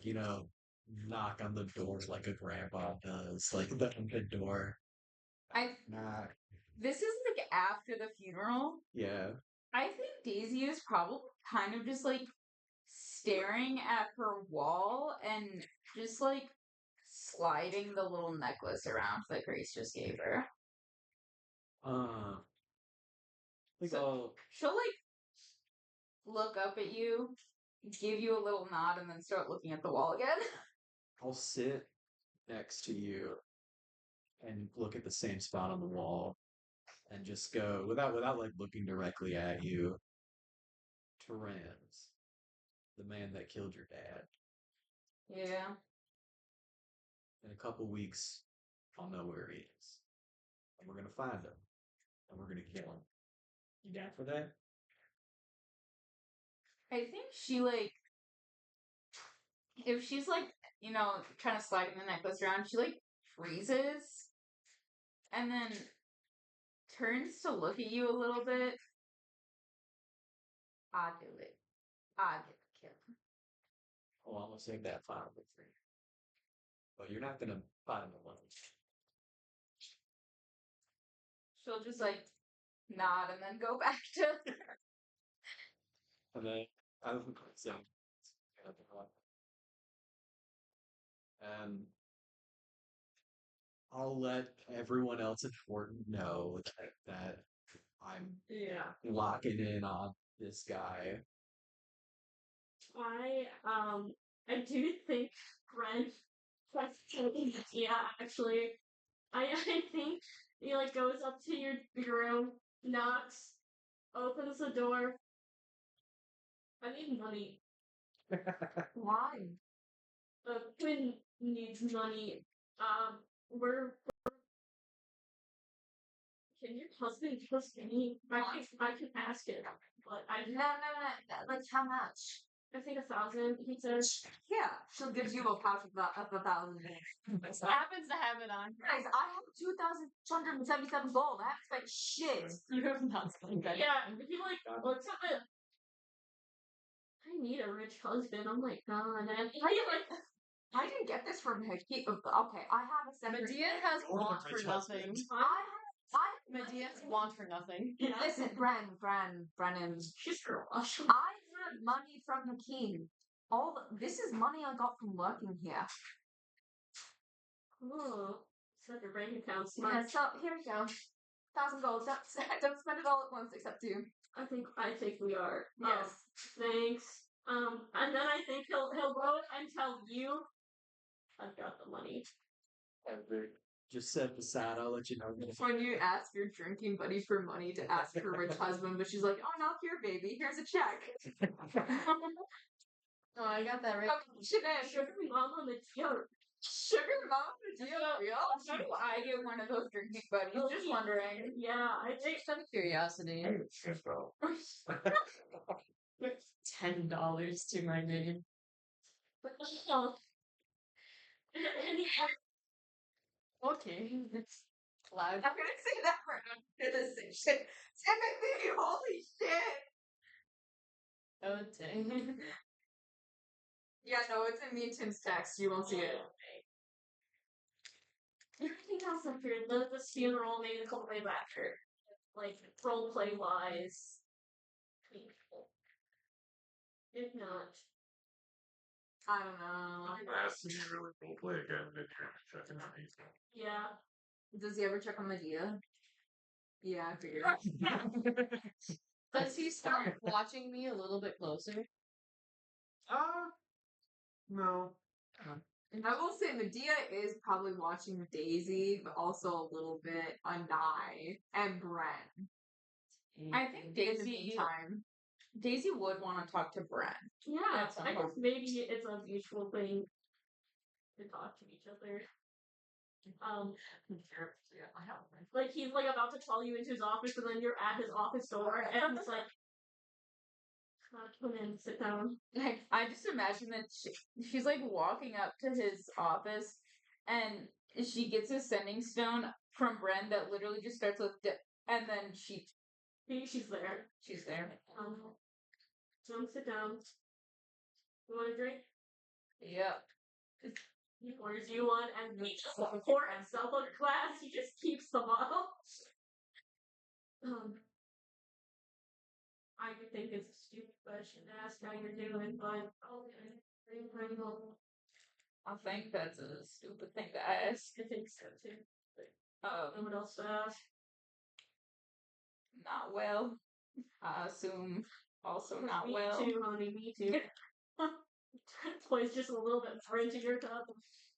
knock on the door like a grandpa does, like the open door. Nah, This is like after the funeral. yeah. I think Daisy is probably kind of just like staring at her wall and just like sliding the little necklace around that Grace just gave her. I think So- She'll like look up at you, give you a little nod, and then start looking at the wall again. I'll sit next to you and look at the same spot on the wall and just go without like looking directly at you. Terrans, the man that killed your dad. Yeah. In a couple weeks, I'll know where he is. And we're gonna find him. And we're gonna kill him. You down for that? I think she like if she's like, trying to slide the necklace around, she like freezes and then turns to look at you a little bit. I do it. I get the kill. Oh, I'm gonna save that final bit for you. But you're not gonna find him alone. She'll just like nod and then go back to And then I was so and I'll let everyone else important know that I'm Yeah. locking in on this guy. I I do think Brent. Yeah, actually, I think he like goes up to your room, knocks, opens the door. I need money. Why? Quinn needs money. We're can your husband trust me? I can ask it, but No. Like how much? I think 1,000. He says. Yeah, she'll give you a pouch of 1,000. Happens to have it on. Guys, I have 2,277 gold. I have to spend shit. You have not spent that. Yeah, he like looks at it. I need a rich husband. Oh my god! And he like I didn't get this from him. Okay, I have a separate. Medea has Or the want for rich nothing. husband. I Medea has want for nothing. yeah, listen, Brennan. she's for us. I have money from the king. This is money I got from working here. Oh, set your bank account Yeah, smart. so here we go. 1,000 gold. Don't spend it all at once, except you. I think we are. Yes. Thanks. And then I think he'll go and tell you. I've got the money. Just set aside, I'll let you know. When you ask your drinking buddy for money to ask her rich husband, but she's like, "Oh, not here, baby. Here's a check." Oh, I got that right. Okay, Shanann, Sugar mama Medea. sugar mom, real? How do I get one of those drinking buddies? Just wondering. Yeah, I think. Just out of curiosity. $10 to my name. But and he Okay, that's loud. I'm gonna say that for organization. Timothy, holy shit! Oh dang. Yeah, no, it's in me and Tim's text. You won't see it. everything else up here, the funeral made a couple days after. Like, roleplay wise. Painful. If not. I don't know. Last time you really don't play again, then you're checking out these. Yeah. Does he ever check on Medea? Yeah, I figured. Does he start watching me a little bit closer? No. I will say Medea is probably watching Daisy, but also a little bit Anai and Bren. I think In the Daisy meantime. Daisy would want to talk to Bren. Yeah, At some I guess point. maybe it's a mutual thing to talk to each other. Like he's like about to call you into his office, and then you're at his office door, and it's like, come in, sit down. Like, I just imagine that she's like walking up to his office, and she gets a sending stone from Bren that literally just starts with, and then she's there. there. Come sit down. You want a drink? Yep. He orders you one, and he just pour himself a glass. He just keeps the bottle. I think it's a stupid question to ask how you're doing, but I think that's a stupid thing to ask. I think so too. What else to ask? Not well. I assume also not Me well. too, honey. Me too. Plays just a little bit more into your cup.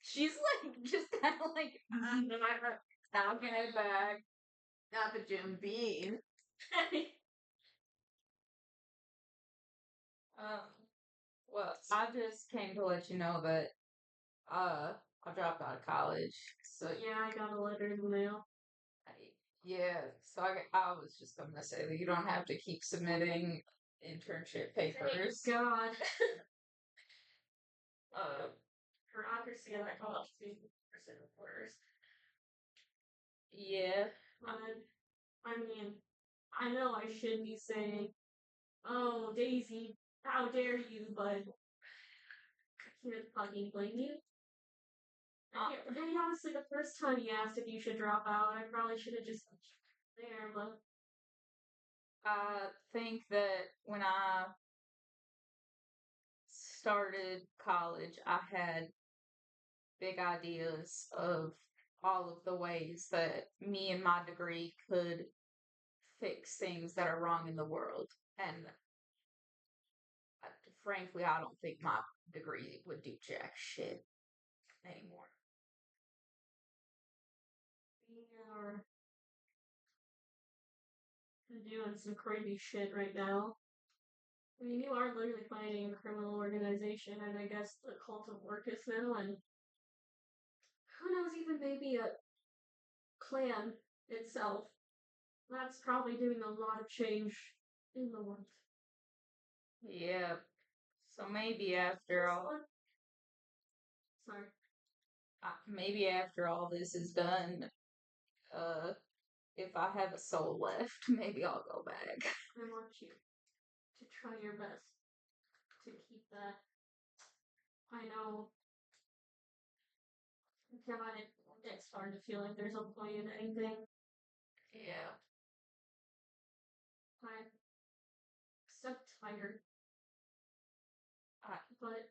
She's like just kind of like knocking it back. Not the Jim Beam. Well, I just came to let you know that I dropped out of college. So Yeah, I got a letter in the mail. yeah, so I was just gonna say that you don't have to keep submitting internship papers. Thank God. Uh, Bureaucracy at that college is 50% of orders. yeah. I mean, I know I should be saying, "Oh, Daisy, how dare you?" But I can't fucking blame you. Maybe honestly, the first time you asked if you should drop out, I probably should have just there. But I think that when I started college, I had big ideas of all of the ways that me and my degree could fix things that are wrong in the world. And frankly, I don't think my degree would do jack shit anymore. We are doing some crazy shit right now. I mean, you are literally fighting a criminal organization, and I guess the cult of Orcus now, and who knows, even maybe a clan itself. That's probably doing a lot of change in the world. Yeah. So maybe after all, Sorry. maybe after all this is done, if I have a soul left, maybe I'll go back. I want you to try your best to keep that. I know. God, it's hard to feel like there's a point in anything. Yeah. I'm so tired. But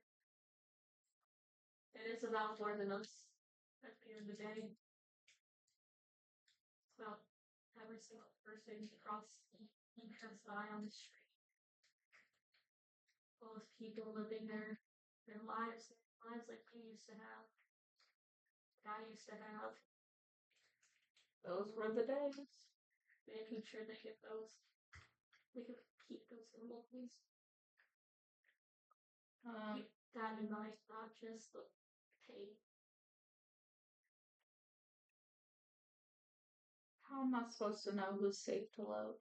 it is about more than us at the end of the day. It's about every single person across eye on the street. All those people living their lives like we used to have. I used to have. Those were the days. Making sure they get those. They can keep those memories. Keep that in mind, not just the pain. How am I supposed to know who's safe to love?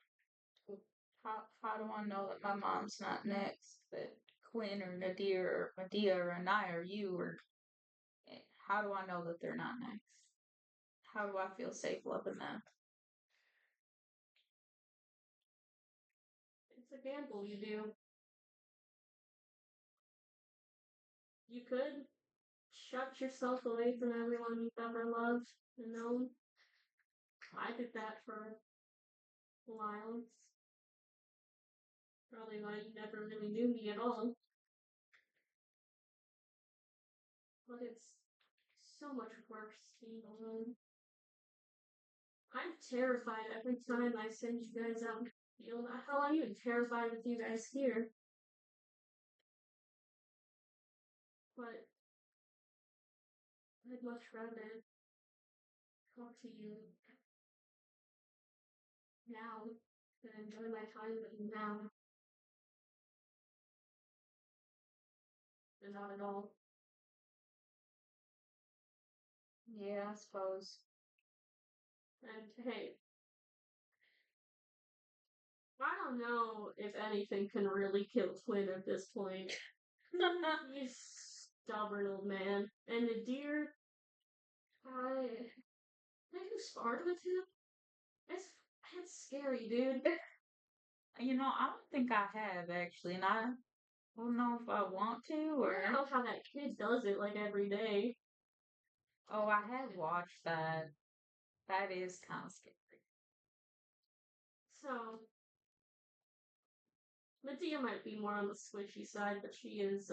How do I know that my mom's not next? That Quinn or Nadir or Medea or Anaya or you or how do I know that they're not next? How do I feel safe loving them? It's a gamble you do. You could shut yourself away from everyone you've ever loved and known. I did that for a while. It's probably why you never really knew me at all. But it's so much worse being alone. I'm terrified every time I send you guys out. You know, how I'm even terrified with you guys here. But I'd much rather talk to you now than enjoy my time with you now. And not at all. Yeah, I suppose. And hey, I don't know if anything can really kill Quinn at this point. He's stubborn old man. And the deer, have you sparred with him? It's scary, dude. You know, I don't think I have actually, and I don't know if I want to I or. don't know how that kid does it like every day. Oh, I have watched that. That is kind of scary. So, Medea might be more on the squishy side, but she is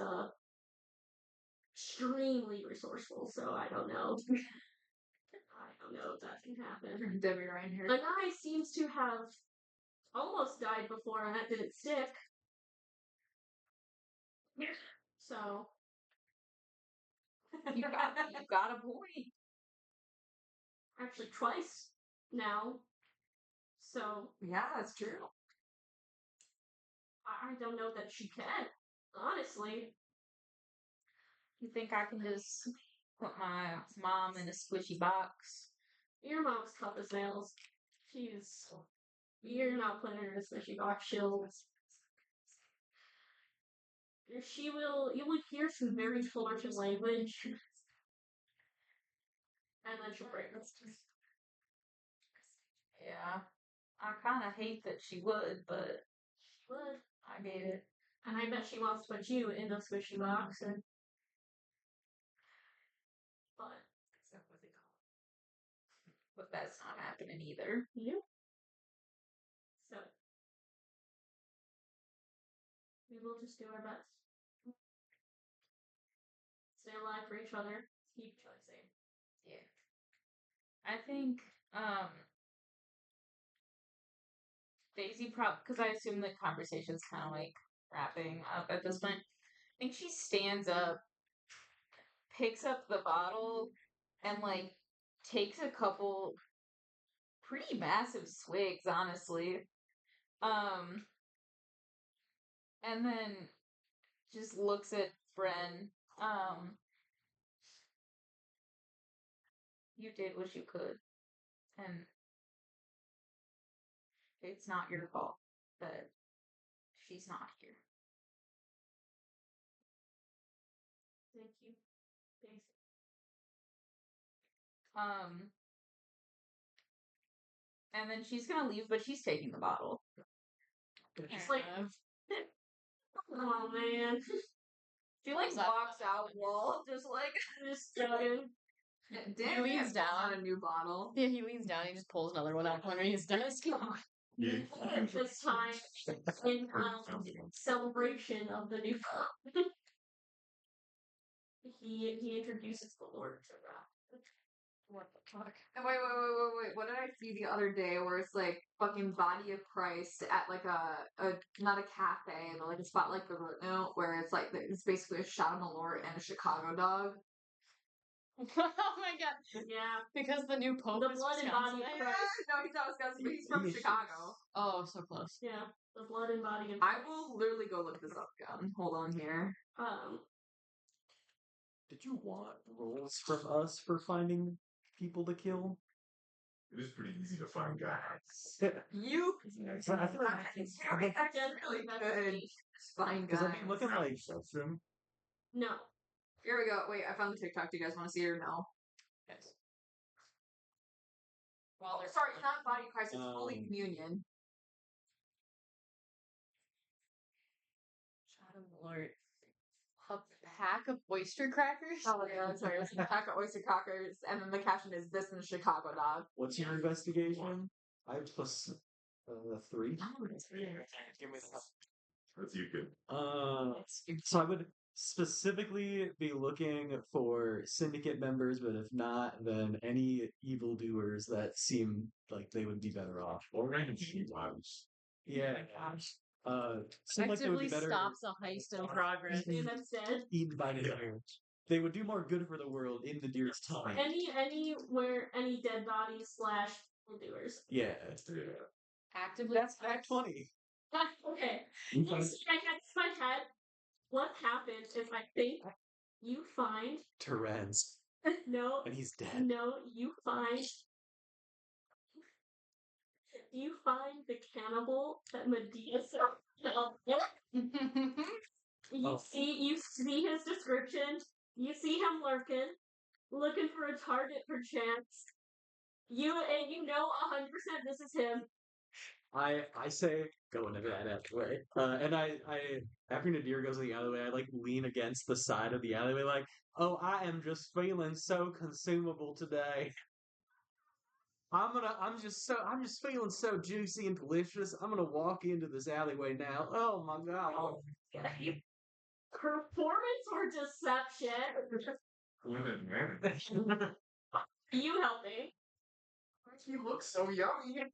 extremely resourceful, so I don't know. I don't know if that can happen. Debbie Reinhardt. The guy seems to have almost died before, and that didn't stick. So, You got a point. actually twice now. So, Yeah, that's true. I don't know that she can, honestly. You think I can just put my mom in a squishy box? Your mom's tough as nails. You're not putting her in a squishy box. You will hear some very foreign language. And then she'll break it. Yeah. I kind of hate that she would, but She would. I get it. And I bet she wants to put you in the squishy box. But Is that what they call it? But that's not happening either. yeah. So we will just do our best. Stay alive for each other. Keep each other safe. Yeah. I think Daisy because I assume the conversation's kind of like wrapping up at this point. I think she stands up, picks up the bottle, and like takes a couple pretty massive swigs, honestly. And then just looks at Bren. You did what you could, and it's not your fault that she's not here. Thank you. Thanks. And then she's gonna leave, but she's taking the bottle. Just like, oh man, She like That- walks out, wall, just like just joking. Dan leans leans down down. on a new bottle. Yeah, he leans down. He just pulls another one out from under his desk. Yeah. At this time, in celebration of the new phone, he introduces the Lord to Ra. What the fuck? And wait. What did I see the other day where it's like fucking Body of Christ at like a not a cafe, but like a spot like the Rootnote where it's like it's basically a shot of Malort and a Chicago dog. Oh my god. Yeah, Because the new Pope the is blood and body of Wisconsin. Christ. No, he's not Wisconsin, but he's from Chicago. Oh, so close. Yeah, the blood and body of I Christ. will literally go look this up again. Hold on here. Did you want rules from us for finding people to kill? It is pretty easy to find guys. You. So I feel like It's very actually really good. Fine because guy. I've been looking like Perception. No. Here we go. Wait, I found the TikTok. Do you guys want to see it or no? Yes. Oh, sorry, not Body of Christ. It's Holy Um, Communion. Shot of Malort. A pack of oyster crackers? Oh my god, sorry. It's a pack of oyster crackers, and then the caption is "This and Chicago dog." what's your investigation? I have plus 3. Give me that. That's you good. So I would specifically be looking for syndicate members, but if not, then any evildoers that seem like they would be better off. Or random sheepdogs. Yeah. Seem like they would Actively be better stops a heist in progress. And instead, eaten by the deer. They would do more good for the world in the deer's time. any dead bodies / doers. Yeah. Actively That's stops. fact 20. Okay. I got my head. What happens if I think you find Terence. no And he's dead. no you find the cannibal that Medea saw. Oh. You see his description. You see him looking for a target per chance. You know 100% this is him. I say go into that alleyway. And I after Nadir goes in the alleyway, I like lean against the side of the alleyway, like, oh, I am just feeling so consumable today. I'm just feeling so juicy and delicious. I'm gonna walk into this alleyway now. Oh my god. Performance or deception? You help me. You look so yummy.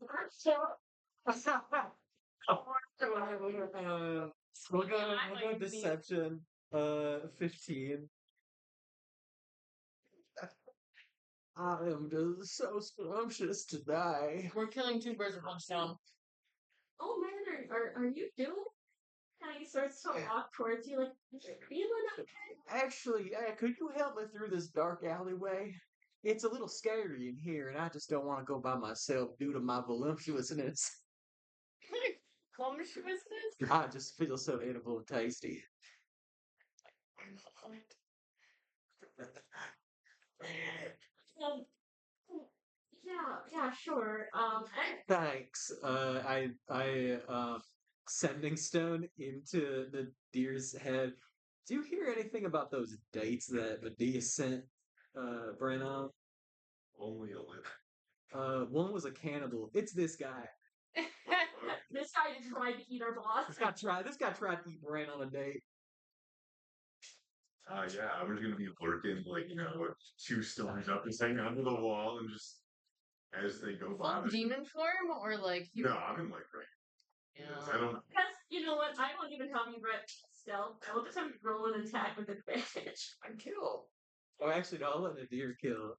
We'll go deception. 15. I am just so scrumptious today. We're killing 2 birds with 1 stone. Oh man, are you doing? And he starts to walk towards you like, feeling okay? Actually, could you help me through this dark alleyway? It's a little scary in here, and I just don't want to go by myself due to my voluptuousness. Voluptuousness? I just feel so edible and tasty. Yeah, sure. Thanks. Sending stone into the deer's head. Do you hear anything about those dates that Medea sent Bren on? Only a little. One was a cannibal. It's this guy. This guy tried to eat our boss. This guy tried to eat Bren on a date. Yeah, I was gonna be lurking, like, with 2 stones up, just hanging onto the wall, and just as they go by. Demon form or like No, I'm in like right. Because I don't know. Because you know what? I don't even have you read stealth. I will just have you roll an attack with advantage. I kill. Oh, actually, no, I'll let Nadir kill.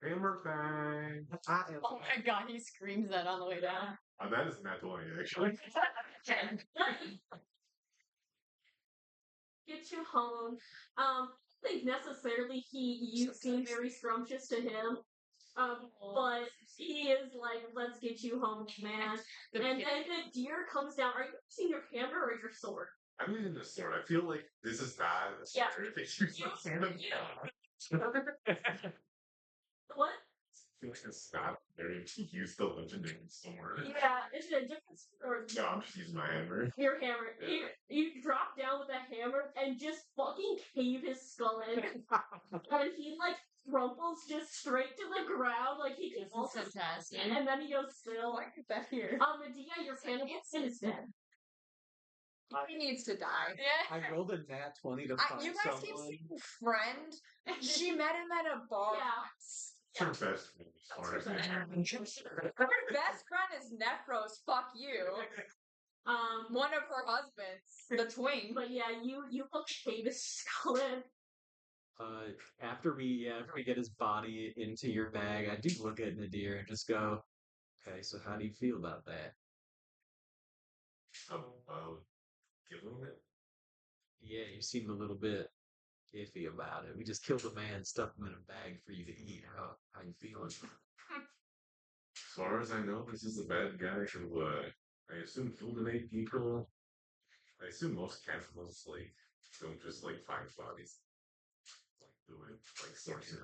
Hammer bang. Oh my god, he screams that on the way down. That is not 20, actually. Get you home. I don't think necessarily you seem very scrumptious to him. But he is like, let's get you home, man. The And kid- then the deer comes down. Are you using your hammer or your sword? I'm using the sword. I feel like this is not. Yeah. What? I feel like it's not very to use the legendary sword. Yeah, is it a different sword? No, I'm just using my hammer. Your hammer. Yeah. You drop down with a hammer and just fucking cave his skull in. And he like crumples just straight to the ground, like he can This is fantastic. and then he goes still. Back here. Medea, your cannibal is dead. He needs to die. Yeah. I rolled a nat 20 to find You guys keep someone. saying friend. She met him at a bar. Yeah. Her best friend as far as That's I her know. Her best friend is Nephros. Fuck you. One of her husbands, the twin. But yeah, you look cave his skull in. After we get his body into your bag, I do look at Nadir and just go, okay, so how do you feel about that? About giving it? Yeah, you seem a little bit iffy about it. We just killed a man, stuffed him in a bag for you to eat. How you feeling? As far as I know, this is a bad guy who, I assume fulminate people. I assume most cannibals, like, don't just, like, find bodies. Like, do it, like, sourcing.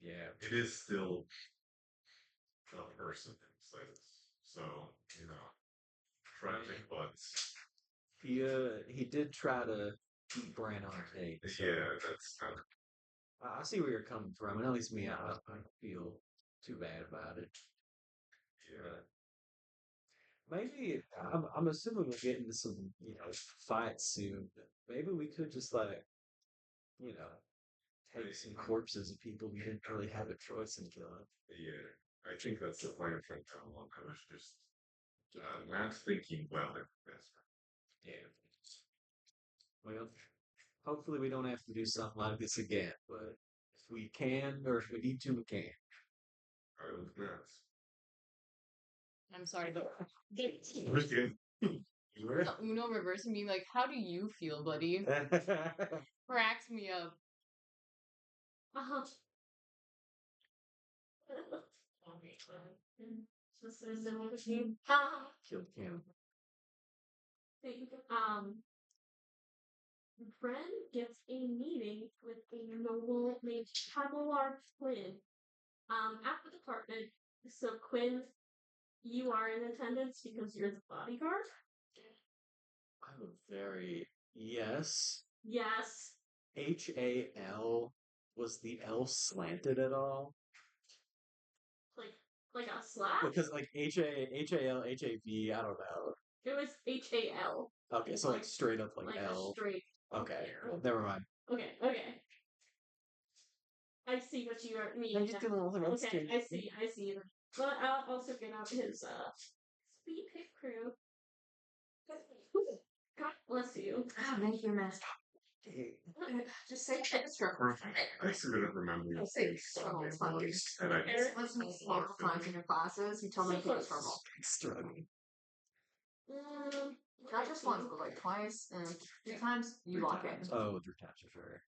Yeah. It is still a person in a sense. So, you know, tragic, but He did try to keep Bran on a date. So yeah, that's kind of, I see where you're coming from, and at least me, I don't feel too bad about it. yeah. Maybe I'm assuming we'll get into some fights soon. Maybe we could just like take some corpses of people we didn't really have a choice in killing. Yeah, I think that's the plan for now. I was just not thinking well at this. Yeah. Well, hopefully we don't have to do something like this again. But if we can, or if we need to, we can. I was not. I'm sorry, but Wicked. You were? Uno reversing me like, how do you feel, buddy? Cracks me up. Uh-huh. This is Kill him. Bren gets a meeting with a noble named Chamalar Quinn. At the department. So Quinn, you are in attendance because you're the bodyguard. I'm a very yes. Yes. HAL, was the L slanted at all? Like a slash? Because like HAL, HAV, I don't know. It was HAL. Okay, so like straight up like Like L. a straight. Okay, well, never mind. Okay. I see what you mean. I'm just doing a little bit Okay, I see. But I'll also get out his speed pick crew. God bless you. Thank you, miss. Just say extra. I still didn't remember your face. And I Eric lets me see multiple times in your classes. You told me to keep this verbal. Struggling. Not just once, but like twice and 3 times. You lock in. Oh, 3 times for sure.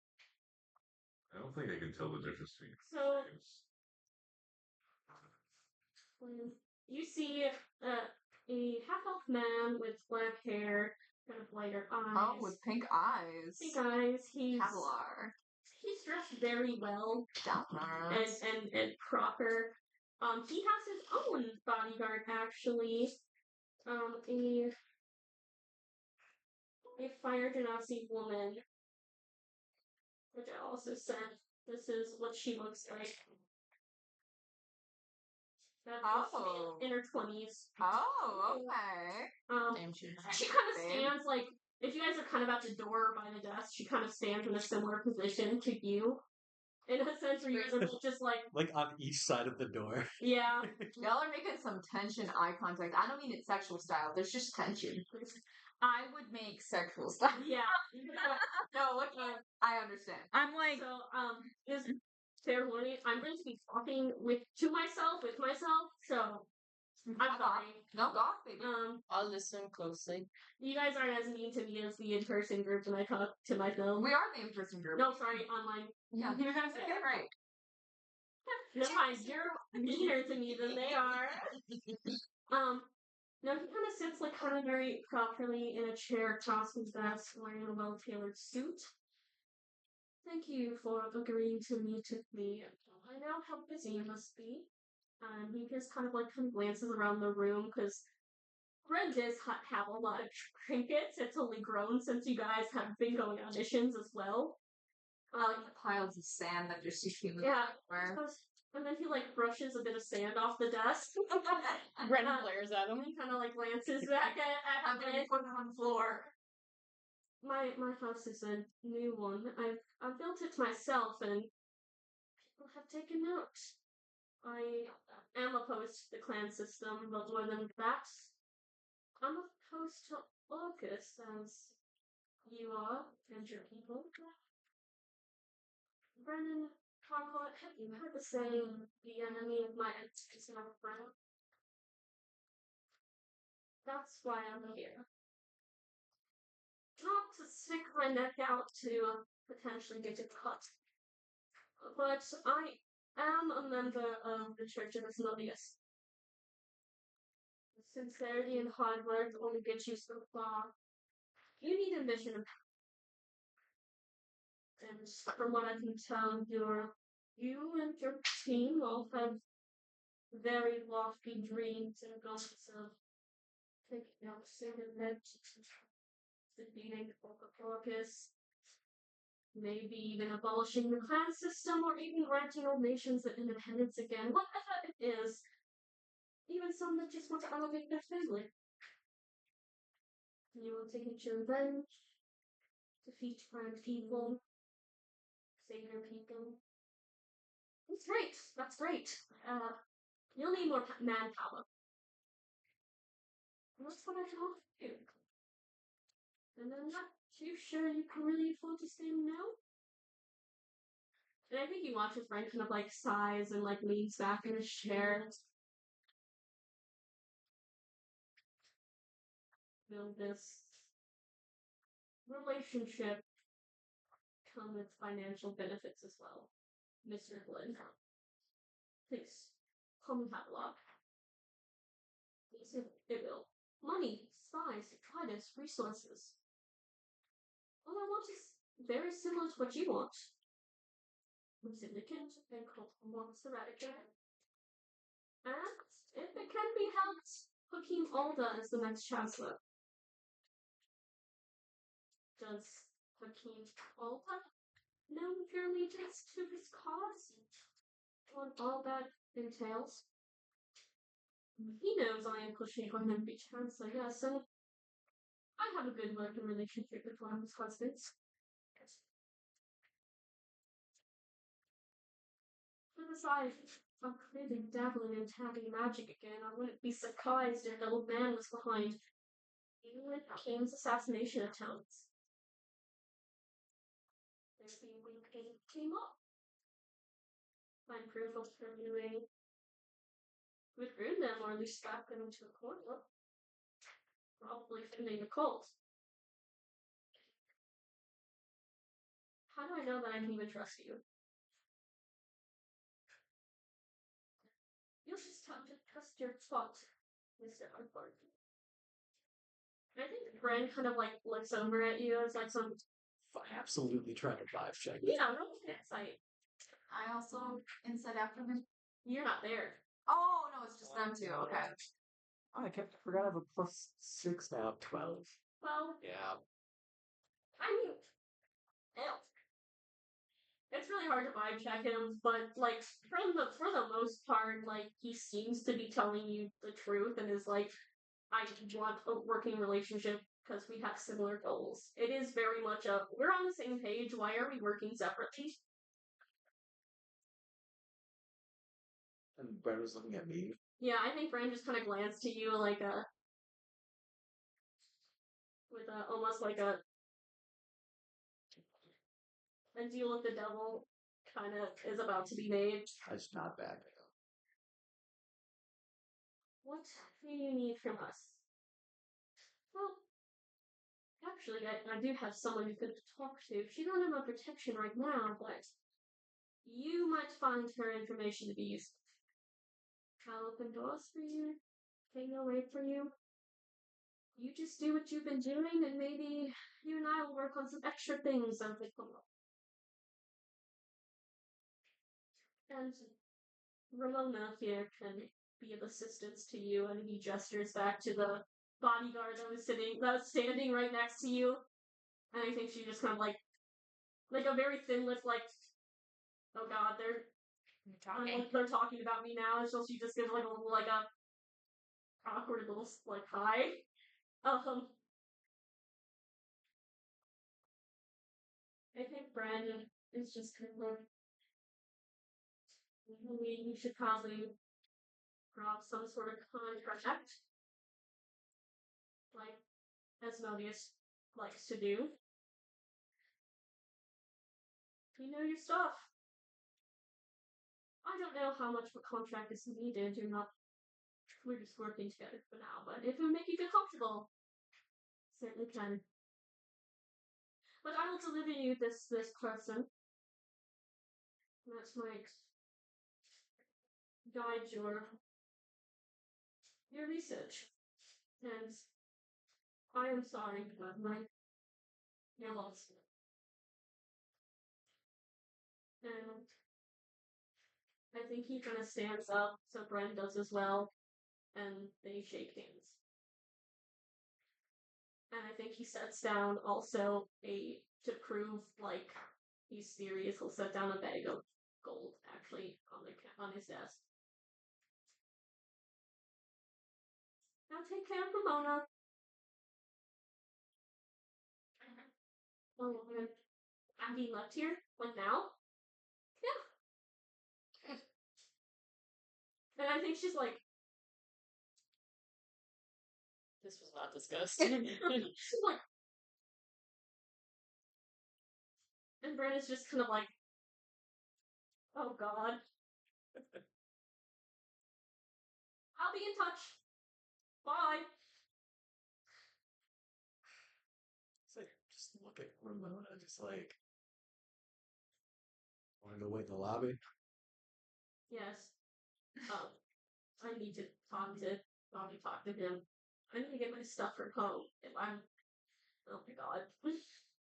I don't think I can tell the difference between So- names. You see a half-elf man with black hair, kind of lighter eyes. Oh, with pink eyes. Pink eyes. He's dressed very well and proper. He has his own bodyguard actually. A fire genasi woman, which I also sent. This is what she looks like. That's in her 20s. Oh, okay. Damn, she She kind of stands like, if you guys are kind of at the door by the desk, she kind of stands in a similar position to you. In a sense where you guys are both just like, Like on each side of the door. yeah. Y'all are making some tension eye contact. I don't mean it sexual style. There's just tension. I would make sexual stuff. Yeah. No, look, I understand. I'm like, So, is fair warning, I'm going to be talking with myself, so I'm sorry. No, go off, baby. I'll listen closely. You guys aren't as mean to me as the in-person group when I talk to myself. We are the in-person group. No, sorry, online. Yeah, you're gonna say it right. Never mind, you're meaner to me than they are. Now he kind of sits like kind of very properly in a chair across his desk, wearing a well-tailored suit. Thank you for agreeing to meet with me. I know how busy you must be. He just kind of glances around the room because Red does have a lot of trinkets. It's only grown since you guys have been going auditions as well. Like the piles of sand that just accumulate Yeah. everywhere. And then he brushes a bit of sand off the desk. Ren glares at him. He kind of glances back I'm at gonna it. put it on the floor. My house is a new one. I've built it myself, and people have taken note. I am opposed to the clan system, but more than that, I'm opposed to Orcus, as you are, and your people. Brennan Carcott, have you heard the saying, the enemy of my enemy is my friend? That's why I'm here. Not to stick my neck out to potentially get it cut, but I am a member of the Church of Asmodeus. Sincerity and hard work only get you so far. You need ambition. And from what I can tell, you and your team all have very lofty dreams and goals of taking out Sigurd, defeating Orcus, maybe even abolishing the clan system, or even granting all nations their independence again. Whatever it is, even some that just want to elevate their family. You will take it your revenge, defeat grand people, save your people. That's great. That's great. You'll need more manpower. That's what I can offer you. And I'm not too sure you can really afford to say no. And I think you watch his friend kind of sighs and leans back in his chair. Build this relationship come with financial benefits as well, Mr. Glenn. Please, call me Havelock. It will. Money, spies, tridents, resources. All I want is very similar to what you want. A syndicate and cult wants Eradicate. And if it can be helped, Hakeem Alda as the next chancellor. Does Hakeem Alda know your allegiance to his cause? What all that entails? He knows I am pushing for him to be chancellor, yes, and I have a good working relationship with one of his husbands. Besides, I'm clearly dabbling in tapping magic again. I wouldn't be surprised if the old man was behind even King's assassination attempts. Maybe we came up. Find proof of her doing would ruin them, or at least back them into a corner. Probably funding the cult. How do I know that I can even trust you? You'll just have to trust your spot, Mr. Hardbart. I think Bren kind of looks over at you as some. Absolutely trying to vibe check. Yeah, roll insight. I also insight after him. You're not there. Oh no, it's just them two. Okay. Oh, I forgot I have a +6 now. 12. Well, Yeah. I mean, it's really hard to vibe check him, but for the most part, he seems to be telling you the truth and is I want a working relationship because we have similar goals. It is very much we're on the same page. Why are we working separately? Brad was looking at me. Yeah, I think Bran just kind of glanced to you like with almost like a deal with the devil kind of is about to be made. I just not back. What do you need from us? Well, actually, I do have someone you could talk to. She's under my protection right now, but you might find her information to be useful. I'll open doors for you. Take no wait for you. You just do what you've been doing, and maybe you and I will work on some extra things as they come up. And Ramona here can be of assistance to you, and he gestures back to the bodyguard that was standing right next to you. And I think she just kind of like a very thin lip, like, oh god, they're talking about me now, and so she just gives like a little like a awkward little like hi. I think Brandon is just kind of like, we should probably draw some sort of contract, like Asmodeus likes to do. You know your stuff. I don't know how much of a contract is needed. We're just working together for now, but if it would make you feel comfortable, certainly can. But I will deliver you this person. That might guide your research. And I am sorry about your loss. And I think he kind of stands up, so Bren does as well, and they shake hands. And I think he sets down also to prove like he's serious. He'll set down a bag of gold actually on his desk. Now take care of Ramona. Oh, I'm being left here like now. Yeah. And I think she's like, This was not discussed. she's like, and Brandon's just kind of like, oh god. I'll be in touch. Bye. It's like, just look at Ramona, just like, want to go wait in the lobby? Yes. I need to talk to him. I need to get my stuff from home. If I'm, oh my god.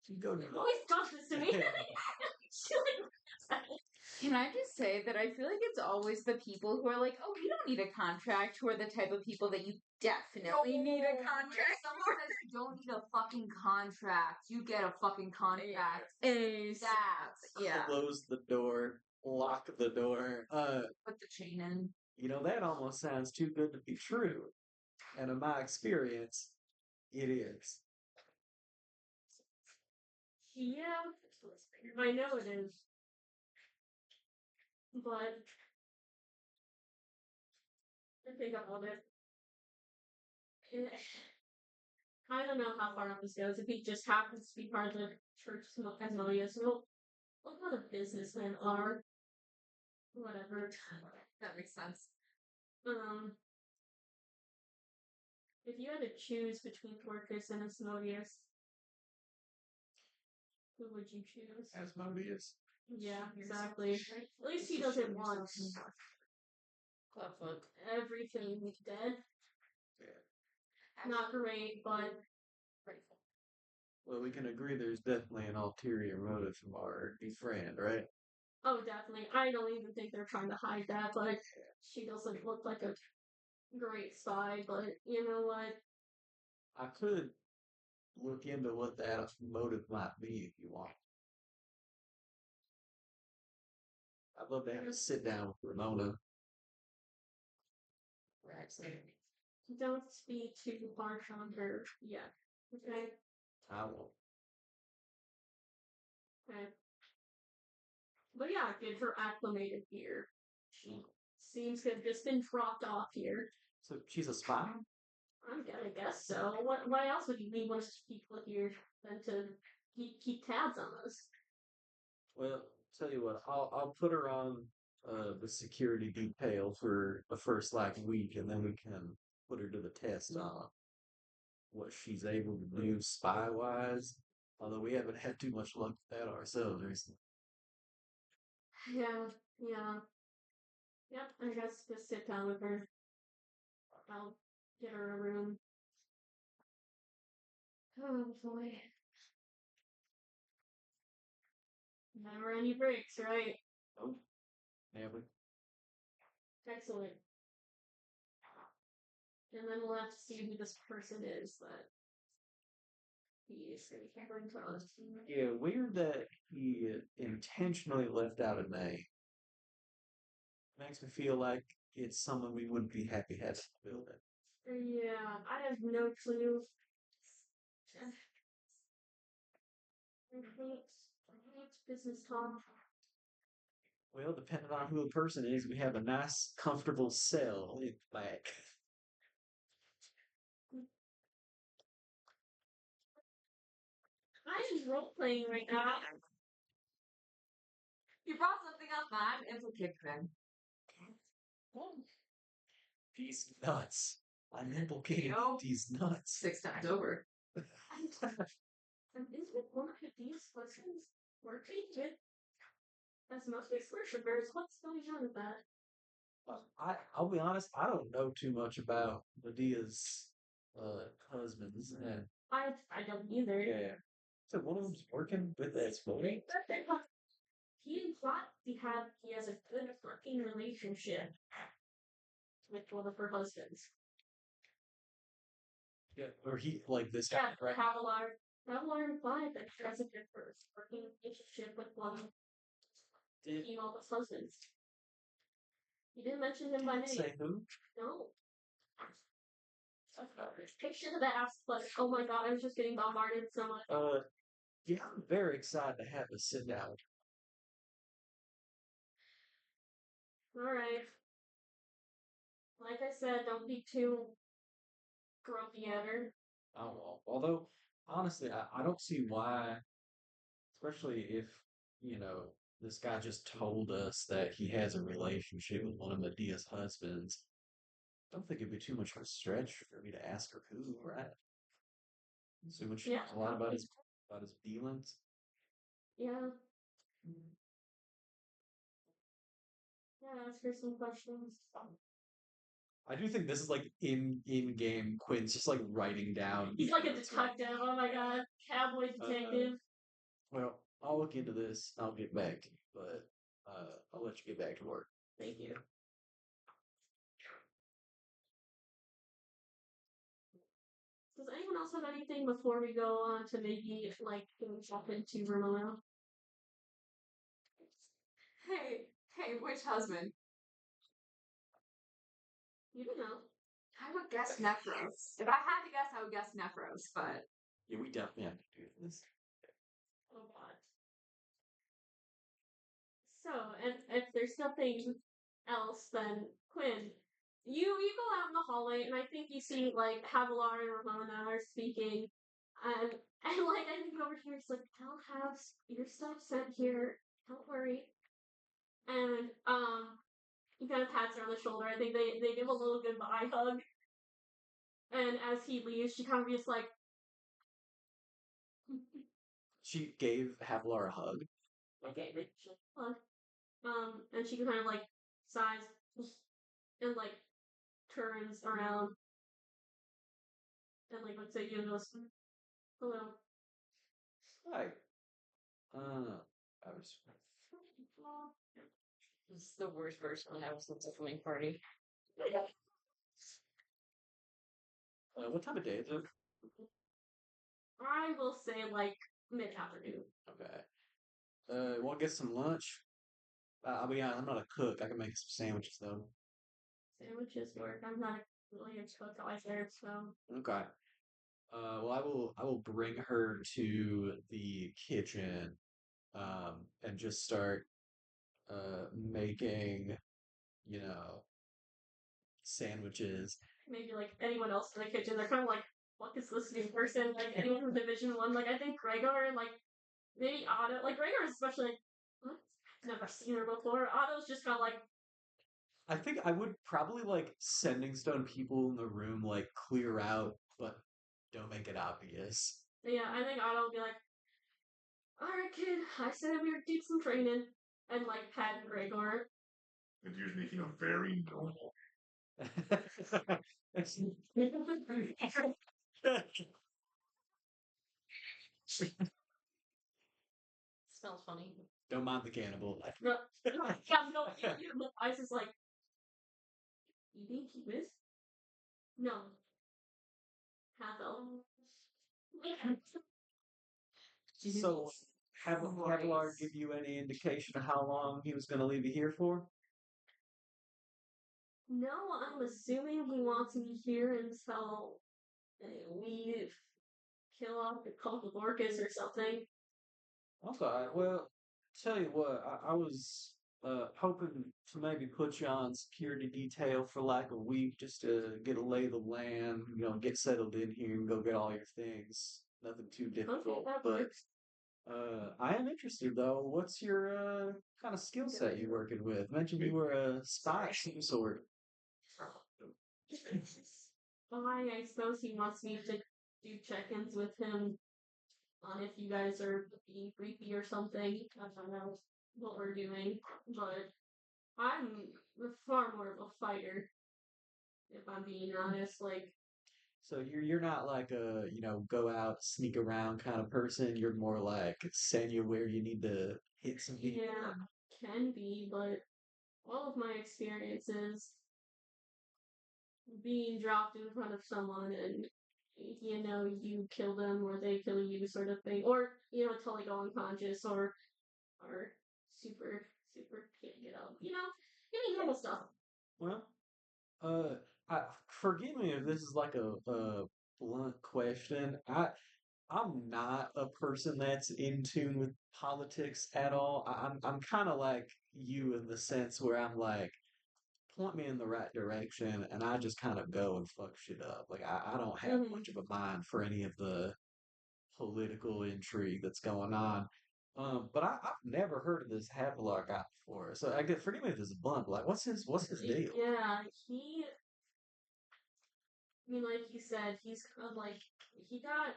You go to Always does this to me. Can I just say that I feel like it's always the people who are like, oh, you don't need a contract, who are the type of people that you definitely need a contract. Someone says you don't need a fucking contract. You get a fucking contract. Yeah. Close the door, lock the door. Put the chain in. You know, that almost sounds too good to be true. And in my experience, it is. Yeah, I know it is. But I think about it. I don't know how far up this goes. If he just happens to be part of the church Asmodeus, look how the businessmen are. Whatever. That makes sense. If you had to choose between Torcus and Asmodeus, who would you choose? Asmodeus. Yeah, exactly. At least he doesn't want Clubfoot. everything dead. Yeah. Not great, but Grateful. Well, we can agree there's definitely an ulterior motive from our friend, right? oh, definitely. I don't even think they're trying to hide that, but she doesn't look like a great spy. But you know what? I could look into what that motive might be if you want. I'd love to have a sit down with Ramona. Don't be too harsh on her yet. Okay? I won't. Okay. But yeah, get her acclimated here. She seems to have just been dropped off here. So she's a spy? I'm gonna guess so. Why else would you need one of these people here than to keep tabs on us? Well, tell you what, I'll put her on the security detail for the first like week, and then we can put her to the test on what she's able to do spy wise. Although we haven't had too much luck with that ourselves recently. Yeah, yeah. Yep, I guess just sit down with her. I'll get her a room. Oh boy. Never any breaks, right? Oh, never. Excellent. And then we'll have to see who this person is that he is going to us. Yeah, weird that he intentionally left out a name. Makes me feel like it's someone we wouldn't be happy having in the building. Yeah, I have no clue. I hate business talk. Well, depending on who the person is, we have a nice, comfortable cell in the back. I am role playing right now. You brought something up, man. Implicate them. These nuts. I'm implicating Yo. these nuts. 6 times over. And is it one of these questions working with as mostly worshippers? What's going on with that? I'll be honest, I don't know too much about Medea's husbands. And I don't either. yeah. So one of them's working with that voting? He implied he has a good working relationship with one of her husbands. Yeah, or he like this guy, Yeah, right? Havilar implied that she has a good working relationship with one of Enoch's husbands. You didn't mention him by name. Say who? No. I should have asked, but oh my god, I was just getting bombarded so much. Yeah, I'm very excited to have a sit down. Alright. Like I said, don't be too grumpy at her. Oh, although honestly, I don't see why, especially if this guy just told us that he has a relationship with one of Medea's husbands. I don't think it'd be too much of a stretch for me to ask her who, right? Assuming she knows a lot about his dealings. Yeah. Yeah, ask her some questions. I do think this is like in game Quinn's just like writing down. He's like a detective. Oh my god, cowboy detective. Well, I'll look into this. I'll get back to you, but I'll let you get back to work. Thank you. Does anyone else have anything before we go on to maybe like jump into Ramona? Hey, which husband? You don't know. I would guess Nephros. If I had to guess, I would guess Nephros, but Yeah, we definitely have to do this. Oh god. So, and if there's nothing else, then Quinn, you go out in the hallway, and I think you see like Havilar and Ramona are speaking, and like I think over here it's like I'll have your stuff sent here. Don't worry. And he kind of pats her on the shoulder. I think they give a little goodbye hug. And as he leaves, she kind of just like She gave Havilar a hug. okay, hug. And she kind of like sighs and like turns around and like looks at you and goes, "Hello." Hi. I was. This is the worst version to have since a swimming party. What time of day is it? I will say like mid afternoon. Okay. Want to get some lunch? I'll be honest, I'm not a cook. I can make some sandwiches though. Sandwiches work. I'm not really a cook either, so Okay. I will bring her to the kitchen, and just start making sandwiches. Maybe like anyone else in the kitchen, they're kind of like, what is this new person? Like anyone from Division One, like I think Gregor and like maybe Otto, like Gregor is especially like, what? Never seen her before. Otto's just kind of like, I think I would probably like sending stone people in the room like clear out, but don't make it obvious. yeah, I think Otto will be like, all right, kid, I said we would do some training, and like pat Gregor. And you're making a very normal. Smells funny. Don't mind the cannibal. No, Ice is like, you think he was? No, half elf. So, have Havlar give you any indication of how long he was going to leave you here for? No, I'm assuming he wants me here until we kill off the cult of Orcus or something. Okay, well, tell you what, I was hoping to maybe put you on security detail for like a week just to get a lay of the land, get settled in here and go get all your things. Nothing too Okay, difficult, that but works. I am interested though. What's your kind of skill set you working with? Mentioned you were a spy of some sort. Why, I suppose he wants me to do check-ins with him on if you guys are being creepy or something. I don't know what we're doing, but I'm far more of a fighter, if I'm being honest. Like, So you're not like a, go out, sneak around kind of person. You're more like send you where you need to hit some people. yeah, can be, but all of my experiences being dropped in front of someone and you kill them or they kill you sort of thing. Or, totally go unconscious or super can't get up. Normal stuff. Well, uh, forgive me if this is like a blunt question. I'm not a person that's in tune with politics at all. I'm kind of like you in the sense where I'm like, point me in the right direction, and I just kind of go and fuck shit up. Like I don't have Mhm. much of a mind for any of the political intrigue that's going on. But I've never heard of this Havilar guy before. So I get forgive me if this is blunt, but like what's his deal? Yeah, like you said, he's kind of like, he got,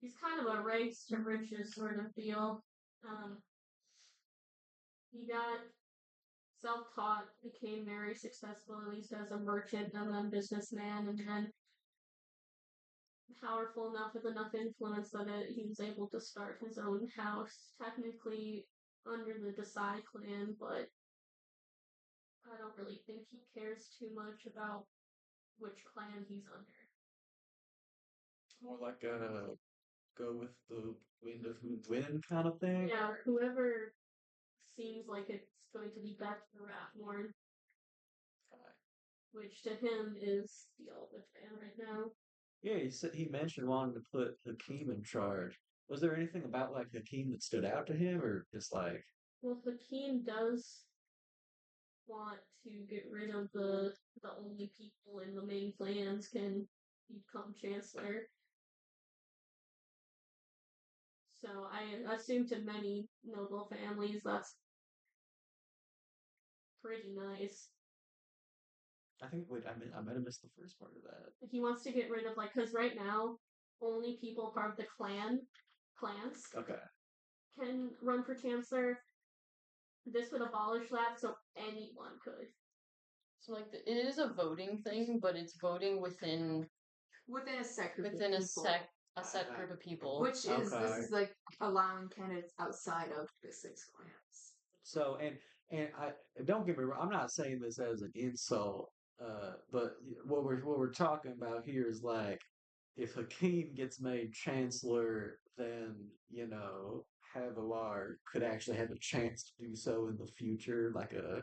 he's kind of a rags to riches sort of deal. Um, he got self-taught, became very successful, at least as a merchant and then businessman, and then powerful enough with enough influence that he was able to start his own house, technically under the Desai clan, but I don't really think he cares too much about which clan he's under. More like a go with the wind of wind kind of thing. Yeah, whoever seems like it's going to be back to the Rathmorn, which to him is the Elvish man right now. Yeah, he mentioned wanting to put Hakeem in charge. Was there anything about like Hakeem that stood out to him, or just like Well, Hakeem does want to get rid of the only people in the main clans can become chancellor. So I assume to many noble families that's pretty nice. I think wait, I might have missed the first part of that. He wants to get rid of because right now only people part of the clans Okay. can run for chancellor. This would abolish that, so anyone could. So like it is a voting thing, but it's voting within a set group within of a people, set group of people. which is this Okay. is like allowing candidates outside of the six clans. So and I don't get me wrong, I'm not saying this as an insult, but what we're talking about here is like if Hakeem gets made chancellor, then Havilar could actually have a chance to do so in the future, like a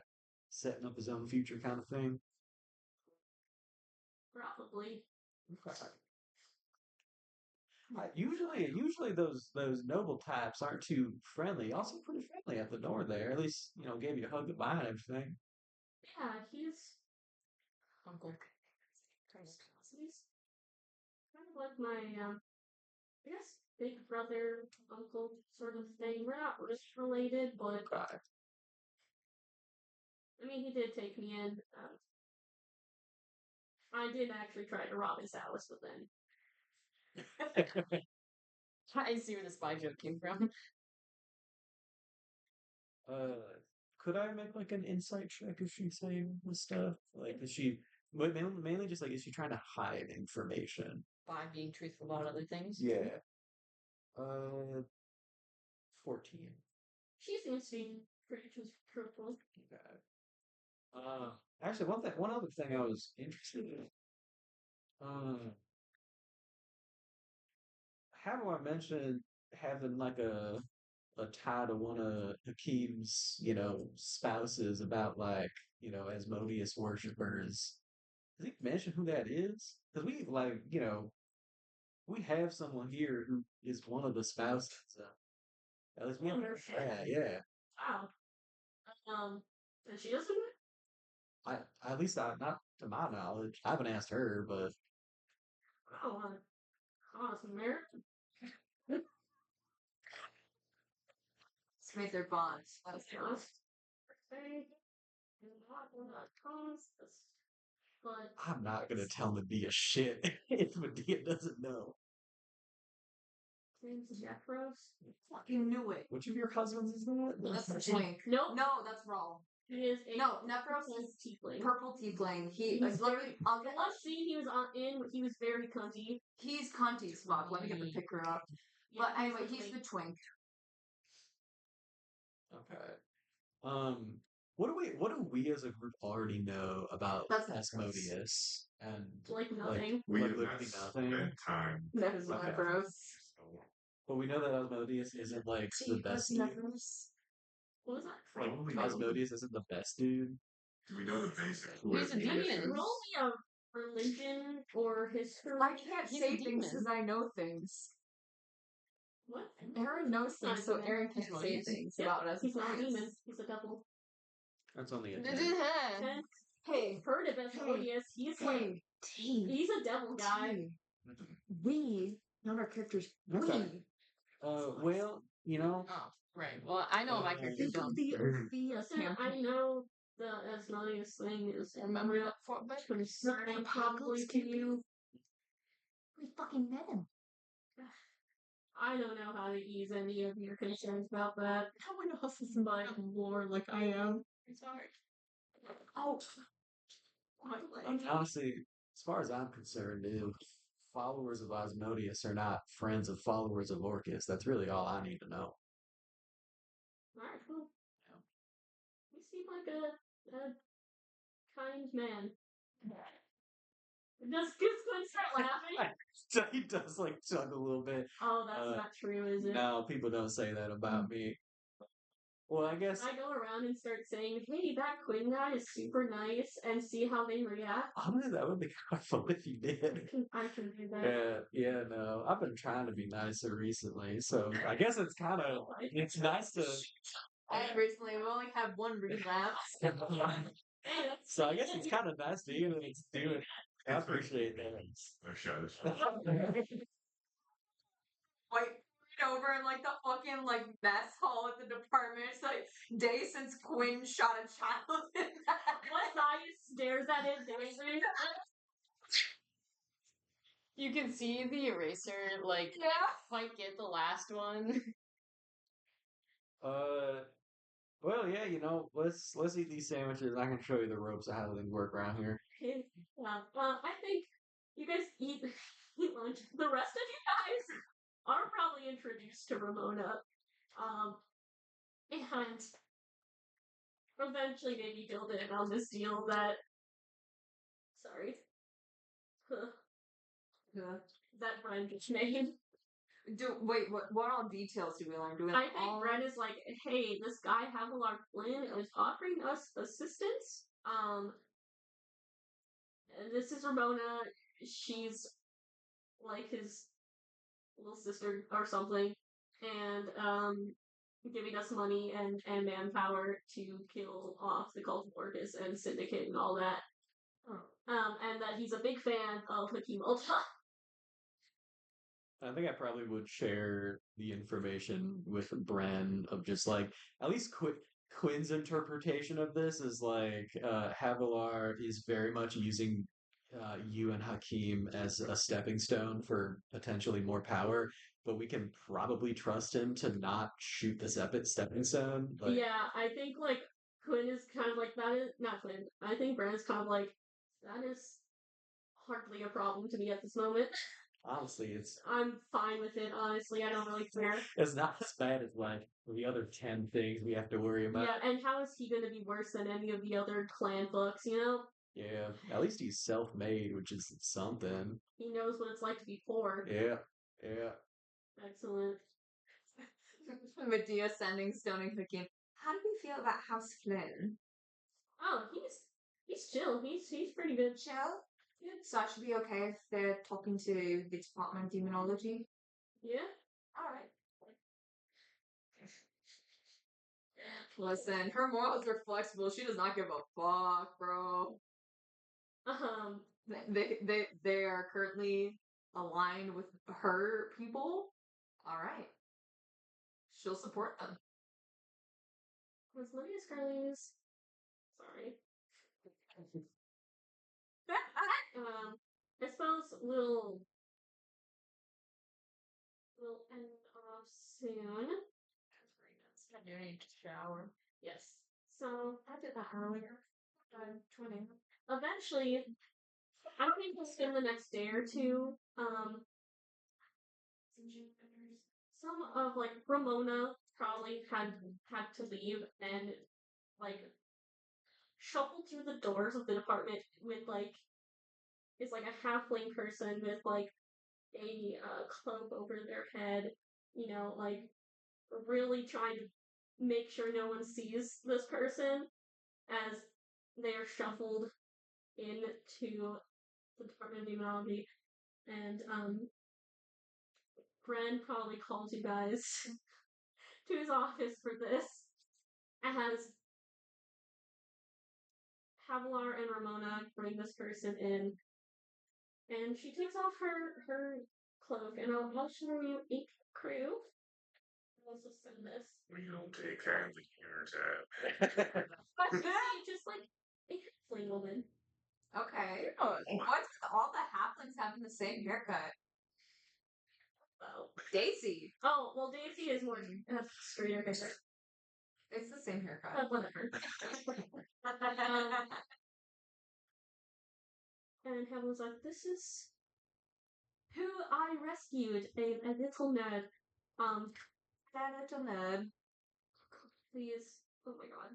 setting up his own future kind of thing. Probably. Okay. Usually those noble types aren't too friendly. Also pretty friendly at the door there. At least gave you a hug goodbye and everything. Yeah, he's Uncle. he's kind of like my I guess big brother, uncle sort of thing. We're not really related, but Okay. I mean, he did take me in. I did actually try to rob his house, but then I see where the spy joke came from. Could I make like an insight check if she's saying this stuff? Like, is she but mainly just like is she trying to hide information? By being truthful about other things. Yeah. 14. she seems to be pretty truthful. Okay. Actually, one other thing I was interested in. How do I mention having like a tie to one of Hakim's, spouses about like, Asmodeus worshippers? Does he mention who that is? Because we like, we have someone here who is one of the spouses. At least one. Yeah, yeah. Wow. And she doesn't. At least not to my knowledge. I haven't asked her, but Oh, it's American. It's made their bonds. That's Just say not conscious, but I'm not gonna tell Medea shit if Medea doesn't know. name's Jeffros. fucking knew it. Which of your husbands is that? That's the twink. Nope. No, that's wrong. He is a No, Nephros purple is tiefling. purple tiefling. He He's is literally. I'll The get last scene he was in, he was very cunty. He's cunty spot. Let me get the picture up. But Yeah, anyway, the he's twink. the twink. Okay. What do we as a group already know about That's Asmodeus? And Like nothing. We like did literally not nothing. spend time. That is Okay. Nephros. But we know that Asmodeus isn't like the best dude. What was that? Well, we know, Osmodeus isn't the best dude. do we know the basic? He's a demon. Probably a religion or history. I can't He's say a things demon. because I know things. What? Aaron knows Not things, so demon. Aaron can't say He's- things Yeah, about us. he's not a demon. He's a devil. That's only a Hey, 10. Hey, Heard of Asmodeus. He's like hey, T. he's a devil guy. T. We, not our characters. Okay. We. Well, Oh, right. Well, I know my character Think of don't. the Orpheus So I campaign. know the Asmodeus thing is Remember real that for but concerning probably to you. We fucking met him. I don't know how to ease any of your concerns about that. No one else is in my lore like I am. it's hard. Oh. honestly, as far as I'm concerned, if followers of Asmodeus are not friends of followers of Orcus, that's really all I need to know. Alright, cool. You seem like a kind man. Just gonna start laughing. So he does like chug a little bit. Oh, that's not true, is it? No, people don't say that about me. Well, I guess I go around and start saying, "Hey, that Quinn guy is super nice," and see how they react. honestly, that would be kind of fun if you did. I can do that. Yeah, no. I've been trying to be nicer recently, so I guess it's it's nice to. And recently, we only have one relapse. So I guess it's kind of nice to hear that it's doing. I appreciate that. No shut. Like over in like the fucking like mess hall at the department. It's like day since Quinn shot a child in that. Messiah stares at it dancing. You can see the eraser, like, Yeah. quite get the last one. Well, yeah, let's eat these sandwiches. I can show you the ropes of how things work around here. I think you guys eat lunch. The rest of you guys are probably introduced to Ramona. And eventually maybe build in on this deal that. Sorry. That Bren just made. Wait, what all details do we learn? Do we I think all... Bren is like, hey, this guy Havelar Flynn is offering us assistance. This is Ramona. She's like his little sister or something. And giving us money and manpower to kill off the Cult of Orcus and Syndicate and all that. And that he's a big fan of Hakeem Ulta. I think I probably would share the information with Bren of just like at least Quinn's interpretation of this is like Havilar is very much using you and Hakeem as a stepping stone for potentially more power, but we can probably trust him to not shoot this epic stepping stone. Like, Yeah, I think like Quinn is kind of like that is not Quinn. I think Bran is kind of like that is hardly a problem to me at this moment. honestly, it's I'm fine with it, honestly. I don't really care. it's not as bad as like the other 10 things we have to worry about. Yeah, and how is he going to be worse than any of the other clan books, you know? Yeah, at least he's self-made, which is something. He knows what it's like to be poor. Yeah, yeah. Excellent. Medea sending stoning Hakeem. How do we feel about House Flynn? Oh, he's chill. He's pretty good. Chill? So I should be okay if they're talking to the Department of Demonology? Yeah. Alright. Listen, her morals are flexible. She does not give a fuck, bro. They are currently aligned with her people. Alright. She'll support them. Was Lydia Scarlett? Sorry. I suppose we'll end off soon. I do need to shower. Yes. So I did that earlier. 20. eventually, I don't think we'll spend the next day or two. Some of like Ramona probably had to leave and like shuffle through the doors of the department with like is like a halfling person with like a cloak over their head, you know, like really trying to make sure no one sees this person as they are shuffled into the Department of Demonology. And Bren probably calls you guys to his office for this. As Havilar and Ramona bring this person in, and she takes off her cloak, and I'll show you a crew. Let's just send this. We don't take kindly here, Tab. Just like a halfling woman. Okay. What's all the halflings having the same haircut? Well, Daisy. oh well, Daisy is more has straighter hair. It's the same haircut. Whatever. And Havilar's like, this is who I rescued, a little nerd. That little nerd. Please, oh my god.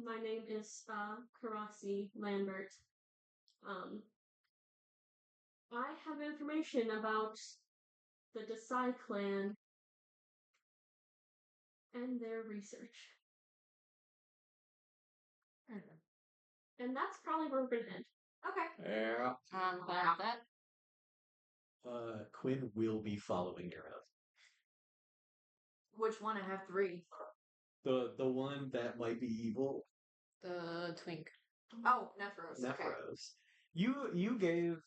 My name is Karasi Lambert. I have information about the Desai clan and their research. And that's probably where we're gonna end. Okay. Yeah. About that. Quinn will be following your oath. Which one? I have 3. The one that might be evil, The twink. Oh, Nephros. Okay. Nephros. You gave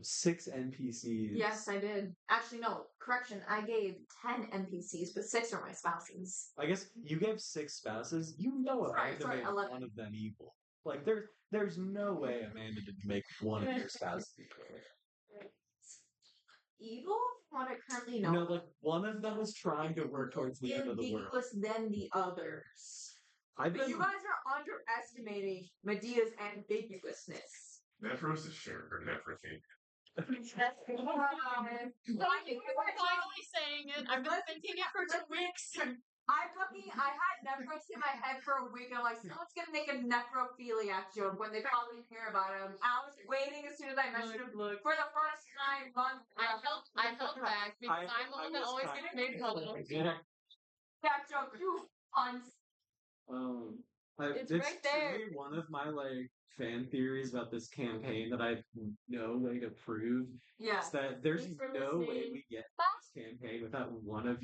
6 NPCs. Yes, I did. Actually, no. Correction. I gave 10 NPCs, but 6 are my spouses. I guess you gave 6 spouses. You know Amanda Sorry, made 11. one of them evil. Like there's no way Amanda didn't make one of your spouses evil. Evil? From what I currently know. No, like one of them was trying to work towards the end of the world. Ambiguous than the others. I've But been you guys are underestimating Medea's ambiguousness. Nephros is sharing her Nephrithine. Finally saying it. I've been thinking it for 2 weeks. I had Nephros in my head for a week. I'm like, someone's gonna make a necrophiliac joke when they probably hear about him. I was waiting as soon as I mentioned him for the first 9 months. I held back because I'm the one that always gets made fun of. That joke, you puns. It's It's right there. truly one of my like fan theories about this campaign that I have no way to prove Yeah. is that there's Thanks for no way listening. we get this campaign without one of